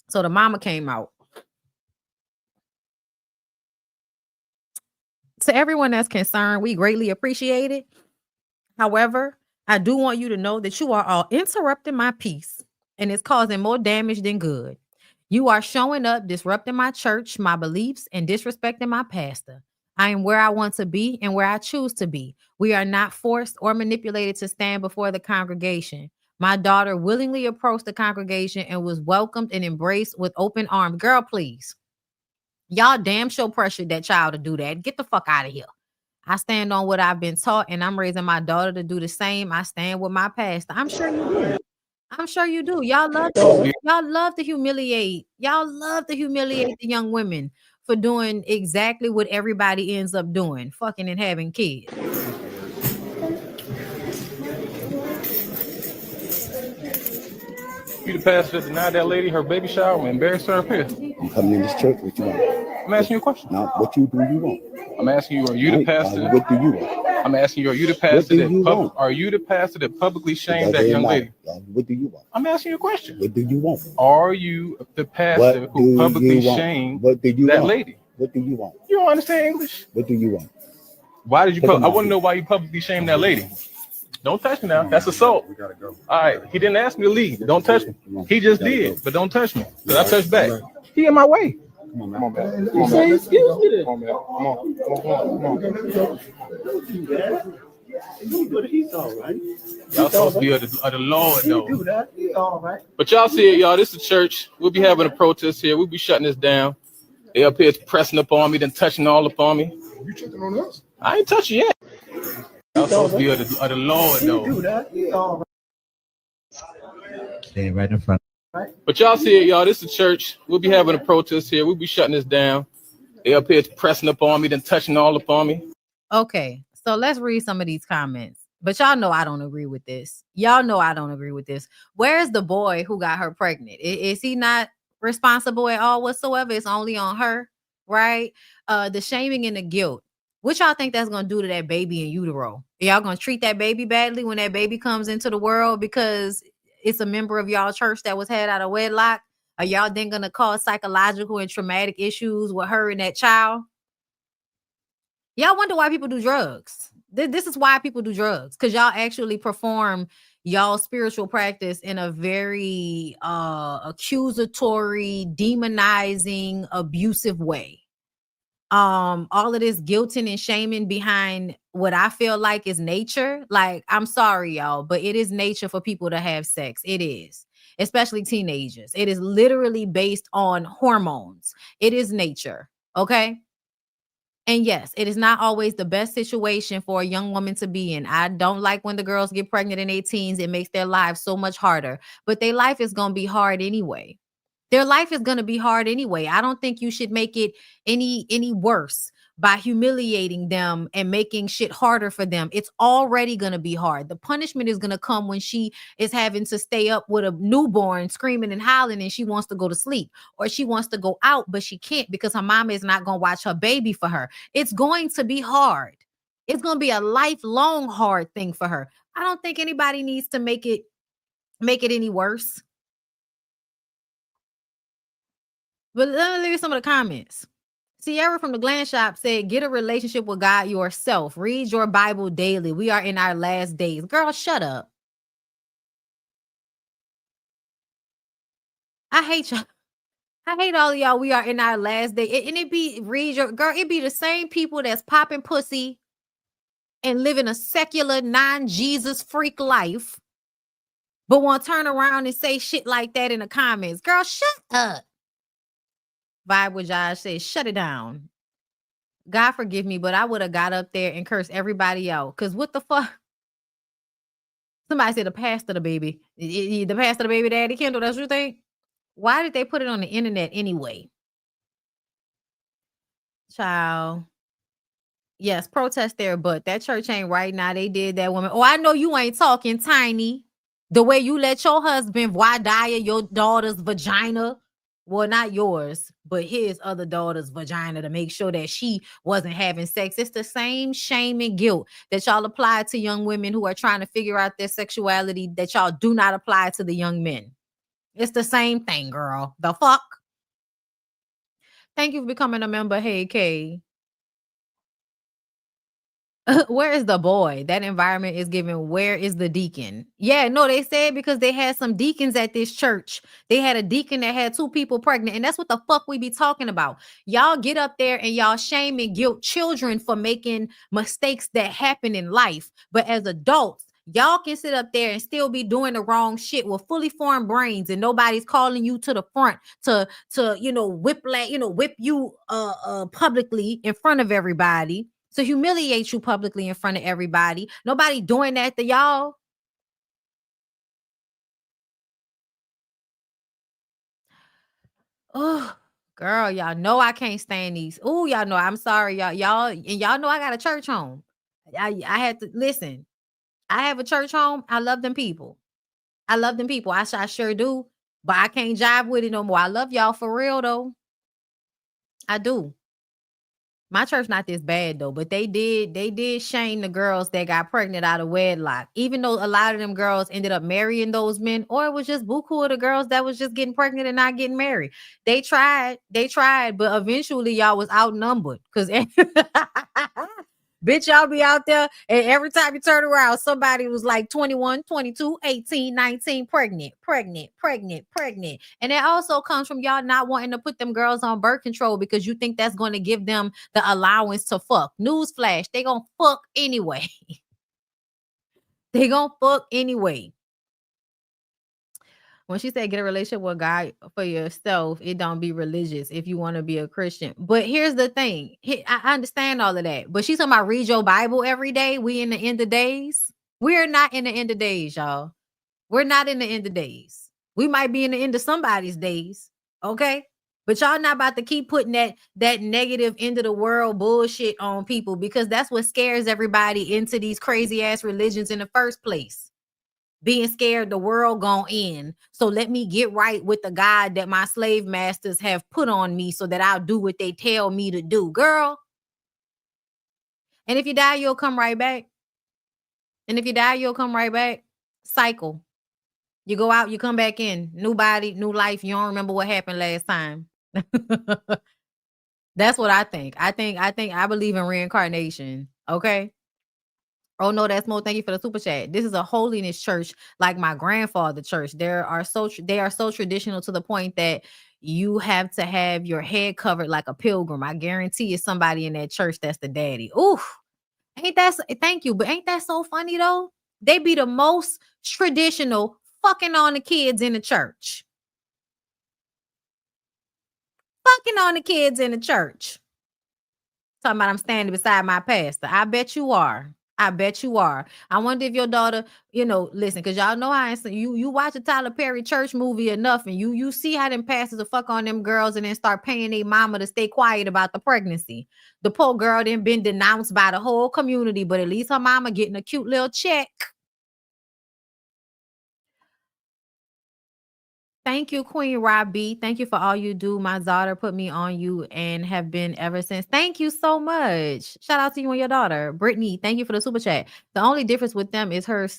So the mama came out. To everyone that's concerned, we greatly appreciate it. However, I do want you to know that you are all interrupting my peace and it's causing more damage than good. You are showing up, disrupting my church, my beliefs, and disrespecting my pastor. I am where I want to be and where I choose to be. We are not forced or manipulated to stand before the congregation. My daughter willingly approached the congregation and was welcomed and embraced with open arms. Girl, please. Y'all damn sure pressured that child to do that. Get the fuck out of here. I stand on what I've been taught and I'm raising my daughter to do the same. I stand with my pastor. I'm sure you do. I'm sure you do. Y'all love to humiliate. Y'all love to humiliate the young women for doing exactly what everybody ends up doing, fucking and having kids. You the pastor that denied that lady her baby shower and embarrassed her up here. I'm coming in this church. What you want? I'm asking you a question. Now, what do you want? I'm asking you, are you the pastor? What do you want? I'm asking you, are you the pastor are you the pastor that publicly shamed that young lady? What do you want? I'm asking you a question. What do you want? Are you the pastor who publicly shamed that lady? What do you want? You don't understand English? What do you want? Why did you I want to know why you publicly shamed that lady. Don't touch me now. That's assault. We gotta go. All right. He didn't ask me to leave. Don't touch me. He just did, but don't touch me. Because I touched back. He in my way. Come on, man. Come on, man. Excuse me. Come on, man. Come on. He's all right. Y'all supposed to be of the Lord, though. Do that. He's all right. But y'all see it, y'all. This is a church. We'll be having a protest here. We'll be shutting this down. They up here pressing up on me, then touching all up on me. You checking on us? I ain't touching yet. Y'all supposed to be of the Lord, though. Do that. He's all right. Stand right in front. But y'all see it, y'all. This is a church. We'll be having a protest here. We'll be shutting this down. They up here pressing up on me, then touching all up on me. Okay, so let's read some of these comments. But y'all know I don't agree with this. Y'all know I don't agree with this. Where's the boy who got her pregnant? Is he not responsible at all whatsoever? It's only on her. right? The shaming and the guilt. What y'all think that's gonna do to that baby in utero? Y'all gonna treat that baby badly when that baby comes into the world because it's a member of y'all church that was had out of wedlock? Are y'all then gonna cause psychological and traumatic issues with her and that child? Y'all wonder why people do drugs. This is why people do drugs, because y'all actually perform y'all spiritual practice in a very accusatory, demonizing, abusive way. All of this guilting and shaming behind what I feel like is nature. Like, I'm sorry, y'all, but it is nature for people to have sex. It is, especially teenagers. It is literally based on hormones. It is nature. Okay. And yes, it is not always the best situation for a young woman to be in. I don't like when the girls get pregnant in their teens. It makes their lives so much harder. But their life is going to be hard anyway. Their life is going to be hard anyway. I don't think you should make it any worse by humiliating them and making shit harder for them. It's already going to be hard. The punishment is going to come when she is having to stay up with a newborn screaming and howling and she wants to go to sleep, or she wants to go out, but she can't because her mama is not going to watch her baby for her. It's going to be hard. It's going to be a lifelong hard thing for her. I don't think anybody needs to make it any worse. But let me read some of the comments. Sierra from the Gland Shop said, get a relationship with God yourself. Read your Bible daily. We are in our last days. Girl, shut up. I hate y'all. I hate all of y'all. We are in our last day. And it be, read your, girl, it be the same people that's popping pussy and living a secular, non-Jesus freak life, but want to turn around and say shit like that in the comments. Girl, shut up. Vibe with Josh says, shut it down. God forgive me, but I would have got up there and cursed everybody out. Because what the fuck? Somebody said the pastor the baby. The pastor the baby daddy. Kendall, that's what you think? Why did they put it on the internet anyway? Child. Yes, protest there, but that church ain't right now. They did that woman. Oh, I know you ain't talking, Tiny. The way you let your husband wire your daughter's vagina. Well, not yours, but his other daughter's vagina to make sure that she wasn't having sex. It's the same shame and guilt that y'all apply to young women who are trying to figure out their sexuality that y'all do not apply to the young men. It's the same thing, girl. The fuck? Thank you for becoming a member. Hey, Kay. Where is the boy? That environment is given. Where is the deacon? Yeah, no, they said because they had some deacons at this church. They had a deacon that had 2 people pregnant, and that's what the fuck we be talking about. Y'all get up there and y'all shame and guilt children for making mistakes that happen in life. But as adults, y'all can sit up there and still be doing the wrong shit with fully formed brains, and nobody's calling you to the front to whip you publicly in front of everybody. To humiliate you publicly in front of everybody. Nobody doing that to y'all. Oh, girl, y'all know I can't stand these. Oh, y'all know I'm sorry, y'all know I got a church home. I had to listen. I have a church home. I love them people. I sure do. But I can't jive with it no more. I love y'all for real though. I do. My church not this bad though, but they did shame the girls that got pregnant out of wedlock. Even though a lot of them girls ended up marrying those men, or it was just buku of the girls that was just getting pregnant and not getting married. They tried, but eventually y'all was outnumbered because bitch, y'all be out there and every time you turn around, somebody was like 21, 22, 18, 19, pregnant. And that also comes from y'all not wanting to put them girls on birth control because you think that's going to give them the allowance to fuck. Newsflash, they gonna fuck anyway. They gonna fuck anyway. When she said get a relationship with God for yourself, it don't be religious if you want to be a Christian. But here's the thing. I understand all of that. But she's talking about read your Bible every day. We in the end of days. We're not in the end of days, y'all. We're not in the end of days. We might be in the end of somebody's days. Okay? But y'all not about to keep putting that negative end of the world bullshit on people because that's what scares everybody into these crazy ass religions in the first place. being scared the world gonna end. So let me get right with the God that my slave masters have put on me so that I'll do what they tell me to do. Girl. And if you die, you'll come right back. And if you die, you'll come right back. Cycle. You go out, you come back in. New body, new life. You don't remember what happened last time. That's what I think. I believe in reincarnation. Okay. Oh no, that's more. Thank you for the super chat. This is a holiness church, like my grandfather's church. They are so traditional to the point that you have to have your head covered like a pilgrim. I guarantee you, somebody in that church that's the daddy. Ooh, ain't that? Thank you, but ain't that so funny though? They be the most traditional, fucking on the kids in the church. Fucking on the kids in the church. Talking about I'm standing beside my pastor. I bet you are. I bet you are. I wonder if your daughter, listen, because y'all know how you watch a Tyler Perry church movie enough, and you see how them pastors will fuck on them girls and then start paying their mama to stay quiet about the pregnancy. The poor girl then been denounced by the whole community, but at least her mama getting a cute little check. Thank you, Queen Robbie. Thank you for all you do. My daughter put me on you and have been ever since. Thank you so much. Shout out to you and your daughter. Brittany, thank you for the super chat. The only difference with them is that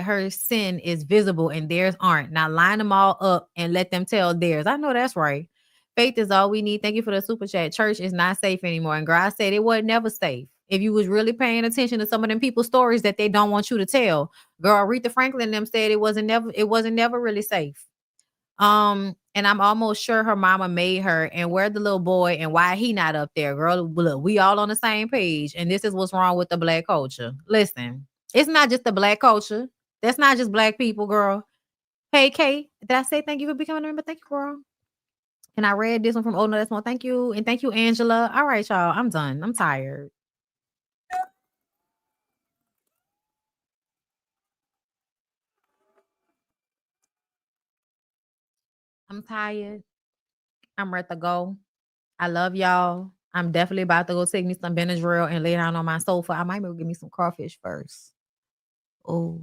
her sin is visible and theirs aren't. Now line them all up and let them tell theirs. I know that's right. Faith is all we need. Thank you for the super chat. Church is not safe anymore. And God said it was never safe. If you was really paying attention to some of them people's stories that they don't want you to tell. Girl, Aretha Franklin and them said it wasn't never really safe. And I'm almost sure her mama made her, and where the little boy and why he not up there. Girl, look, we all on the same page. And this is what's wrong with the Black culture. Listen, it's not just the Black culture. That's not just Black people, girl. Hey, Kay, did I say thank you for becoming a member? Thank you, girl. And I read this one from Oh No, That's More. Thank you. And thank you, Angela. All right, y'all. I'm done. I'm tired. I'm tired. I'm ready to go. I love y'all. I'm definitely about to go take me some Benadryl and lay down on my sofa. I might give me some crawfish first. Oh.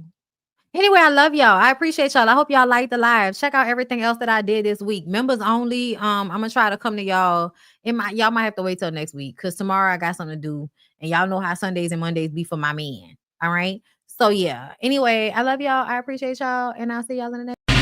Anyway, I love y'all. I appreciate y'all. I hope y'all like the live. Check out everything else that I did this week. Members only. I'm gonna try to come to y'all. Y'all might have to wait till next week because tomorrow I got something to do. And y'all know how Sundays and Mondays be for my man. All right. So yeah. Anyway, I love y'all. I appreciate y'all. And I'll see y'all in the next.